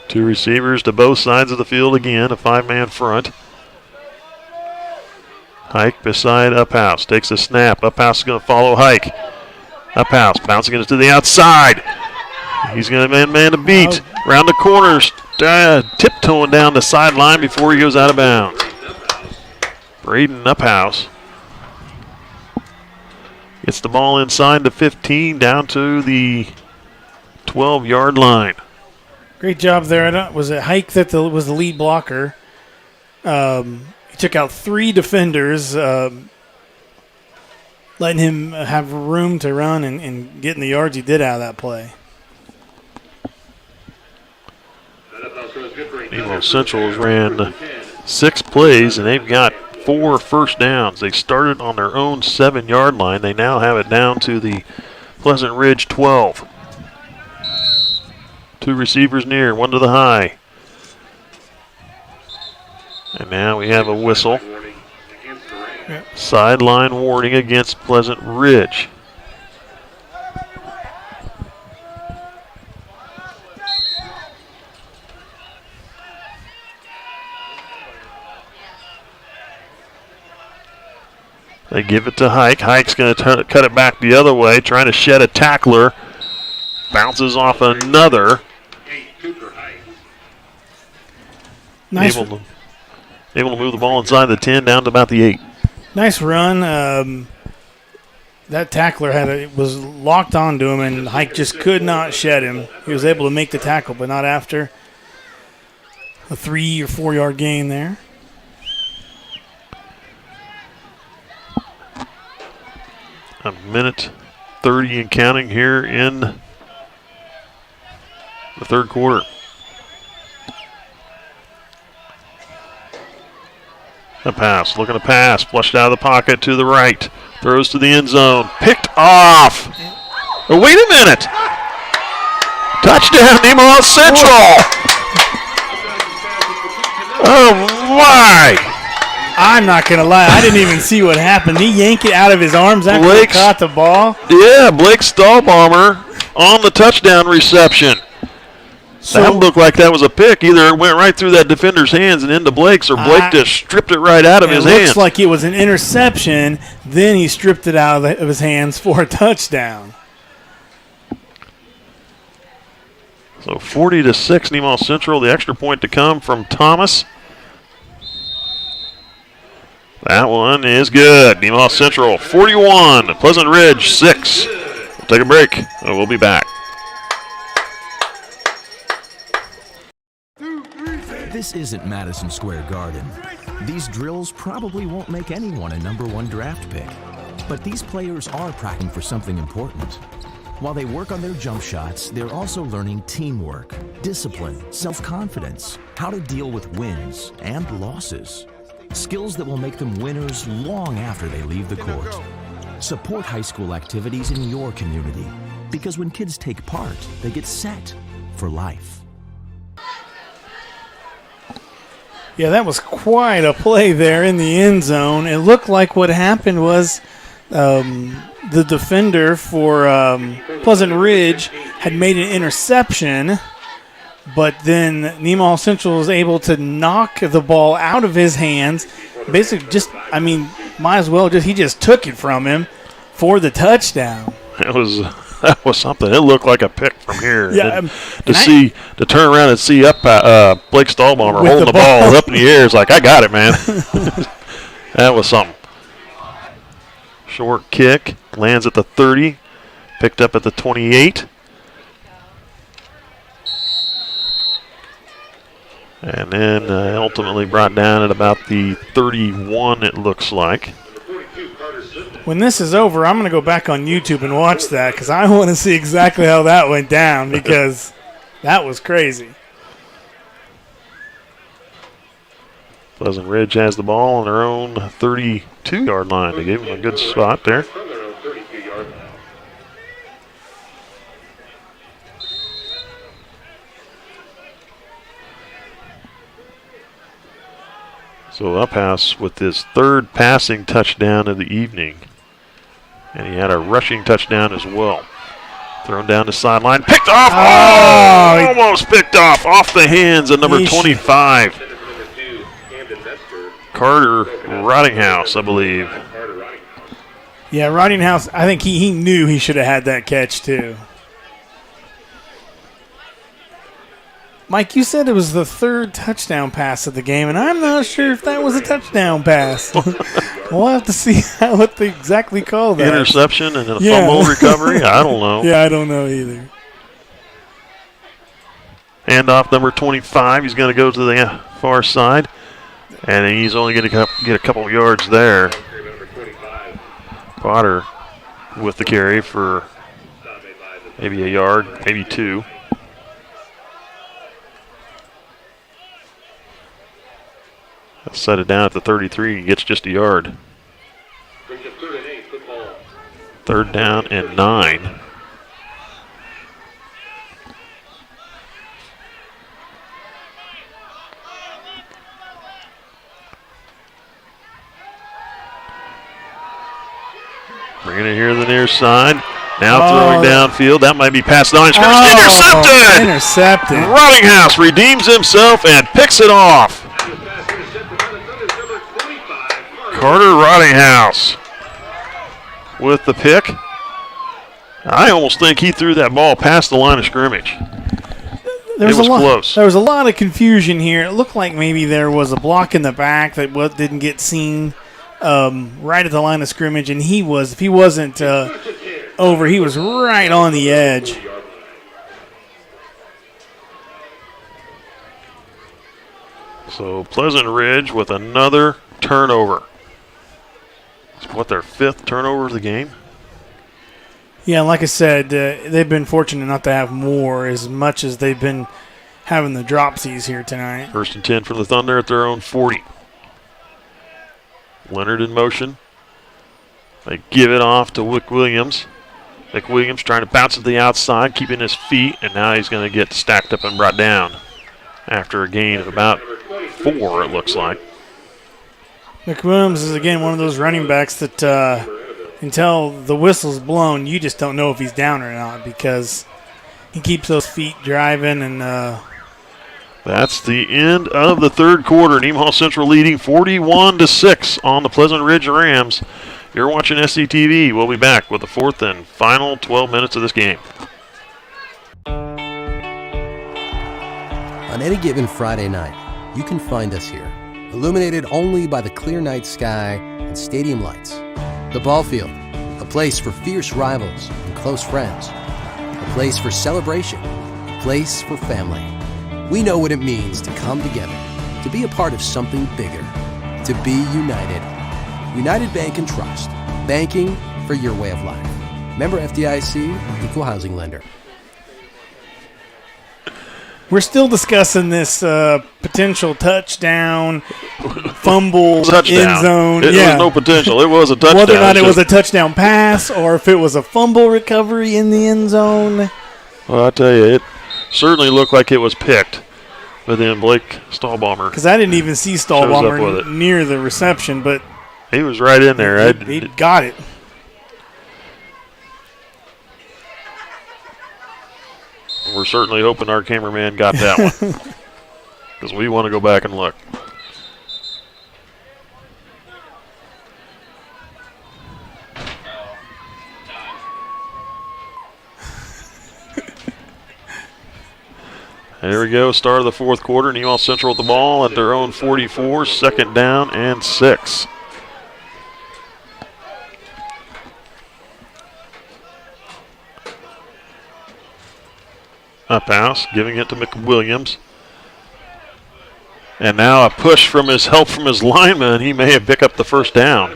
Two receivers to both sides of the field again, a 5-man front. Hike beside Uphouse, takes a snap. Uphouse is going to follow Hike. Uphouse bouncing it to the outside. He's going to man to beat. Round the corners, tiptoeing down the sideline before he goes out of bounds. Braden Uphouse gets the ball inside the 15 down to the 12-yard line.
Great job there. Was it Hike that was the lead blocker? He took out 3 defenders, letting him have room to run and getting the yards he did out of that play.
Nemaha Central has ran 6 plays, and they've got 4 first downs. They started on their own 7-yard line. They now have it down to the Pleasant Ridge 12. 2 receivers near, 1 to the high. And now we have a whistle. Sideline warning against Pleasant Ridge. They give it to Hike. Hike's going to cut it back the other way, trying to shed a tackler. Bounces off another.
Nice.
Able to move the ball inside the 10 down to about the 8.
Nice run. That tackler was locked onto him, and Hike just could not shed him. He was able to make the tackle, but not after a 3 or 4 yard gain there.
A minute 30 and counting here in the third quarter. A pass, looking to pass, flushed out of the pocket to the right. Throws to the end zone, picked off. Oh, wait a minute. Touchdown, Nemaha Central. Oh, my.
I'm not going to lie. I didn't even see what happened. He yanked it out of his arms after he caught the ball.
Yeah, Blake Stahlbaumer on the touchdown reception. That looked like that was a pick. Either it went right through that defender's hands and into Blake's, or Blake just stripped it right out of his hands.
It looks like it was an interception. Then he stripped it out of his hands for a touchdown.
So 40-6, Nemaha Central. The extra point to come from Thomas. That one is good. Nemaha Central 41, Pleasant Ridge 6. We'll take a break, and we'll be back.
This isn't Madison Square Garden. These drills probably won't make anyone a #1 draft pick. But these players are practicing for something important. While they work on their jump shots, they're also learning teamwork, discipline, self-confidence, how to deal with wins and losses. Skills that will make them winners long after they leave the court. Support high school activities in your community, because when kids take part, they get set for life.
Yeah, that was quite a play there in the end zone. It looked like what happened was the defender for Pleasant Ridge had made an interception, but then Nemaha Central was able to knock the ball out of his hands. Basically, might as well he just took it from him for the touchdown.
That was something. It looked like a pick from here.
Yeah,
to turn around and see Blake Stahlbaumer holding the ball up in the air, it's like, I got it, man. That was something. Short kick, lands at the 30, picked up at the 28. And then ultimately brought down at about the 31, it looks like.
When this is over, I'm going to go back on YouTube and watch that, because I want to see exactly how that went down, because that was crazy.
Pleasant Ridge has the ball on their own 32-yard line. They gave them a good spot there. So Uphouse with his third passing touchdown of the evening. And he had a rushing touchdown as well. Thrown down the sideline. Picked off! Oh! Almost picked off the hands of number 25. Carter Rottinghouse, I believe.
Yeah, Rottinghouse, I think he knew he should have had that catch too. Mike, you said it was the third touchdown pass of the game, and I'm not sure if that was a touchdown pass. We'll have to see what they exactly call that.
Interception and then a fumble recovery? I don't know.
Yeah, I don't know either.
Handoff number 25. He's going to go to the far side, and he's only going to get a couple of yards there. Potter with the carry for maybe a yard, maybe two. Set it down at the 33. He gets just a yard. Third down and 9. Bringing it here to the near side. Now throwing downfield. That might be past the line. Intercepted!
Intercepted.
Rottinghouse redeems himself and picks it off. Carter Rottinghouse with the pick. I almost think he threw that ball past the line of scrimmage. It was close.
There was a lot of confusion here. It looked like maybe there was a block in the back that didn't get seen right at the line of scrimmage, and if he wasn't over, he was right on the edge.
So Pleasant Ridge with another turnover. It's their 5th turnover of the game?
Yeah, like I said, they've been fortunate not to have more as much as they've been having the dropsies here tonight.
1st and 10 for the Thunder at their own 40. Leonard in motion. They give it off to Wick Williams. Wick Williams trying to bounce to the outside, keeping his feet, and now he's going to get stacked up and brought down after a gain of about 4, it looks like.
Wick Williams is, again, one of those running backs that until the whistle's blown, you just don't know if he's down or not because he keeps those feet driving. And
that's the end of the 3rd quarter. Nemaha Central leading 41-6 on the Pleasant Ridge Rams. You're watching SCTV. We'll be back with the 4th and final 12 minutes of this game.
On any given Friday night, you can find us here, illuminated only by the clear night sky and stadium lights. The ball field, a place for fierce rivals and close friends. A place for celebration, a place for family. We know what it means to come together, to be a part of something bigger, to be united. United Bank and Trust. Banking for your way of life. Member FDIC, Equal Housing Lender.
we're still discussing this potential touchdown, fumble, end zone.
It was no potential. It was a touchdown.
Whether or not it was a touchdown pass or if it was a fumble recovery in the end zone.
Well, I tell you, it certainly looked like it was picked. But then Blake Stahlbaumer.
Because I didn't even see Stahlbaumer near the reception, but
he was right in there.
He got it.
We're certainly hoping our cameraman got that one. Because we want to go back and look. There we go, start of the fourth quarter. Nemaha Central with the ball at their own 44, 2nd down and 6. A pass, giving it to McWilliams. And now a push from his help from his lineman. He may have picked up the first down.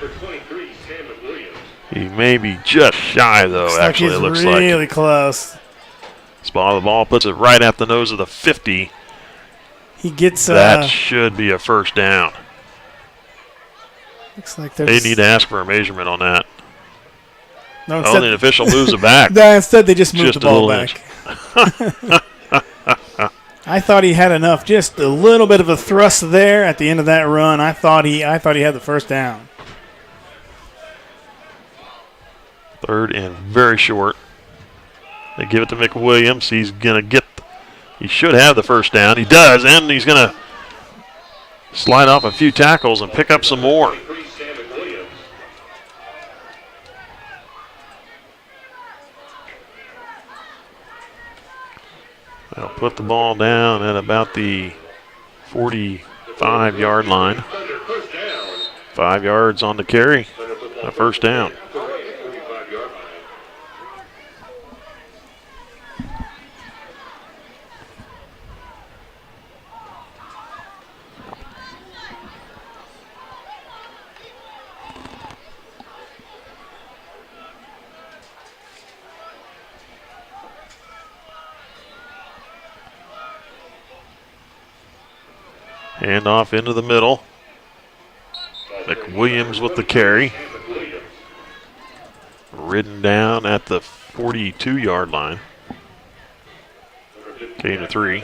He may be just shy, though, actually, it looks like.
Really close.
Spot of the ball, puts it right at the nose of the 50.
He gets
that should be a first down.
Looks like
they need to ask for a measurement on that.
No,
the official moves it back.
Instead, they just moved the ball back. I thought he had enough, just a little bit of a thrust there at the end of that run. I thought he had the first down.
3rd and very short. They give it to McWilliams. He's going to he should have the first down. He does, and he's going to slide off a few tackles and pick up some more. They'll put the ball down at about the 45-yard line. 5 yards on the carry, a first down. Hand off into the middle. McWilliams with the carry. Ridden down at the 42-yard line. Gain of 3.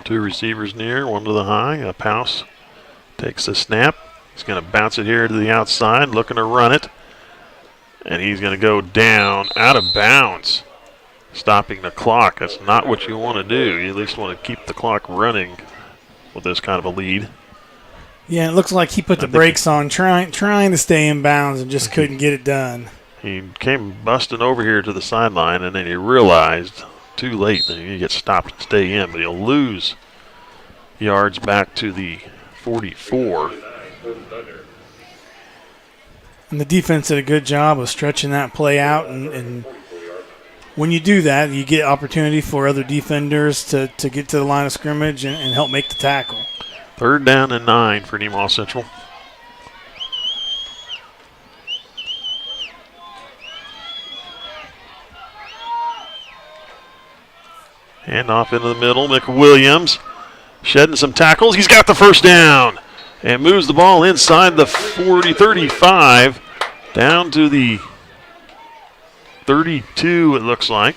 Two receivers near, one to the high. A Pouse takes the snap. He's going to bounce it here to the outside, looking to run it. And he's going to go down, out of bounds, stopping the clock. That's not what you want to do. You at least want to keep the clock running with this kind of a lead.
Yeah, it looks like he put the brakes on, trying to stay in bounds and just couldn't get it done.
He came busting over here to the sideline, and then he realized too late that he gets stopped and stay in, but he'll lose yards back to the 44.
And the defense did a good job of stretching that play out, and when you do that, you get opportunity for other defenders to get to the line of scrimmage and help make the tackle.
3rd down and 9 for Nemaha Central. Hand off into the middle. McWilliams shedding some tackles. He's got the first down and moves the ball inside the 35 down to the 32, it looks like.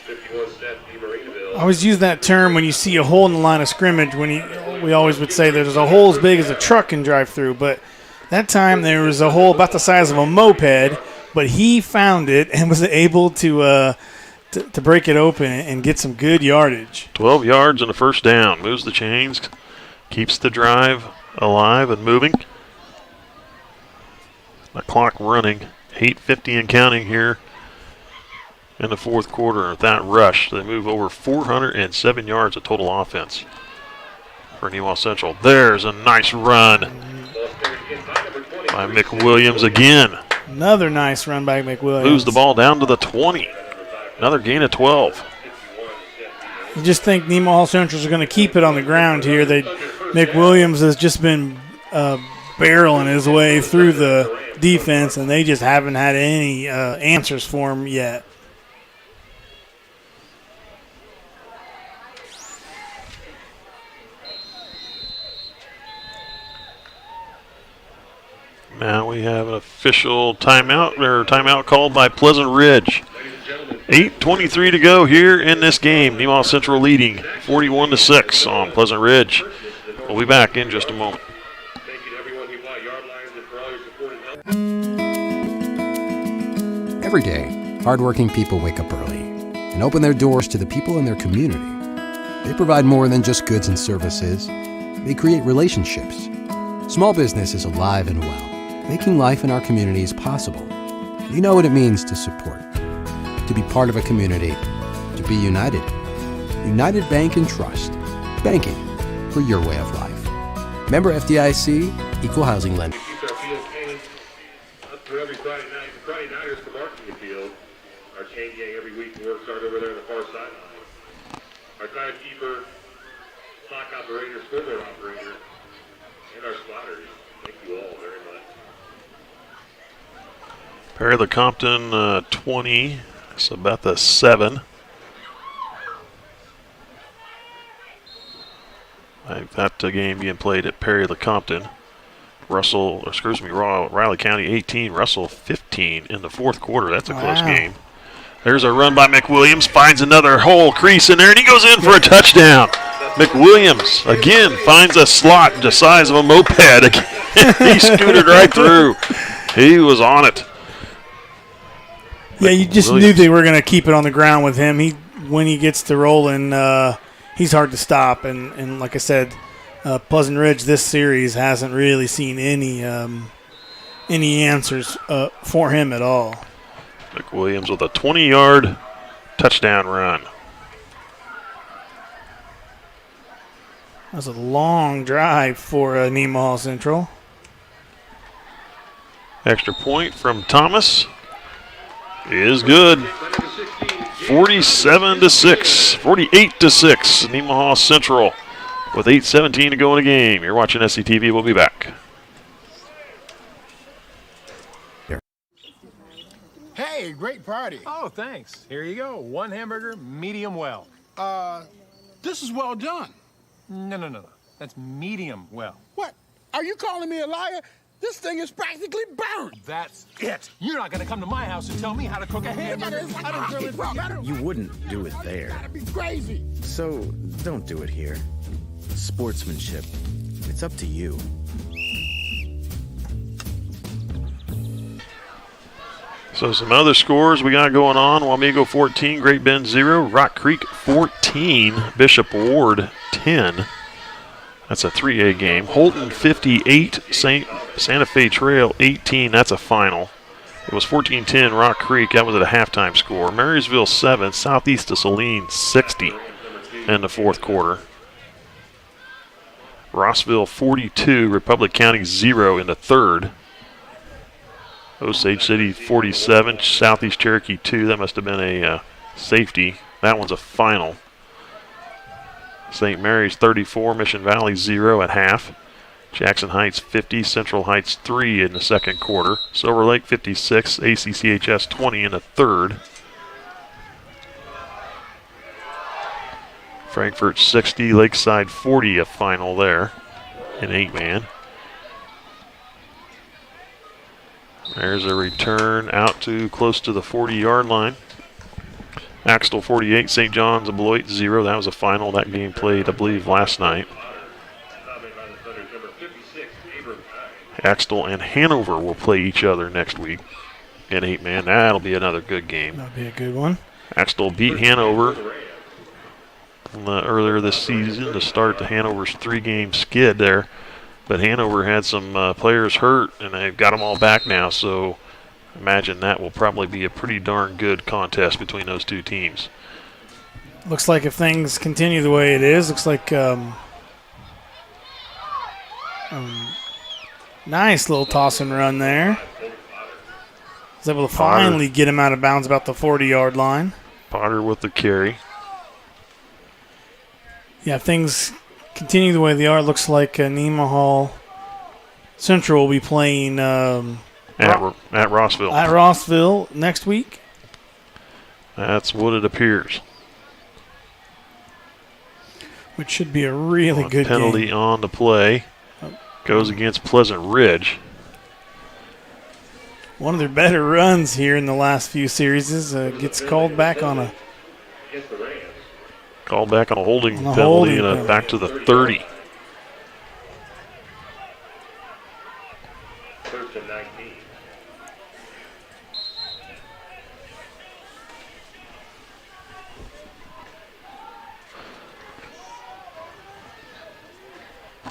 I always use that term when you see a hole in the line of scrimmage. We always would say there's a hole as big as a truck can drive through, but that time there was a hole about the size of a moped, but he found it and was able to break it open and get some good yardage.
12 yards and a first down. Moves the chains, keeps the drive alive and moving. The clock running, 8:50 and counting here in the 4th quarter. With that rush, they move over 407 yards of total offense for Nemaha Central. There's a nice run by McWilliams again.
Another nice run by McWilliams.
Moves the ball down to the 20. Another gain of 12.
You just think Nemaha Central's are going to keep it on the ground here. McWilliams has just been barreling his way through the defense, and they just haven't had any answers for him yet.
Now we have an official timeout called by Pleasant Ridge. 8:23 to go here in this game. Nemaha Central leading 41-6 on Pleasant Ridge. We'll be back in just a moment.
Every day, hardworking people wake up early and open their doors to the people in their community. They provide more than just goods and services. They create relationships. Small business is alive and well, making life in our communities possible. You know what it means to support, to be part of a community, to be united. United Bank and Trust. Banking for your way of life. Member FDIC, Equal Housing Lender.
For every Friday night, the Friday Nighters from Marketing Field. Our chain gang every week works hard over there on the far sideline. Our timekeeper, clock operator, scoreboard operator, and our spotters. Thank you all very much.
Perry the Compton 20, so about the 7. That game being played at Perry the Compton. Riley County 18, Russell 15 in the 4th quarter. That's a close game. There's a run by McWilliams, finds another hole crease in there, and he goes in for a touchdown. McWilliams again finds a slot the size of a moped. He scooted right through. He was on it.
Yeah, you just knew they were going to keep it on the ground with him. When he gets to rolling, he's hard to stop. And like I said, Pleasant Ridge this series hasn't really seen any answers for him at all.
McWilliams with a 20-yard touchdown run.
That was a long drive for Nemaha Central.
Extra point from Thomas is good. 47-6, 48-6. Nemaha Central with 8:17 to go in the game. You're watching SCTV. We'll be back.
Hey, great party. Oh, thanks. Here you go. 1 hamburger, medium well. This is well done. No. That's medium well. What? Are you calling me a liar? This thing is practically burnt. That's it. You're not going to come to my house and tell me how to cook a hamburger. I don't grill it.
You wouldn't do it there.
Gotta be crazy.
So don't do it here.
Sportsmanship. It's up to you.
So some other scores we got going on. Wamego 14, Great Bend 0, Rock Creek 14, Bishop Ward 10. That's a 3A game. Holton 58, Santa Fe Trail 18. That's a final. It was 14-10 Rock Creek. That was at a halftime score. Marysville 7, Southeast of Saline 60 in the fourth quarter. Rossville 42, Republic County 0 in the third. Osage City 47, Southeast Cherokee 2. That must have been a safety. That one's a final. St. Mary's 34, Mission Valley 0 at half. Jackson Heights 50, Central Heights 3 in the second quarter. Silver Lake 56, ACCHS 20 in the third. Frankfurt 60, Lakeside 40, a final there in 8-man. There's a return out to close to the 40-yard line. Axtell 48, St. John's of Beloit 0. That was a final. That game played, I believe, last night. Axtell and Hanover will play each other next week in 8-man. That'll be another good game.
That'll be a good one.
Axtell beat Hanover earlier this season to start the Hanover's 3-game skid there. But Hanover had some players hurt, and they've got them all back now. So imagine that will probably be a pretty darn good contest between those two teams.
Looks like if things continue the way it is, looks like nice little toss and run there. Was able to finally get him out of bounds about the 40-yard line.
Potter with the carry.
Yeah, things continue the way they are. It looks like Nemaha Central will be playing
at Rossville.
At Rossville next week.
That's what it appears.
Which should be a really good
penalty
game.
On the play. Goes against Pleasant Ridge.
One of their better runs here in the last few series gets called back on a
holding penalty and back to the 30.
First and 19.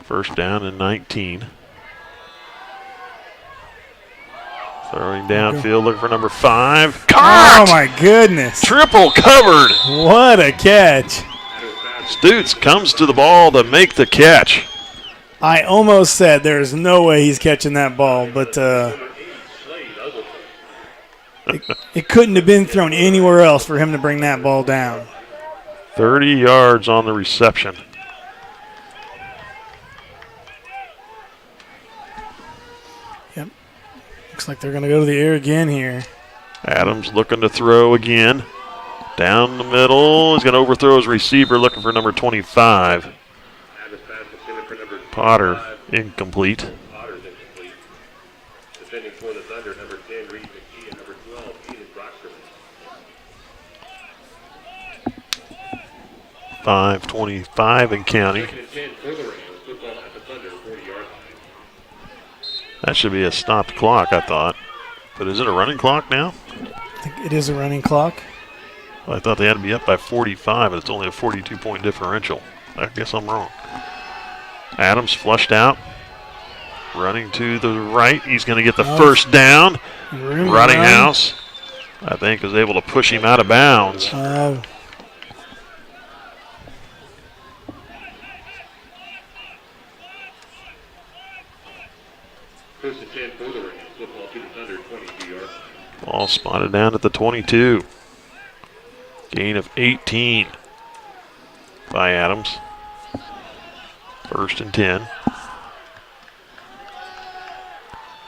First down and 19. Throwing downfield, looking for number 5. Caught!
Oh, my goodness.
Triple covered.
What a catch.
Stutz comes to the ball to make the catch.
I almost said there's no way he's catching that ball, but it couldn't have been thrown anywhere else for him to bring that ball down.
30 yards on the reception.
Yep. Looks like they're going to go to the air again here.
Adams looking to throw again. Down the middle. He's going to overthrow his receiver, looking for number 25. Potter, incomplete.
Potter's incomplete. Defending for the Thunder, number 10, Reed McKee, and number 12, Keenan Brockstrom.
5:25 and counting. That should be a stopped clock, I thought. But is it a running clock now?
I think it is a running clock.
Well, I thought they had to be up by 45, and it's only a 42-point differential. I guess I'm wrong. Adams flushed out. Running to the right. He's going to get the first down. Rottinghouse, I think, is able to push him out of bounds.
First and 10 for the Rams. Football to the Thunder, 22 yards.
Ball spotted down at the 22. Gain of 18 by Adams. First and 10.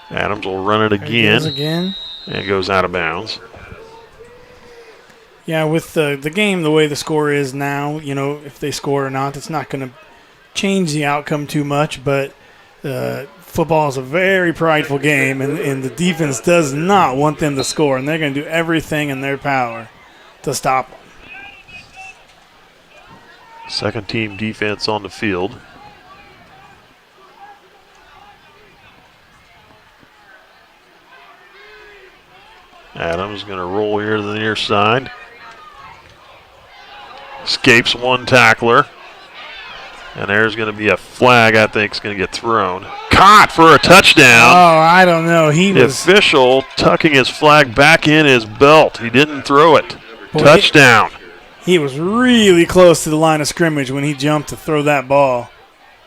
Adams will run it again. And goes out of bounds.
Yeah, with the game the way the score is now, you know, if they score or not, it's not going to change the outcome too much. But football is a very prideful game, and the defense does not want them to score, and they're going to do everything in their power to stop them.
Second team defense on the field. Adams going to roll here to the near side. Escapes one tackler. And there's going to be a flag I think is going to get thrown. Caught for a touchdown.
Oh, I don't know.
The official tucking his flag back in his belt. He didn't throw it.
Boy,
Touchdown.
He was really close to the line of scrimmage when he jumped to throw that ball.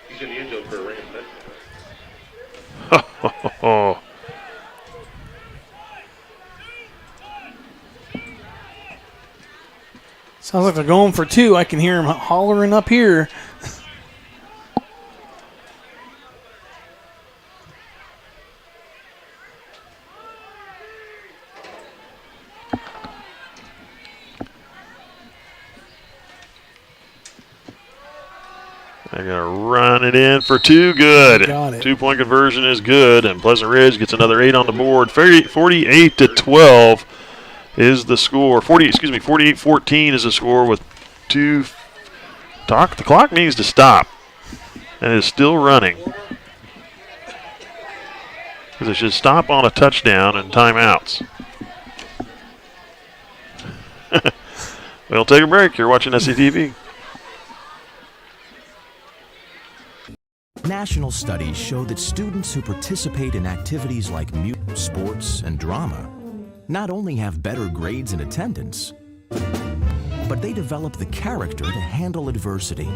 He's in the end zone for a Rams touchdown.
Sounds like they're going for two. I can hear him hollering up here.
They're going to run it in for two. Good.
Got it.
2-point conversion is good, and Pleasant Ridge gets another 8 on the board. 48-12 is the score. 48-14 is the score with two. The clock needs to stop, and it's still running. Because it should stop on a touchdown and timeouts. We'll take a break. You're watching SCTV.
National studies show that students who participate in activities like music, sports, and drama not only have better grades and attendance, but they develop the character to handle adversity,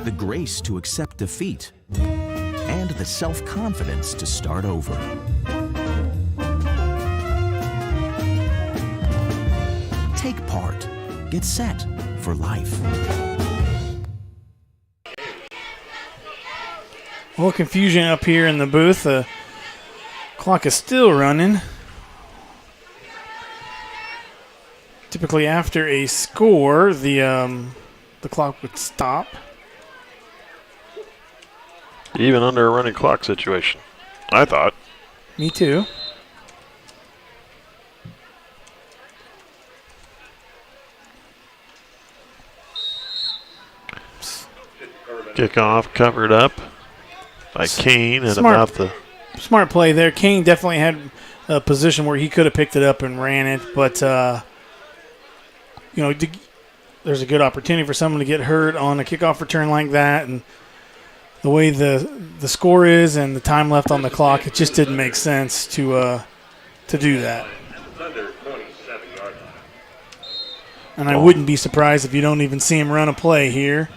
the grace to accept defeat, and the self-confidence to start over. Take part. Get set for life.
A little confusion up here in the booth. The clock is still running. Typically after a score, the clock would stop.
Even under a running clock situation, I thought.
Me too.
Kickoff covered up by Kane and
Smart.
about the
Smart play there. Kane definitely had a position where he could have picked it up and ran it, but there's a good opportunity for someone to get hurt on a kickoff return like that, and the way the score is and the time left on the clock, it just didn't make sense to do that. And I wouldn't be surprised if you don't even see him run a play here.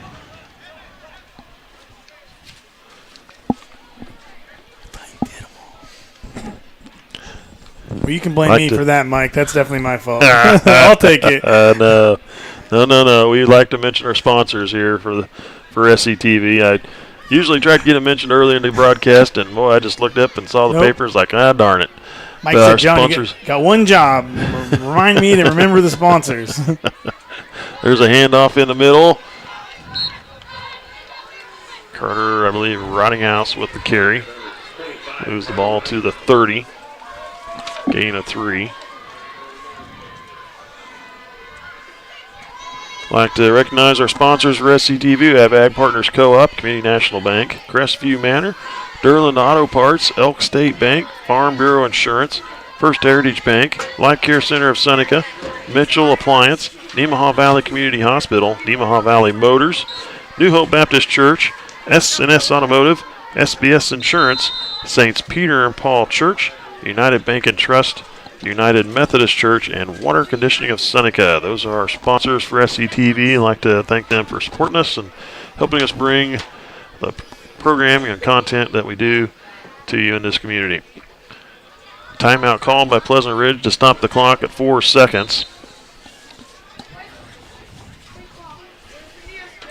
Well, you can blame me for that, Mike. That's definitely my fault. I'll take it.
No. We'd like to mention our sponsors here for SCTV. I usually try to get them mentioned earlier in the broadcast, and boy, I just looked up and saw the papers like, darn it.
Mike said, John, you got one job. Remind me to remember the sponsors.
There's a handoff in the middle. Carter, I believe, Rottinghouse with the carry. Moves the ball to the 30. Gain of 3. I'd like to recognize our sponsors for SCTV. We have Ag Partners Co-op, Community National Bank, Crestview Manor, Durland Auto Parts, Elk State Bank, Farm Bureau Insurance, First Heritage Bank, Life Care Center of Seneca, Mitchell Appliance, Nemaha Valley Community Hospital, Nemaha Valley Motors, New Hope Baptist Church, S&S Automotive, SBS Insurance, Saints Peter and Paul Church, United Bank and Trust, United Methodist Church, and Water Conditioning of Seneca. Those are our sponsors for SCTV. I'd like to thank them for supporting us and helping us bring the programming and content that we do to you in this community. Timeout called by Pleasant Ridge to stop the clock at 4 seconds.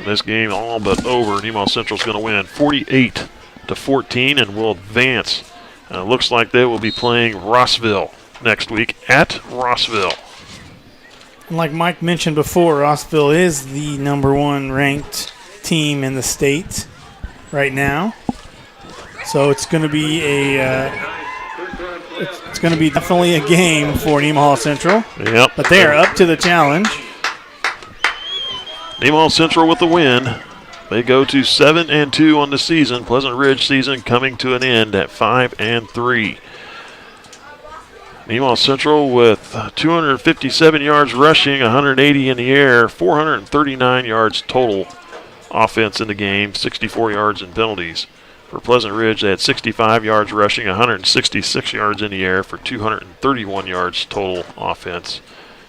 This game all but over. Nemaha Central's going to win 48-14 and will advance. It looks like they will be playing Rossville next week at Rossville.
And like Mike mentioned before, Rossville is the #1 ranked team in the state right now. So it's going to be it's going to be definitely a game for Nemaha Central.
Yep.
But they are up to the challenge.
Nemaha Central with the win. They go to 7-2 on the season. Pleasant Ridge season coming to an end at 5-3. Nemaha Central with 257 yards rushing, 180 in the air, 439 yards total offense in the game, 64 yards in penalties. For Pleasant Ridge, they had 65 yards rushing, 166 yards in the air for 231 yards total offense,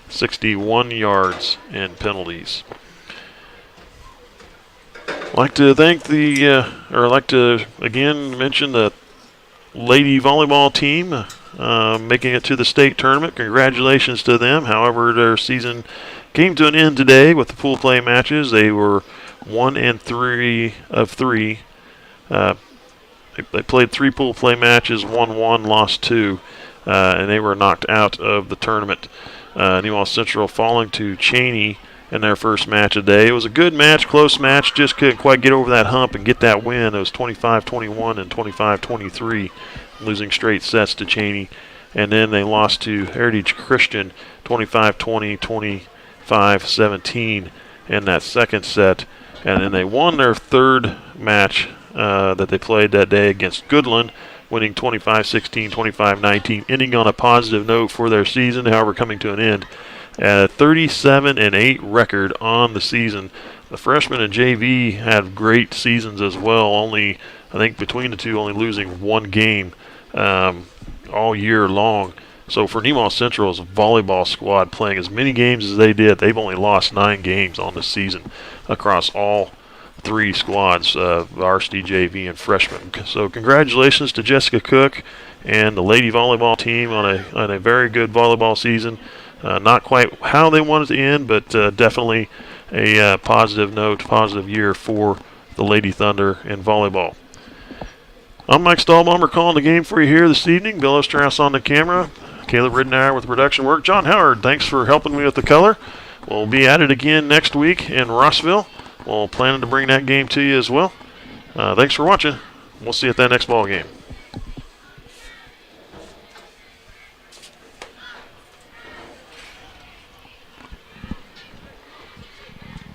61 yards in penalties. I'd like to thank I'd like to again mention the Lady Volleyball team making it to the state tournament. Congratulations to them. However, their season came to an end today with the pool play matches. They were 1-3 of 3. They played 3 pool play matches, won 1, lost 2, and they were knocked out of the tournament. Nemaha Central falling to Cheney in their first match of the day. It was a good match, close match, just couldn't quite get over that hump and get that win. It was 25-21 and 25-23, losing straight sets to Cheney. And then they lost to Heritage Christian 25-20, 25-17 in that second set. And then they won their third match that they played that day against Goodland, winning 25-16, 25-19, ending on a positive note for their season, however coming to an end at a 37-8 record on the season. The freshmen and JV had great seasons as well, only, I think between the two, only losing 1 game all year long. So for Nemaha Central's volleyball squad playing as many games as they did, they've only lost 9 games on the season across all 3 squads, varsity, JV, and freshmen. So congratulations to Jessica Cook and the Lady Volleyball team on a very good volleyball season. Not quite how they wanted to end, but definitely a positive note, positive year for the Lady Thunder in volleyball. I'm Mike Stahlbomber calling the game for you here this evening. Bill Osterhaus on the camera. Caleb Ridenour with production work. John Howard, thanks for helping me with the color. We'll be at it again next week in Rossville. We'll plan to bring that game to you as well. Thanks for watching. We'll see you at that next ball game.